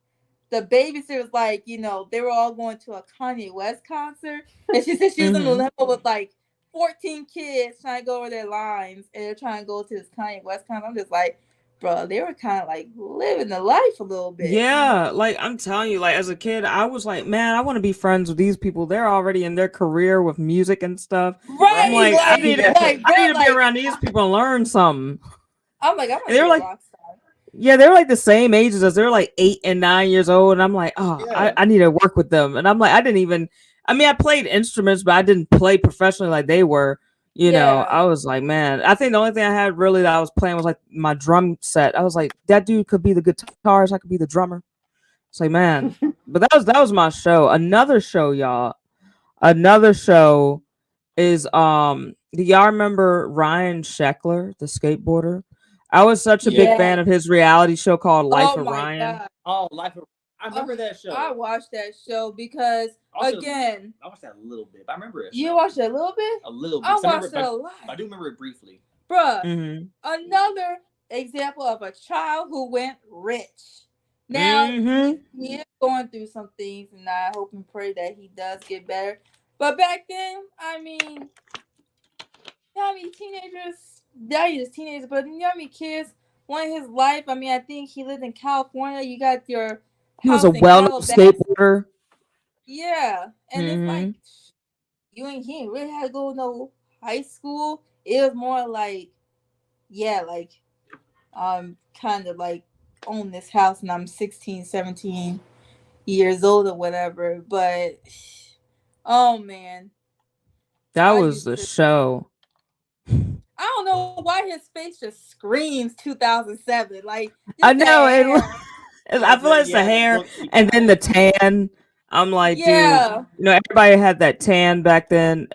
the babysitter was like, they were all going to a Kanye West concert, and she said she was in the Mhm. limo with like 14 kids trying to go over their lines, and they're trying to go to this Kanye West concert. I'm just like, bro, they were kind of like living the life a little bit. Yeah, like I'm telling you, like as a kid, I was like, man, I want to be friends with these people. They're already in their career with music and stuff. I'm Right, like, I need to, like, I bro, need to be around these people and learn something. I'm like, I want And to they be were a like, rock star. yeah, they're like the same ages as they're like 8 and 9 years old, and I'm like, oh, Yeah. I need to work with them. And I'm like, I didn't even, I mean, I played instruments, but I didn't play professionally like they were. Yeah. I was like, man, I think the only thing I had really that I was playing was like my drum set. I was like, that dude could be the guitarist, I could be the drummer. It's like, man, but that was my show. Another show, y'all. Another show is do y'all remember Ryan Sheckler, the skateboarder? I was such a big Yeah. fan Yes. of his reality show called Life Oh of my Ryan. god. Oh, I remember that show. I watched that show because Also, again, I watched that a little bit, but I remember it. you watched it a little bit. A little bit. I 'Cause I remember, watched it a lot. I do remember it briefly. Bruh, Mm-hmm. another example of a child who went rich. Now Mm-hmm. he is going through some things, and I hope and pray that he does get better. But back then, I mean, teenagers, yeah, he was teenagers, but kids want his life. I mean, I think he lived in California. You got your He was house a in well-known Calabasas. skateboarder. Yeah, and it's like Mm-hmm. he ain't really had to go to no high school. It was more like, yeah, like I'm kind of like own this house and I'm 16, 17 years old or whatever. But oh man, That I was used the to. show. I don't know why his face just screams 2007. Like I just know that it. hair. I feel like it's the Yeah, the hair look. and then the tan. I'm like, dude, Yeah, everybody had that tan back then.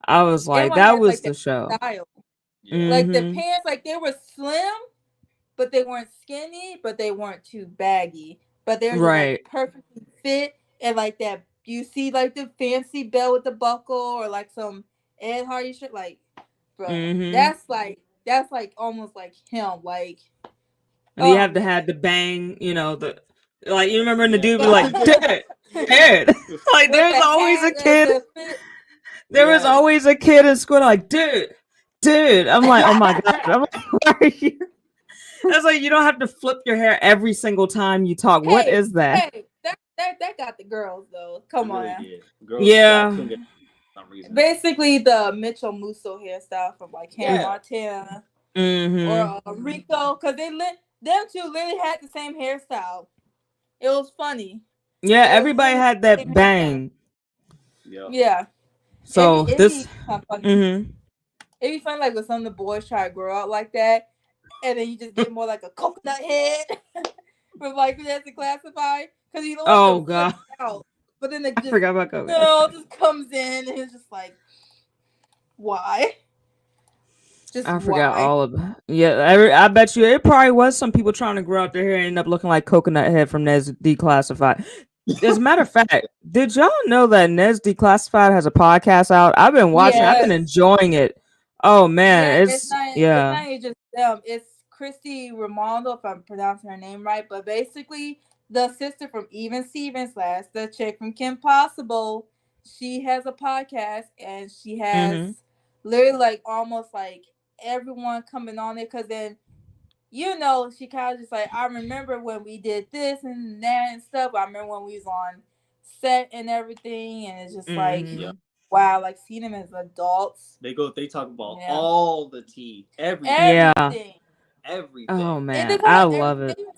I was like, everyone that had was like the that show. style. Yeah. Like the Mm-hmm. pants, like they were slim, but they weren't skinny, but they weren't too baggy. But they were just like Right. perfectly fit, and like that you see like the fancy belt with the buckle or like some Ed Hardy shirt, like bruh, Mm-hmm. that's like almost like him. Like, And you oh have to man. have the bang, the like you remember when the Yeah. dude be like, dude, dude. Like With there's the always a hat and kid. the fit. There was Yes. always a kid in school like, dude. I'm like, oh my god. I'm like, why are you? It's like you don't have to flip your hair every single time you talk. What Hey, is that? hey, that got the girls though. It Come on really now. did. Girls Yeah. couldn't get it for some reason. Basically, the Mitchell Musso hairstyle from like Hannah Yeah. Montana or Mm-hmm. Rico, because them two literally had the same hairstyle. It was funny. Yeah, It was everybody literally had the that same hairstyle. bang. Yeah. Yeah, it'd So be it'd this be kind of funny. mm-hmm. It'd be fun like when some of the boys try to grow out like that, and then you just get more like a coconut head with like that's classified because you don't want them Oh to flip god. out, but then it I just forgot about COVID. just comes in and it's just like why? Just I forgot why? all of yeah. I bet you it probably was some people trying to grow out their hair and end up looking like Coconut Head from Nez Declassified. As a matter of fact, did y'all know that Nez Declassified has a podcast out? I've been watching. I've been Yes. enjoying it. Oh man, Yeah, it's it's not. It's yeah. not even just them. It's Christy Romaldo, if I'm pronouncing her name right. But basically, the sister from Even Stevens, last the chick from Kim Possible, she has a podcast and she has Mm-hmm. literally like almost like everyone coming on it. Because then she kind of just like I remember when we did this and that and stuff. I remember when we was on set and everything, and it's just like Mm-hmm. wow, like seeing them as adults. They talk about Yeah. all the tea, everything, Yeah. Everything. Oh everything. And they man, talk I about love everything. it. They even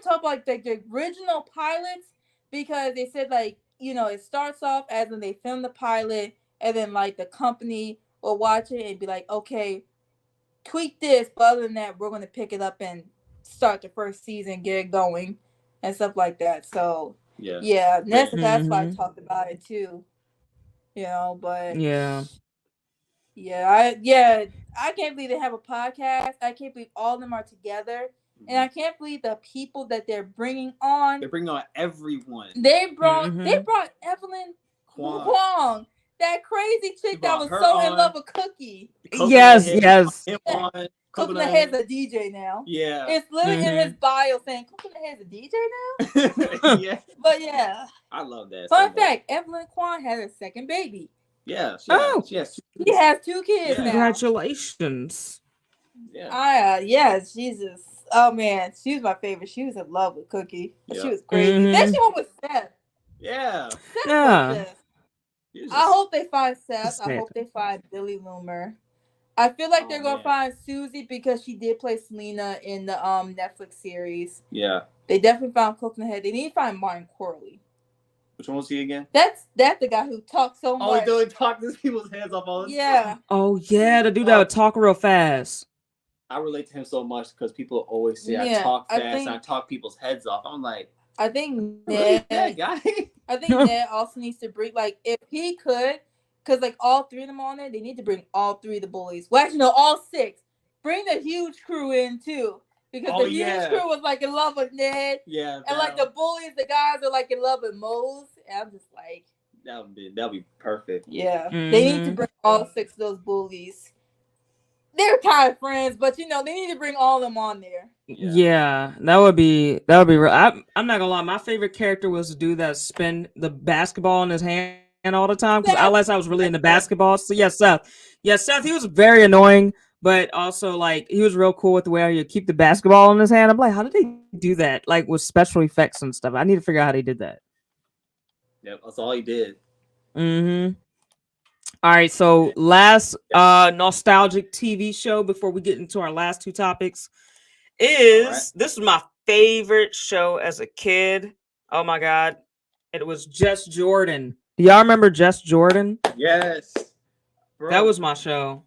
talk about like the original pilots because they said like it starts off as when they film the pilot and then like the company will watch it and be like, okay, tweak this, but other than that, we're gonna pick it up and start the first season, get it going, and stuff like that. So yeah, that's why I talked about it too. But Yeah. I can't believe they have a podcast. I can't believe all of them are together, and I can't believe the people that they're bringing on. They're bringing on everyone. They brought Evelyn Kwong, that crazy chick that was so in love with Cookie. Yes. Coconut Head's a DJ now. Yeah, it's literally in his bio saying Coconut Head's a DJ now. Yeah, but yeah, I love that. Fun fact: Evelyn Kwong had her second baby. Yeah. She has 2 kids now. Congratulations. Yeah. Jesus. Oh man, she was my favorite. She was in love with Cookie. Yeah. She was crazy. Then she went with Seth. Yeah. I hope they find Seth. I hope they find Billy Loomer. I feel like they're gonna find Susie because she did play Selena in the Netflix series. Yeah. They definitely found Coconut Head. They need to find Martin Corley. Which one was he again? That's the guy who talks so much. Oh, he talks people's heads off all the time. Oh yeah, the dude that would talk real fast. I relate to him so much because people always say I talk fast and I talk people's heads off. I'm like, I think Ned, that guy. I think Ned also needs to bring, like, if he could, because like all 3 of them on there, they need to bring all 3 of the bullies. Well, actually, no, all 6. Bring the huge crew in too. Because the huge crew was like in love with Ned. Yeah. And like the bullies, the guys are like in love with Mose. And I'm just like, that'd be perfect. Yeah. They need to bring all 6 of those bullies. They're kind of friends, but they need to bring all of them on there. Yeah, that would be real. I'm not gonna lie, my favorite character was the dude that spin the basketball in his hand all the time, because I was really into basketball. So Seth, he was very annoying, but also like he was real cool with the way you keep the basketball in his hand. I'm like, how did they do that? Like with special effects and stuff. I need to figure out how they did that. Yep, that's all he did. All right, so last nostalgic TV show before we get into our last 2 topics is this is my favorite show as a kid. Oh my god, it was Just Jordan. Do y'all remember Just Jordan? Yes, bro. That was my show.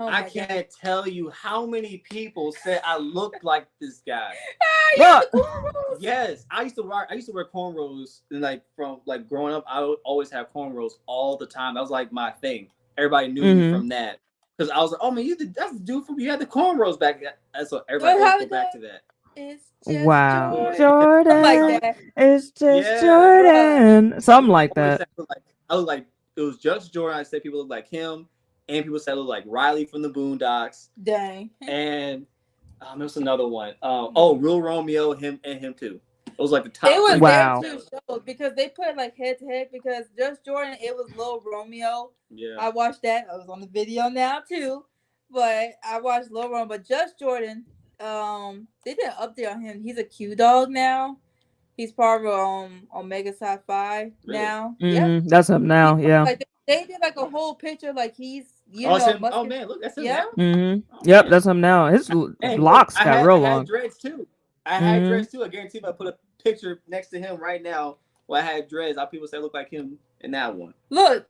I can't tell you how many people said I looked like this guy. Yes, I used to wear cornrows, and like from like growing up, I would always have cornrows all the time. That was like my thing. Everybody knew me from that because I was like, "Oh man, that's the dude from you had the cornrows back." That's what everybody always go back to that. It's just Jordan. Like that. It's just Jordan. Bro. Something like that. I was like, it was just Jordan. I said people look like him. And people said it looked like Riley from the Boondocks. Dang. And there was another one. Real Romeo, him too. It was like the top. It was their 2 shows because they put like head to head because Just Jordan, it was Lil Romeo. Yeah. I watched that. I was on the video now too. But I watched Lil Romeo. But Just Jordan, they did an update on him. He's a Q Dog now. He's part of Omega Sci-Fi now. Yeah. That's him now, Like, they did like a whole picture like he's oh man, look, that's him now. Yep, that's him now. His locks got real long. I had dreads too. I guarantee if I put a picture next to him right now, I had dreads, people say I look like him in that one. Look,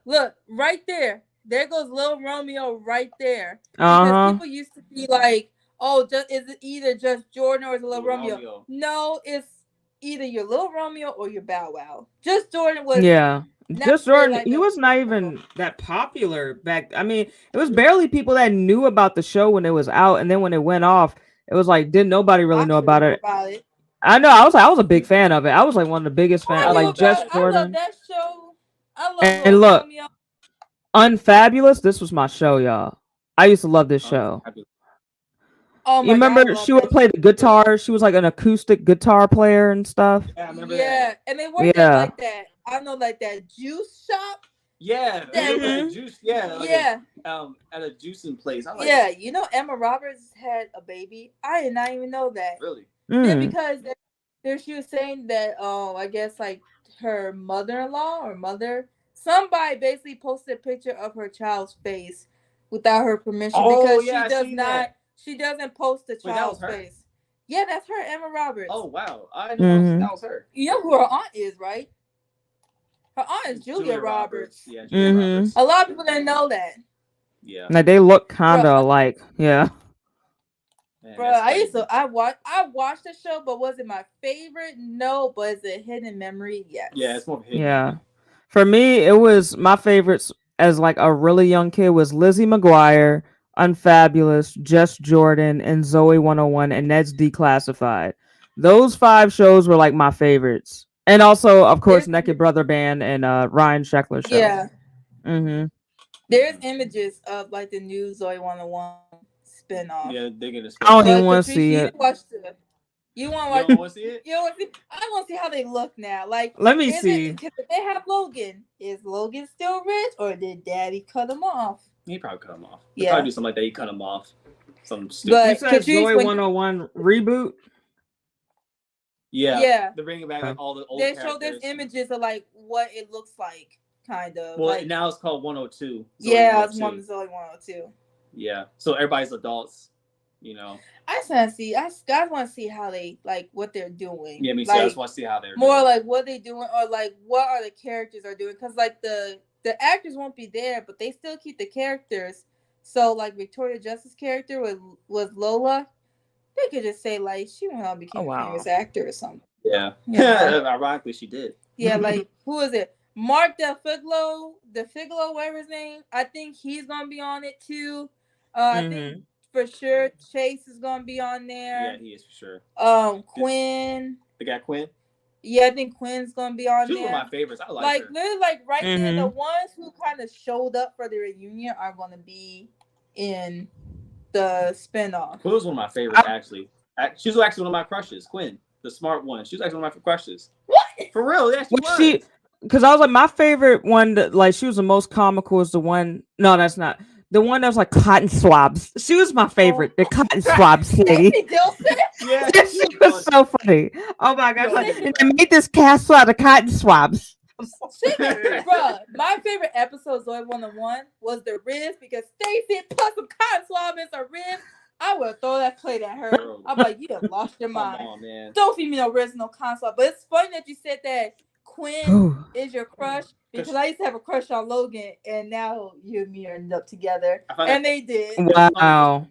right there. There goes Lil Romeo right there. Because people used to be like, is it either Just Jordan or is it Lil Romeo? No, it's either your Lil Romeo or your Bow Wow. Just Jordan was Just Jordan, like he was not even that popular back. I mean, it was barely people that knew about the show when it was out, and then when it went off, it was like didn't nobody really know about it. I know. I was a big fan of it. I was like one of the biggest fans. I like Just Jordan. I love that show. I love and look, Unfabulous. This was my show, y'all. I used to love this show. Oh my you remember she would play the guitar? She was like an acoustic guitar player and stuff. Yeah, I remember that. And they worked like that. I know, like that juice shop. Yeah, like juice. Yeah, like at a juicing place. Emma Roberts had a baby. I did not even know that. Really? Yeah, because she was saying that. I guess like her mother-in-law or somebody basically posted a picture of her child's face without her permission because she doesn't post the child's face. Yeah, that's her, Emma Roberts. Oh wow, I know that was her. You know who her aunt is, right? Her aunt is Julia Roberts. Yeah, Julia Roberts. A lot of people didn't know that. Yeah. Now they look kind of alike. Yeah. Man, Bro, that's I watched the show, but was it my favorite? No, but is it hidden memory? Yes. Yeah, it's more of a hidden Yeah. memory. For me, it was my favorites as like a really young kid was Lizzie McGuire, Unfabulous, Just Jordan, and Zoe 101, and Ned's Declassified. Those 5 shows were like my favorites. And also, of course, There's Naked Brother Band and Ryan Sheckler show. yeah. Mm-hmm. There's images of like the new Zoe 101 spinoff. Yeah, they're gonna I spend don't off. even want to Patricia, see you it. didn't watch the. You want to You watch? don't want to see it? You want to see? I want to see how they look now. Like, Let me is see. it because if they have Logan? Is Logan still rich, or did Daddy cut him off? He probably cut him off. He Yeah. probably do something like that. He cut him off. Some stupid. But You said Catrice, Zoe when 101 reboot? yeah, they're bringing back like all the old they characters. show there's images of like what it looks like, kind of. Well, like, now it's called 102. yeah, it's 102. one Zoe 102. Yeah, so everybody's adults, you know. I just want to see. I just want to see how they like what they're doing. Yeah, me too. Like, I just want to see how they're more doing. like what they doing, or like what are the characters are doing? Because like the actors won't be there, but they still keep the characters. So like Victoria Justice's character was Lola. They could just say like she went on and became a famous actor or something. Yeah. Yeah. Ironically, she did. Yeah, like who is it? Mark DeFiglo, whatever his name. I think he's gonna be on it too. I think for sure Chase is gonna be on there. Yeah, he is for sure. Quinn. The guy Quinn. Yeah, I think Quinn's gonna be on She's there. one of my favorites. I like her. Literally, like right there, the ones who kind of showed up for the reunion are gonna be in the spinoff. Quinn was one of my favorites, actually. She was actually one of my crushes. Quinn, the smart one. She was actually one of my crushes. What? For real? Yeah, she was. Because I was like, my favorite one, that, like, she was the most comical, is the one. No, that's not. The one that was like cotton swabs. She was my favorite. The cotton swabs lady. Yeah, she was so funny. Oh my gosh. Like, and they made this castle out of cotton swabs. Bro, my favorite episode of Zoe 101 was the ribs, because Stacey put some cotton swab in her ribs. I would throw that plate at her. I'm like, you have lost your mind. Come on, man. Don't feed me no ribs, no cotton swab. But it's funny that you said that Quinn is your crush, because I used to have a crush on Logan, and now you and me are ended up together. And they did. Wow.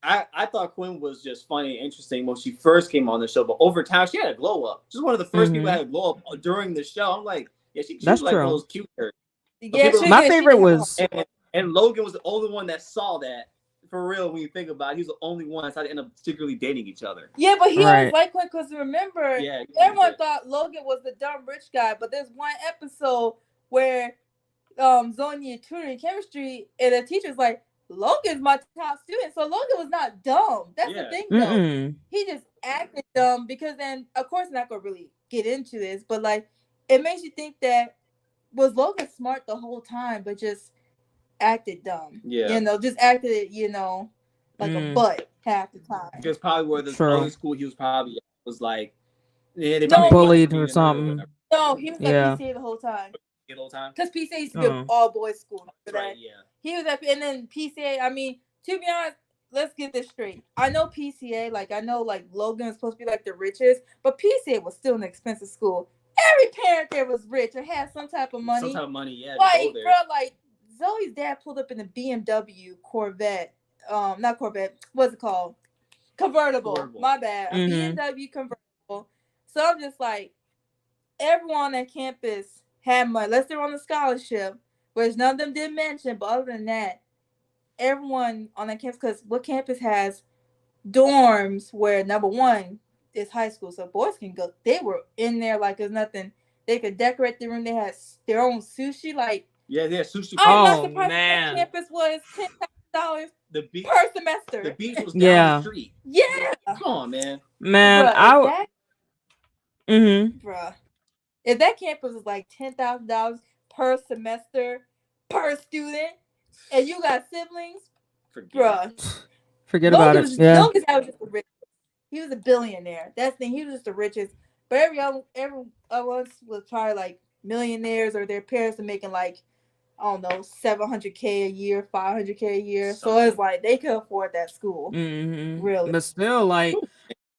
I thought Quinn was just funny and interesting when she first came on the show, but over time she had a glow up. She's one of the first people that had a glow up during the show. I'm like, yeah, she was like one of those cute girls. Yeah, my favorite was and Logan was the only one that saw that. For real, when you think about it, he was the only one that's had to end up secretly dating each other. Yeah, but he always liked Quinn, because remember, everyone thought Logan was the dumb rich guy, but there's one episode where Zoe needed tutoring chemistry, and the teacher's like, Logan's my top student. So Logan was not dumb. That's the thing, though. He just acted dumb, because then, of course, I'm not going to really get into this, but like, it makes you think that, was Logan smart the whole time, but just acted dumb? Yeah. You know, just acted, you know, like a butt half the time. Because probably where the early school he was probably was like, yeah, they bullied or something. No, he was at PCA the whole time. The whole time? Because PCA used to be an all boys school. Right, yeah. He was at, and then PCA, I mean, to be honest, let's get this straight. I know PCA, like, I know, like, Logan is supposed to be, like, the richest, but PCA was still an expensive school. Every parent there was rich or had some type of money. Some type of money, yeah. Like, bro, like, Zoe's dad pulled up in a BMW Corvette. Not Corvette. What's it called? Convertible. My bad. A BMW convertible. So I'm just like, everyone at campus had money. Unless they're on a scholarship, which none of them did mention. But other than that, everyone on that campus, because what campus has dorms where, number one, is high school, so boys can go. They were in there like there's nothing. They could decorate the room. They had their own sushi. Like, yeah, sushi. I'm not surprised that campus was $10,000 per semester. The beach was down the street. Yeah, come on, man. Man, bruh, if that campus was like $10,000 per semester per student, and you got siblings, forget about it. Yeah, Logan's was just the richest. He was a billionaire. That's the thing. He was just the richest. But every of us was probably like millionaires, or their parents are making like, I don't know, $700K a year, $500K a year. So it's like they could afford that school. Really. But still, like,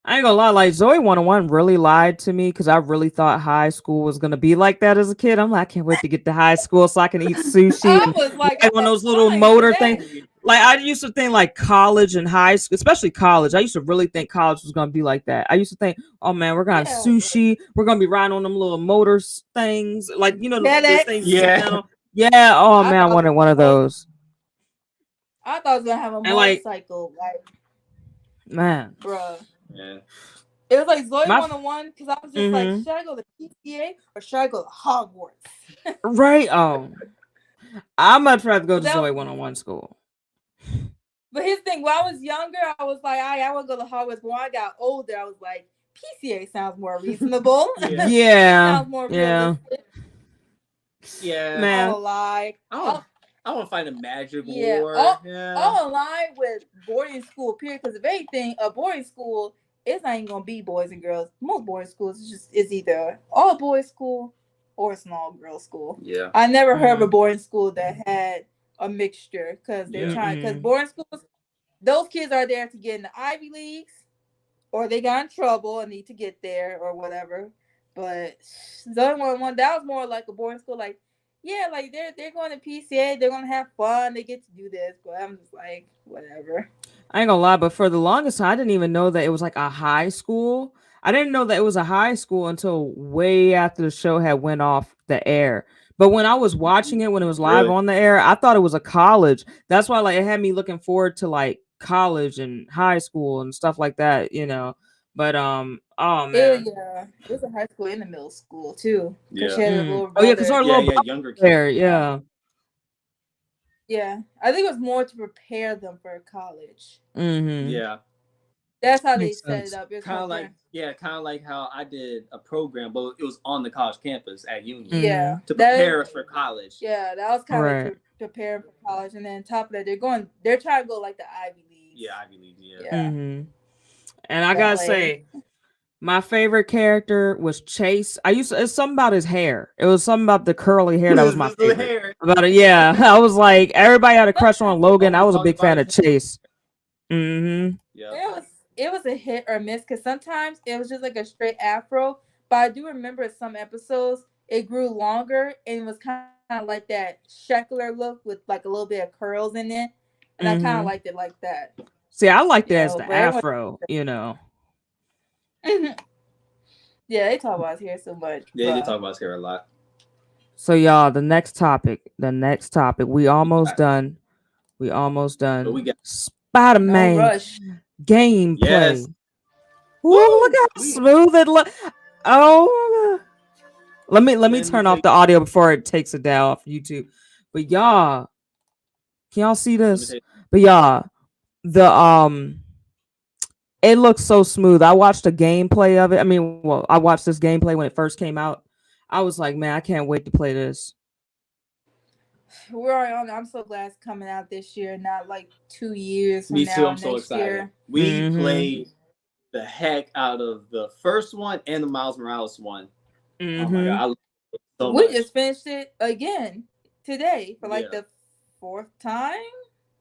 I ain't gonna lie, like, Zoe 101 really lied to me, because I really thought high school was gonna be like that as a kid. I'm like, I can't wait to get to high school so I can eat sushi. I was like on those little motor things. Like I used to think like college and high school, especially college. I used to really think college was gonna be like that. I used to think, oh man, we're gonna have Yeah. sushi. We're gonna be riding on them little motors things, like the things you sit Yeah. down. Yeah. Oh I man, I thought wanted one of those. I thought I was gonna have a And like, motorcycle, like, man, bruh. Yeah. It was like Zoe my 101 because I was just like, should I go to PCA or should I go to Hogwarts? right. Oh, I much rather go But to that Zoe was, 101 school. but his thing, when I was younger, I was like, I want to go to Hogwarts. But when I got older, I was like, PCA sounds more reasonable. Yeah. Yeah. Sounds more Yeah. realistic. Yeah. I Man. won't lie. I want to find a magic Yeah, war. Yeah. all aligned with boarding school, period. Because if anything, a boarding school it's not even gonna be boys and girls. Most boarding schools is either all boys school or it's an all girls school. Yeah. I never heard of a boarding school that had a mixture because they're Yeah. trying. Because boarding schools, those kids are there to get in the Ivy Leagues, or they got in trouble and need to get there or whatever. But the other one that was more like a boarding school, like. Yeah, like they're going to PCA, they're gonna have fun, they get to do this, but I'm just like, whatever. I ain't gonna lie, but for the longest time, I didn't even know that it was like a high school. I didn't know that it was a high school until way after the show had went off the air. But when I was watching it, when it was live Really? on the air, I thought it was a college. That's why like it had me looking forward to like college and high school and stuff like that, But oh man. Yeah, it was a high school and a middle school too. Because Yeah. she had a little Oh yeah, brother. because our Yeah. little Yeah. brother Younger kids. there, yeah. Yeah, I think it was more to prepare them for college. Mm-hmm. Yeah. That's how they Makes set sense. it up. It's Kind more of like kind of like how I did a program, but it was on the college campus at Union yeah, to prepare us for college. Yeah, that was kind of Right. like preparing for college, and then on top of that, they're trying to go like the Ivy League. Yeah, Ivy League. Yeah. Yeah. Mm-hmm. And I gotta Ballet. say, my favorite character was Chase. It's something about his hair. It was something about the curly hair that was my His little favorite. hair. About it, yeah. I was like, everybody had a crush on Logan. I was a big fan of Chase. Mm-hmm. Yeah. It was a hit or miss because sometimes it was just like a straight afro, but I do remember some episodes it grew longer and it was kind of like that shackler look with like a little bit of curls in it, and I kind of liked it like that. See, I liked it You as know, the but everyone- afro, Yeah, they talk about his hair so much. Yeah, they but- talk about his hair a lot. So y'all, the next topic. We almost done. But we got Spider-Man No rush. gameplay. Yes. Ooh, look how smooth it look. Oh, let me Let me turn off take- the audio before it takes it down off YouTube. But y'all, can y'all see let me this? take- But y'all, the it looks so smooth. I watched a gameplay of it. I mean, well, I watched this gameplay when it first came out. I was like, man, I can't wait to play this. We're already on. I'm so glad it's coming out this year, not like 2 years from Me now. too. I'm so next excited. Year. We Mhm. played the heck out of the first one and the Miles Morales one. Oh my Mhm. god, I love it so We much. just finished it again today for like Yeah. the 4th time.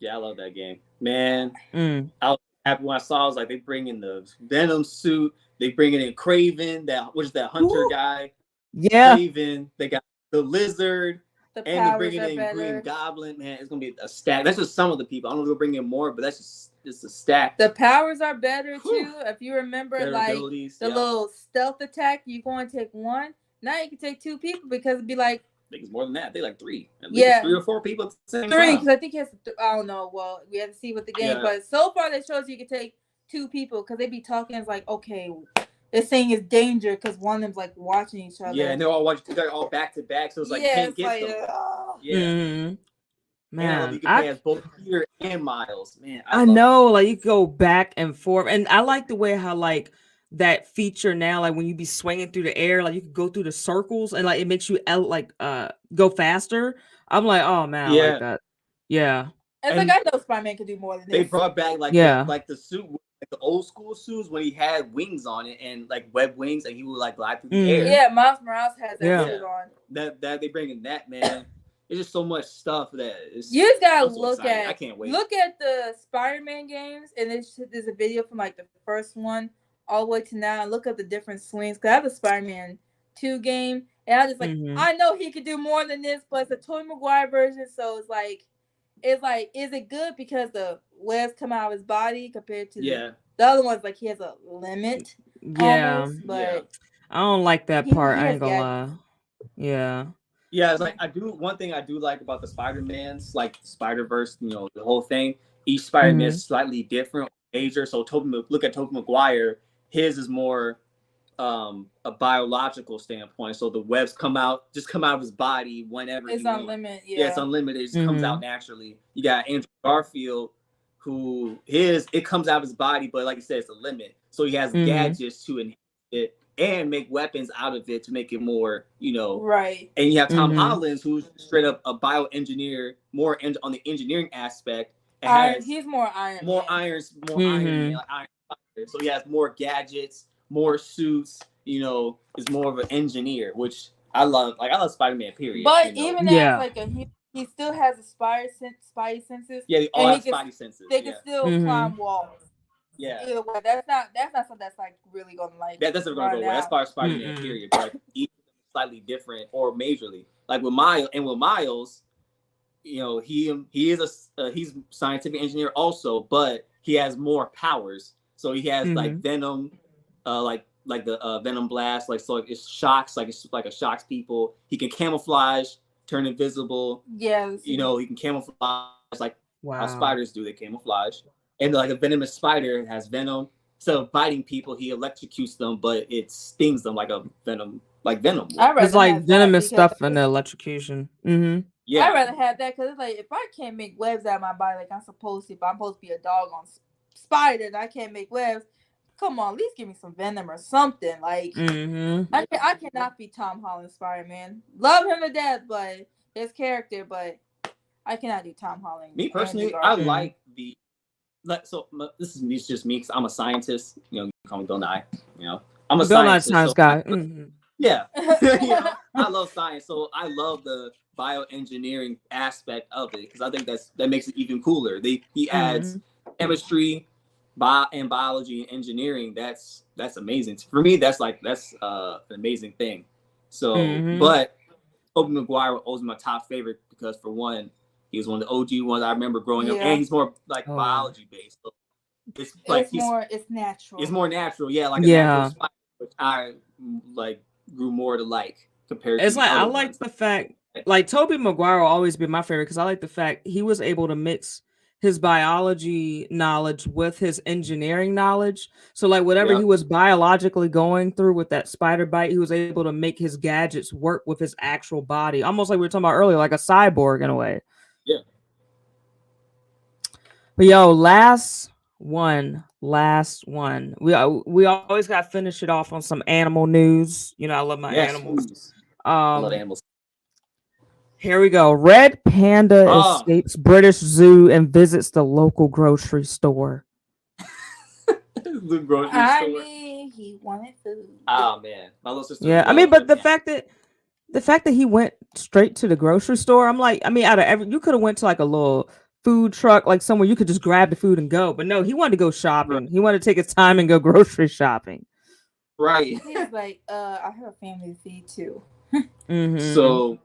Yeah, I love that game, man. Mm. I was happy when I saw. I was like, they bring in the Venom suit. They bring in Craven. Which is that Hunter Ooh. guy. Yeah. Craven. They got the Lizard. The And they're powers bringing are in better. Green Goblin. Man, it's gonna be a stack. That's just some of the people. I don't know if they'll bring in more, but that's just a stack. The powers are better Whew. too. If you remember, Better like abilities. the Yeah. little stealth attack, you go and take one. Now you can take 2 people because it'd be like I think it's more than that. They like 3. At least Yeah. 3 or 4 people at the same 3 time. because I think he has. I don't know. Well, we have to see with the game, Yeah. but so far they shows you can take 2 people because they be talking. It's like okay, they're saying it's danger because one of them's like watching each other. Yeah, and they're all back to back, so it's like yeah, can't it's get like them. oh. Yeah. Mhm. Man, I love Man, you can play as both Peter and Miles. Man, I love know, like you go back and forth, and I like the way how like that feature now, like when you be swinging through the air, like you can go through the circles, and like it makes you go faster. I'm like, oh man, I Yeah. like that. Yeah, It's And like I know Spider-Man could do more than They this. brought back Yeah. the suit, like the old school suits when he had wings on it and like web wings, and he would like glide through the Mhm. air. Yeah, Miles Morales has that Yeah. suit on. That they bring in that, man. There's just so much stuff that is. You just gotta I'm so look excited. at. I can't wait. Look at the Spider-Man games, and there's a video from like the first one all the way to now. And look at the different swings. Cause I have the Spider-Man 2 game, and I just like Mhm. I know he could do more than this, but it's a Tobey Maguire version, so it's like it's like, is it good because the webs come out of his body compared to Yeah. the other one's like he has a limit Yeah, almost, but I don't like that he part. I has ain't gonna gadgets. lie. Yeah. Yeah, it's like one thing I do like about the Spider-Mans, like Spider-Verse, the whole thing. Each Spider-Man Mhm. is slightly different, major. So look at Tobey Maguire. His is more a biological standpoint. So the webs come out of his body whenever It's he wants. unlimited, Yeah, it's yeah. unlimited. It just comes out Mhm. naturally. You got Andrew Garfield, who it comes out of his body, but like I said, it's a limit. So he has Mhm. gadgets to enhance it and make weapons out of it to make it more, Right. And you have Tom Mhm. Holland, who's straight up a bioengineer, more on the engineering aspect. It Iron, has he's more Iron more Man. Iron Man, Mhm. like Iron Spider. So he has more gadgets, more suits. Is more of an engineer, which I love. Like I love Spider-Man. Period. But even as Yeah. like he still has a spidey senses, Yeah, they all and have Spidey senses. they Yeah, can still Mhm. climb walls. yeah. Either way, that's not something that's like really gonna like That's never gonna go run away. That's out. part of Spider-Man. Mm-mm. Period. But each of them is slightly different or majorly. Like with Miles, he is he's scientific engineer also, but he has more powers. So he has like Mhm. Venom, like the Venom blast, like so it shocks, like it's like it shocks people. He can camouflage, turn invisible. Yeah. He can camouflage like how Wow. spiders do. They camouflage, and like a venomous spider has venom. Instead of biting people, he electrocutes them, but it stings them like a venom, like venom would. I'd It's rather like have that venomous because stuff and the electrocution. Mhm. Yeah, I'd rather have that because it's like if I can't make webs out of my body like I'm supposed to, if I'm supposed to be a dog on spider and I can't make webs, come on, at least give me some venom or something. Like Mhm. I cannot be Tom Holland Spider Man. Love him to death, but his character, but I cannot do Tom Holland. me Andrew personally, I Garfield. Mhm. like this is just me because I'm a scientist. You call me Bill Nye. I'm a Bill Nye scientist, Science so guy. Mhm. yeah, I love science, so I love the bioengineering aspect of it because I think that makes it even cooler. He adds Mhm. chemistry, and biology and engineering. That's amazing for me. That's an amazing thing. So, Mhm. but Tobey Maguire was always my top favorite because for one, he was one of the OG ones I remember growing up, Yeah, and he's more like Oh. biology based. So it's like it's natural. it's more natural, yeah, like a natural Yeah. spider, which I like grew more to like compared to It's the like I other like ones. the fact like Tobey Maguire will always be my favorite because I like the fact he was able to mix his biology knowledge with his engineering knowledge. So like whatever he Yep. was biologically going through with that spider bite, he was able to make his gadgets work with his actual body, almost like we were talking about earlier, like a cyborg in a way. Yeah. But yo, last one. We always got to finish it off on some animal news. I love my Yes. animals. Please. I love Um, animals. Here we go. Red panda Oh, escapes British zoo and visits the local grocery store. the grocery I store. mean, he wanted food. Oh man, my little sister Yeah, I mean, loves but red panda. the fact that he went straight to the grocery store, I'm like, I mean, out of every, you could have went to like a little food truck, like somewhere you could just grab the food and go. But no, he wanted to go Right. shopping. He wanted to take his time and go grocery shopping. Right. He's like, I have a family to feed too. Mm-hmm. So,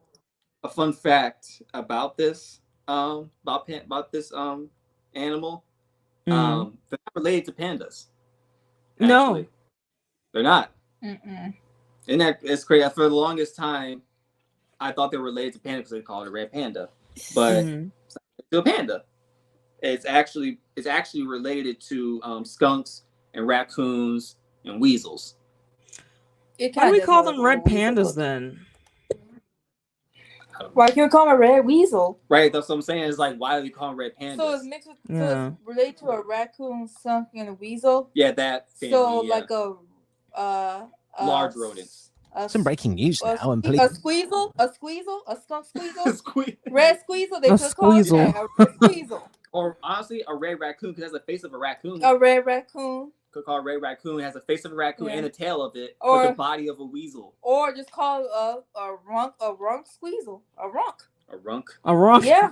a fun fact about this this animal, Mm-hmm. they're not related to pandas. No. Actually, they're not. Mm-mm. And it's crazy. For the longest time, I thought they were related to panda because they call it a red panda, but Mm-hmm. it's still a panda. It's actually related to skunks and raccoons and weasels. It Why do kind we of does call have like them a red little weasel pandas look. then? Why can we call him a red weasel? Right, that's what I'm saying. It's like, why do we call them red pandas? So it's mixed with, so Yeah. it's related to a raccoon, skunk, and a weasel. Yeah, that family. So Yeah. like Large rodents. Some breaking news now, and a squeezel, a skunk squeezel, red squeezel. They A could call it squeezel. that, a red squeezel, Or honestly, a red raccoon because it has the face of a raccoon. a red raccoon, Could call it red raccoon. It has the face of a raccoon Yeah. and the tail of it, Or- but the body of a weasel. or just call it a runk squeezel, a runk. A runk. A runk. Yeah.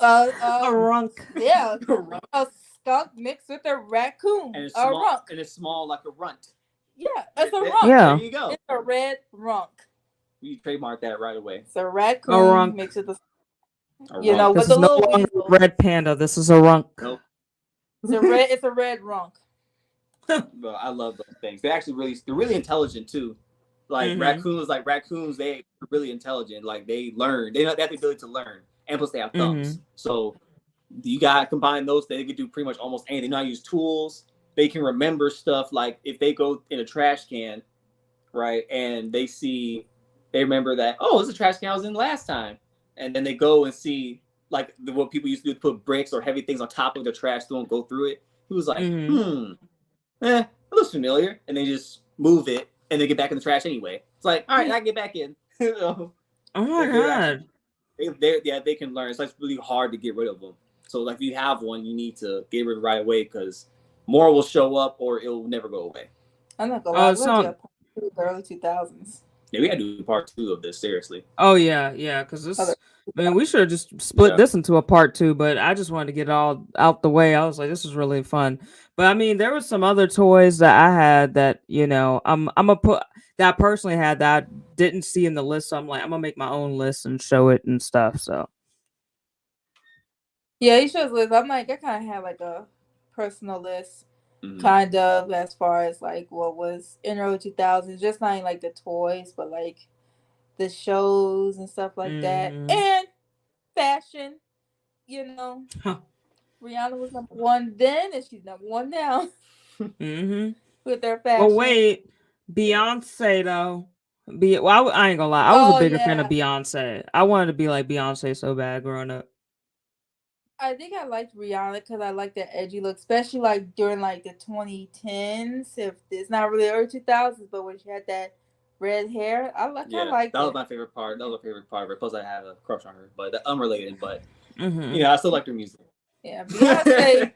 A A runk. yeah, A runk. a skunk mixed with a raccoon, And it's a small. runk. And it's small like a runt. Yeah, it's a There- runk. Yeah. There you go. It's a red runk. You trademark that right away. It's a raccoon A runk. mixed with a. You know, This with the is no little longer a weasel. red panda. This is a runk. Nope. It's a red runk. But I love those things. They're really intelligent too. Like raccoons, they're really intelligent. Like they learn. They have the ability to learn, and plus they have thumbs. So you gotta combine those. They can do pretty much almost anything. They know how to use tools. They can remember stuff. Like if they go in a trash can, right, and they remember that, oh, this is a trash can I was in last time, and then they go and see like what people used to do, to put bricks or heavy things on top of the trash, so don't go through it. He was like, it looks familiar, and they just move it, and they get back in the trash anyway. It's like, all right, I get back in. Oh my god! They can learn. It's like really hard to get rid of them. So like if you have one, you need to get rid of it right away, because more will show up or it'll never go away. I'm not gonna lie. We're the early 2000s. Yeah, we gotta do part 2 of this, seriously. Oh yeah, because this. Man, we should have just split this into a part 2, but I just wanted to get it all out the way. I was like, this is really fun. But I mean, there were some other toys that I had that, you know, I'm gonna put that I personally had that I didn't see in the list. So I'm like, I'm gonna make my own list and show it and stuff. So yeah, you should list. I'm like, I kind of had like a personal list, kind of, as far as like what was in early 2000s. Just not like the toys, but like the shows and stuff like that, and fashion. You know, Rihanna was number 1 then, and she's number 1 now. With their fashion. Well, wait, Beyonce though. Well, I ain't gonna lie. I was a bigger fan of Beyonce. I wanted to be like Beyonce so bad growing up. I think I liked Rihanna because I like that edgy look, especially like during like the 2010s. If it's not really early 2000s, but when she had that red hair, I liked that was my favorite part. That was my favorite part of her. Plus, I had a crush on her, but unrelated. But I still liked her music. Yeah, Beyonce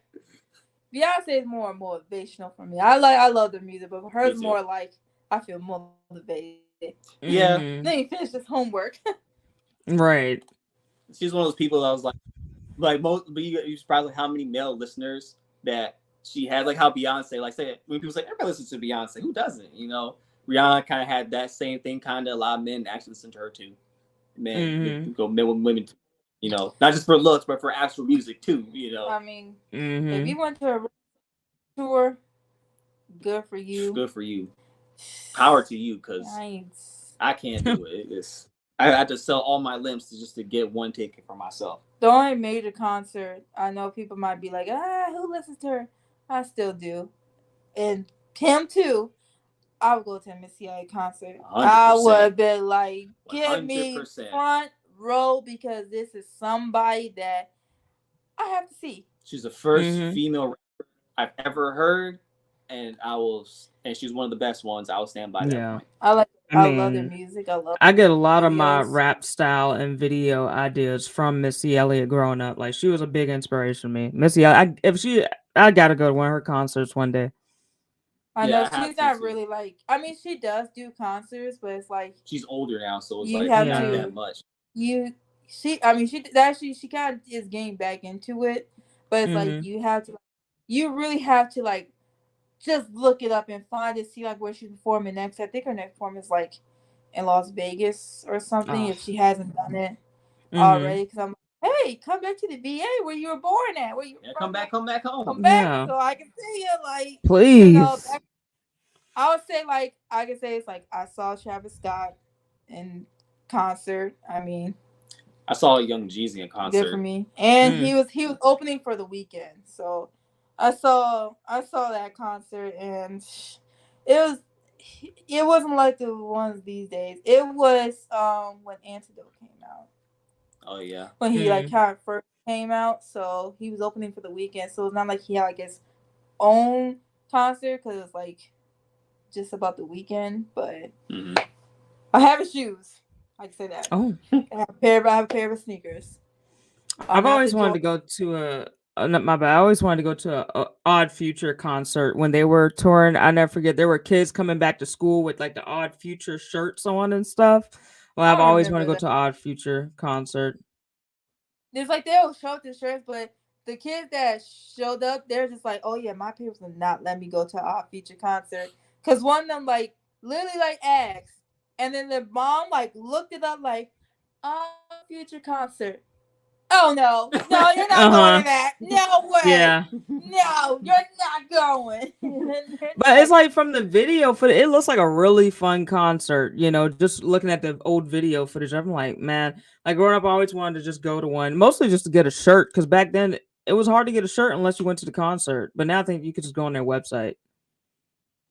is more motivational for me. I love the music, but hers more like I feel motivated. Yeah. Then you finish this homework. Right. She's one of those people that was like most. But you surprised like how many male listeners that she has. Like how Beyonce, like say when people say everybody listens to Beyonce, who doesn't? You know, Rihanna kind of had that same thing. Kind of a lot of men actually listen to her too. Men, women. You know, not just for looks, but for actual music too. You know, I mean, if you went to a tour, good for you. Good for you. Power to you, because I can't do it. I had to sell all my limbs just to get one ticket for myself. The only major concert, I know people might be like, who listens to her? I still do. And him too. I would go to a Missy Elliott concert. 100%. I would have been like, give 100%. Me front row, because this is somebody that I have to see. She's the first female rapper I've ever heard, and she's one of the best ones. I will stand by that point. I love their music. I get a lot of my rap style and video ideas from Missy Elliott growing up. Like, she was a big inspiration to me. Missy Elliott, I gotta go to one of her concerts one day. I know she's not really like. I mean, she does do concerts, but it's like she's older now, so it's like not that much. She kind of is getting back into it, but it's like you really have to like just look it up and find it, see like where she's performing next. I think her next performance is like in Las Vegas or something, if she hasn't done it already. Because I'm like, hey, come back to the VA where you were born at. Where you come back home. Come back so I can see you. Like, please. You know, I would say like I can say it's like I saw Travis Scott in concert. I mean, I saw Young Jeezy in concert. Good for me. And he was opening for The Weeknd. So I saw that concert, and it wasn't like the ones these days. It was when Antidote came out. Oh yeah. When he like kind of first came out, so he was opening for The Weeknd. So it's not like he had like his own concert, because it's like just about The Weeknd. But I have his shoes. I can say that. Oh, I have a pair of sneakers. I've always wanted to go to I always wanted to go to a Odd Future concert when they were touring. I never forget, there were kids coming back to school with like the Odd Future shirts on and stuff. Well, I've always wanted to go to Odd Future concert. There's like they'll show up the shirts, but the kids that showed up, they're just like, oh yeah, my parents would not let me go to an Odd Future concert, because one of them like literally like asked, and then the mom like looked it up like Odd Future concert. Oh no, you're not going to that. No way. Yeah. No, you're not going. But it's like from the video footage, it looks like a really fun concert. You know, just looking at the old video footage, I'm like, man, like growing up, I always wanted to just go to one, mostly just to get a shirt, because back then it was hard to get a shirt unless you went to the concert. But now I think you could just go on their website.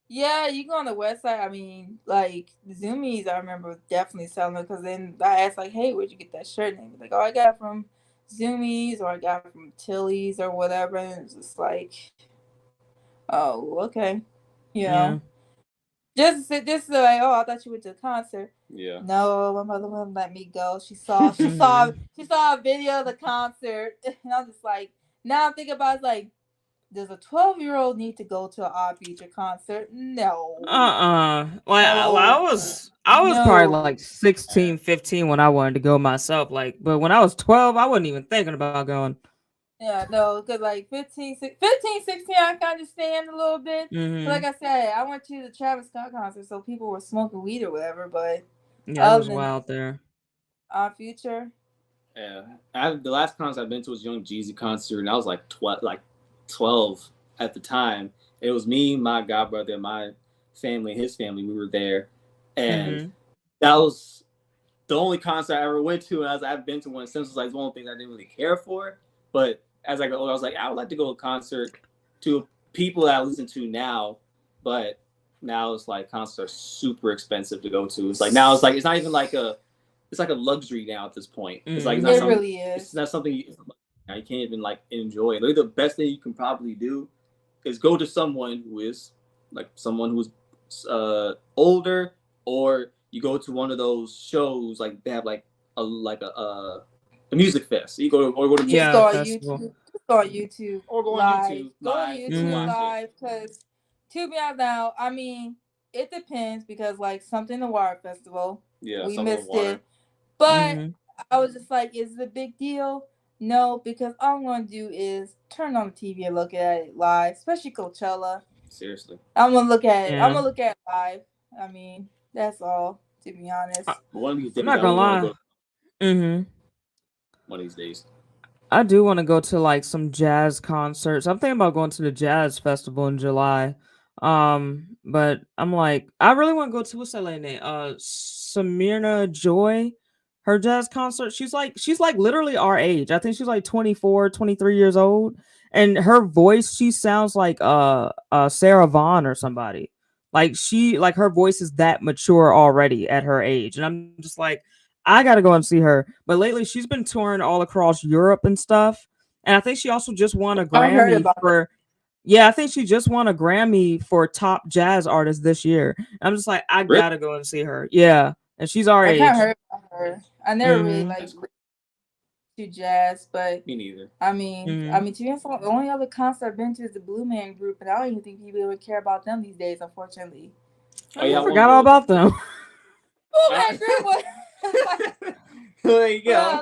Yeah, you go on the website. I mean, like Zoomies, I remember definitely selling it because then I asked like, "Hey, where'd you get that shirt?" And they were like, "Oh, I got it from Zoomies or I got it from Tilly's or whatever." And it's just like, oh, okay, you know, just like, oh, I thought you went to a concert. Yeah. No, my mother wouldn't let me go. She saw a video of the concert, and I'm just like, now I'm thinking about it's like, does a 12-year-old need to go to an Odd Future concert? No. Like I was probably like 16, 15 when I wanted to go myself. Like, but when I was 12, I wasn't even thinking about going. Yeah, no, because like 15, 16, I can understand a little bit. Mm-hmm. Like I said, I went to the Travis Scott concert, so people were smoking weed or whatever, but yeah, it was wild there. Odd Future. Yeah, the last concert I've been to was Young Jeezy concert, and I was like 12 at the time. It was me, my godbrother, my family, his family. We were there, and that was the only concert I ever went to. And I've been to one since. It was like one of the things I didn't really care for. But as I got older, I was like, I would like to go to a concert to people that I listen to now. But now it's like concerts are super expensive to go to. It's like now it's not even like it's like a luxury now at this point. It's like it really is. It's not something you can't even like enjoy. Like the best thing you can probably do is go to someone who's older, or you go to one of those shows like they have like a music fest. You go to just go on YouTube. Just go on YouTube or go live. on YouTube Go on YouTube watch live because to be honest now, I mean it depends because like Something in the Water Festival, we missed it. But I was just like, is it a big deal? No, because all I'm going to do is turn on the TV and look at it live, especially Coachella. Seriously. I'm going to look at it. I'm going to look at it live. I mean, that's all, to be honest. I'm not going to lie. One of these days. I do want to go to like some jazz concerts. I'm thinking about going to the jazz festival in July. But I'm like, I really want to go to what's that lady name? Samirna Joy, her jazz concert. She's like literally our age. I think she's like 24, 23 years old. And her voice, she sounds like Sarah Vaughan or somebody. Like her voice is that mature already at her age. And I'm just like, I gotta go and see her. But lately she's been touring all across Europe and stuff. And I think she also just won a Grammy for I think she just won a Grammy for top jazz artist this year. I'm just like, I gotta go and see her. Yeah. And she's our age. I heard about her. I never really liked to jazz, but me neither. I mean, to be honest, the only other concert I've been to is the Blue Man Group, and I don't even think people would care about them these days, unfortunately. I forgot all about them. Blue Man Group was there you go.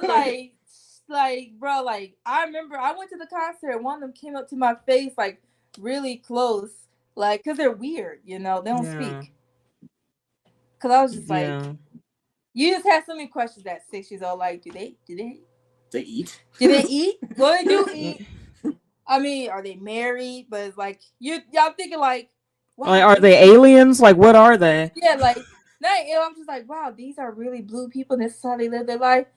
Bro, like I remember I went to the concert and one of them came up to my face like really close, like because they're weird, you know, they don't speak. Because I was just like, you just have so many questions at 6 years old. Like, do they eat? Do they eat? Well, they do eat. I mean, are they married? But it's like y'all thinking like, wow, like, are they aliens? Like, what are they? Yeah, like. I'm just like, wow, these are really blue people. This is how they live their life.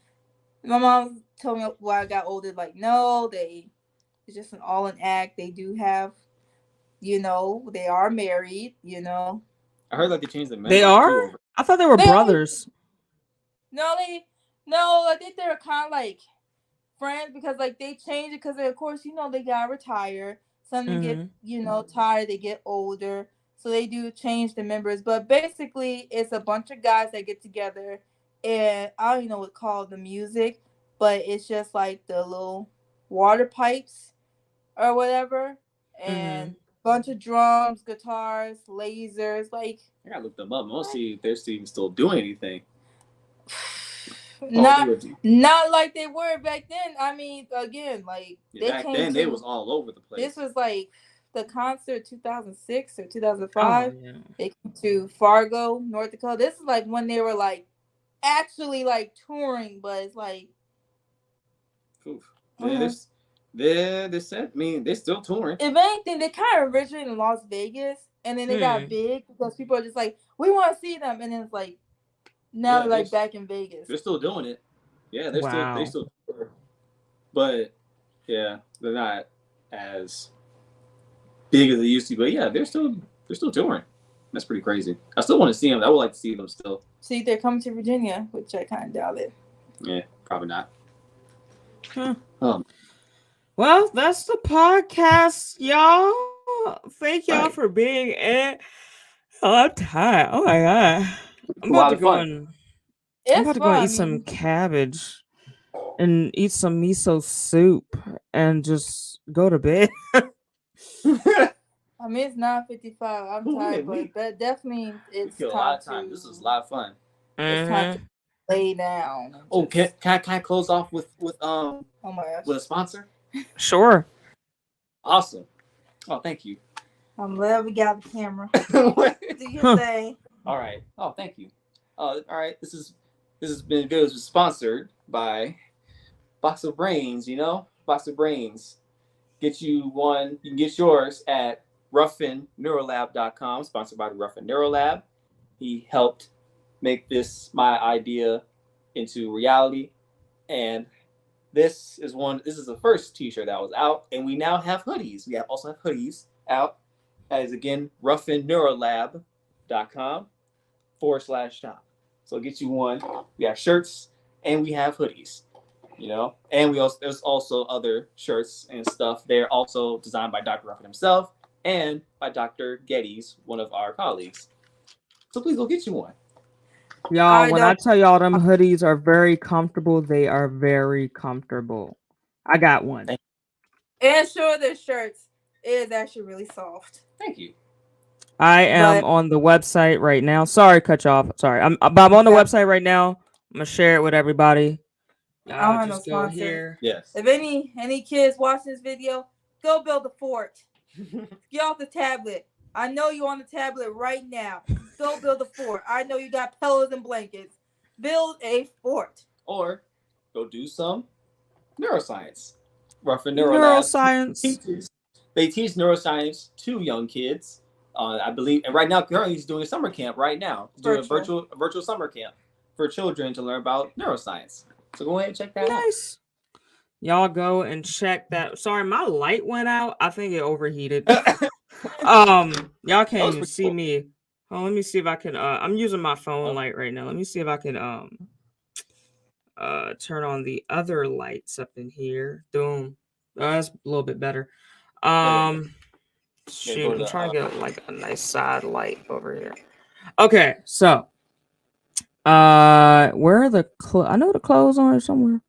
My mom told me when I got older, like, no, it's just an all-in act. They do have, you know, they are married, you know. I heard like they changed the men. They are? I thought they were brothers. No, I think they're kind of like friends because like they changed it because of course, you know, they got retired. Some of them get, you know, tired, they get older. So they do change the members, but basically it's a bunch of guys that get together, and I don't even know what to call the music, but it's just like the little water pipes or whatever, and bunch of drums, guitars, lasers. Like I gotta look them up. I want to see if they're even still doing anything. Not like they were back then. I mean, again, like back then they was all over the place. This was like the concert 2006 or 2005. They came to Fargo, North Dakota. This is like when they were like actually like touring, but it's like Oof. Yeah, this I mean, they're still touring. If anything, they kind of originated in Las Vegas, and then they got big because people are just like, we want to see them, and then it's like now they're like back in Vegas. They're still doing it. Yeah, they still tour. But yeah, they're not as big as they used to. But yeah, they're still touring. That's pretty crazy. I still want to see them. I would like to see them still. See, they're coming to Virginia, which I kind of doubt it. Yeah, probably not. Well, that's the podcast, y'all. Thank y'all for being in. Oh, I'm tired. Oh my god. I'm about to go eat some cabbage and eat some miso soup and just go to bed. I mean, it's 9:55. I'm tired, but that definitely it's time. A lot of time. This is a lot of fun. It's time to lay down. Oh, can I close off with oh my gosh, with a sponsor? Sure. Awesome. Oh, thank you. I'm glad we got the camera. What do you say? All right. Oh, thank you. All right. This has been good. It was sponsored by Box of Brains. You know, Box of Brains. Get you one. You can get yours at ruffinneurolab.com. Sponsored by the Ruffin Neurolab. He helped make my idea into reality, and this is the first t-shirt that was out, and we now have hoodies. We also have hoodies out. That is again ruffinneurolab.com/shop. So get you one. We have shirts and we have hoodies. You know, and there's also other shirts and stuff. They're also designed by Dr. Ruffin himself and by Dr. Geddes, one of our colleagues. So please go get you one. Y'all, when I tell y'all them hoodies are very comfortable, they are very comfortable. I got one. And sure, the shirts is actually really soft. Thank you. I am on the website right now. Sorry, cut you off. Sorry, I'm on the website right now. I'm gonna share it with everybody. I don't have no sponsor. Here. Yes. If any kids watch this video, go build a fort. Get off the tablet. I know you on the tablet right now. Go build a fort. I know you got pillows and blankets. Build a fort. Or go do some neuroscience. Ruffin Neuroscience. They teach neuroscience to young kids. I believe, and right now, currently he's doing a summer camp right now. Doing a virtual summer camp for children to learn about neuroscience. So go ahead and check that out. Nice. Y'all go and check that. Sorry, my light went out. I think it overheated. Y'all can't even see me. Oh, let me see if I can. I'm using my phone light right now. Let me see if I can turn on the other lights up in here. Boom. That's a little bit better. Shoot, I'm trying to get like a nice side light over here. Okay, so where are the I know the clothes on it somewhere.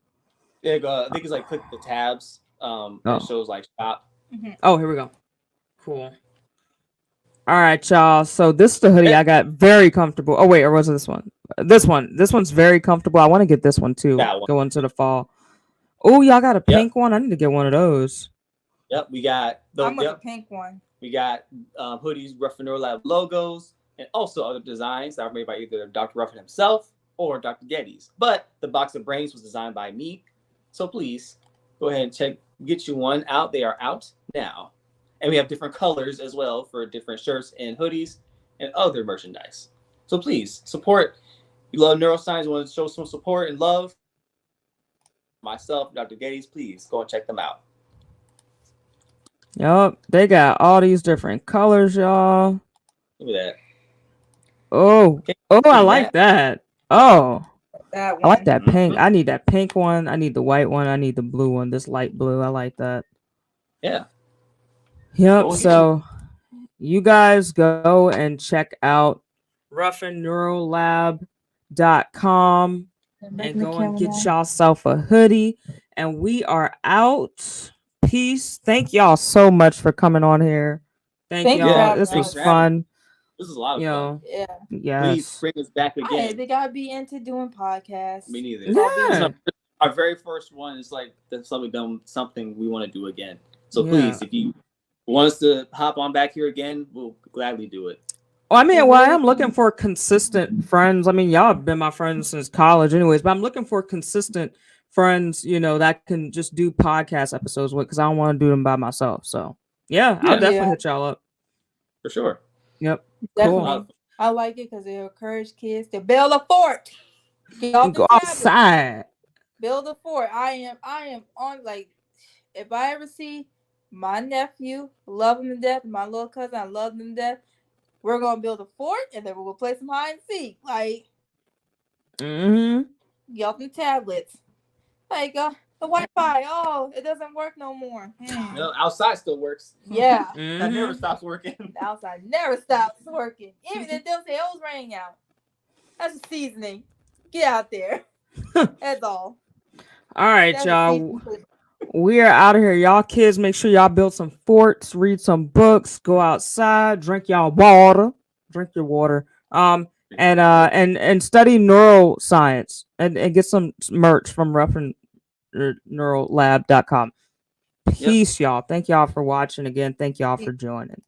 Yeah, I think it's like click the tabs. It shows like shop. Mm-hmm. Oh, here we go. Cool. All right, y'all. So this is the hoodie I got. Very comfortable. Oh wait, or was it this one? This one's very comfortable. I want to get this one too. Go into the fall. Oh, y'all got a pink one. I need to get one of those. Yep, we got the pink one. We got hoodies, Ruffin Neurolab logos, and also other designs that are made by either Dr. Ruffin himself or Dr. Geddes. But the Box of Brains was designed by me. So please go ahead and get you one out. They are out now. And we have different colors as well for different shirts and hoodies and other merchandise. So please support. You love neuroscience, want to show some support and love. Myself, Dr. Geddes, please go and check them out. Yup, they got all these different colors, y'all. Look at that. Oh, I like that. Oh, that one. I like that pink. I need that pink one. I need the white one. I need the blue one. This light blue. I like that. Yeah. Yep. So you guys go and check out ruffinneurolab.com and go and get yourself a hoodie. And we are out. Peace. Thank y'all so much for coming on here. Thank y'all. This was fun. This is a lot of fun. Yeah. Yes. Please bring us back again. They gotta be into doing podcasts. Me neither. Yeah. Our very first one is like something we want to do again. So please, if you want us to hop on back here again, we'll gladly do it. Well, I mean, I'm looking for consistent friends. I mean, y'all have been my friends since college anyways, but I'm looking for consistent friends, that can just do podcast episodes with, because I don't want to do them by myself. So yeah, I'll definitely hit y'all up. For sure. Yep. Definitely. Cool. I like it because it encourage kids to build a fort. Go outside. Build a fort. I am on, like, if I ever see my nephew, love him to death, my little cousin, I love them to death, we're gonna build a fort and then we're gonna play some hide and seek. Like, get off the tablets. Like, the Wi-Fi, it doesn't work no more. No, outside still works. Yeah. That never stops working. The outside never stops working. Even if they'll say, it's raining out. That's a seasoning. Get out there. That's all. All right, y'all. We are out of here. Y'all kids, make sure y'all build some forts, read some books, go outside, drink y'all water, drink your water. And study neuroscience and get some merch from referenceneurolab.com. Peace, y'all. Thank y'all for watching again. Thank y'all for joining.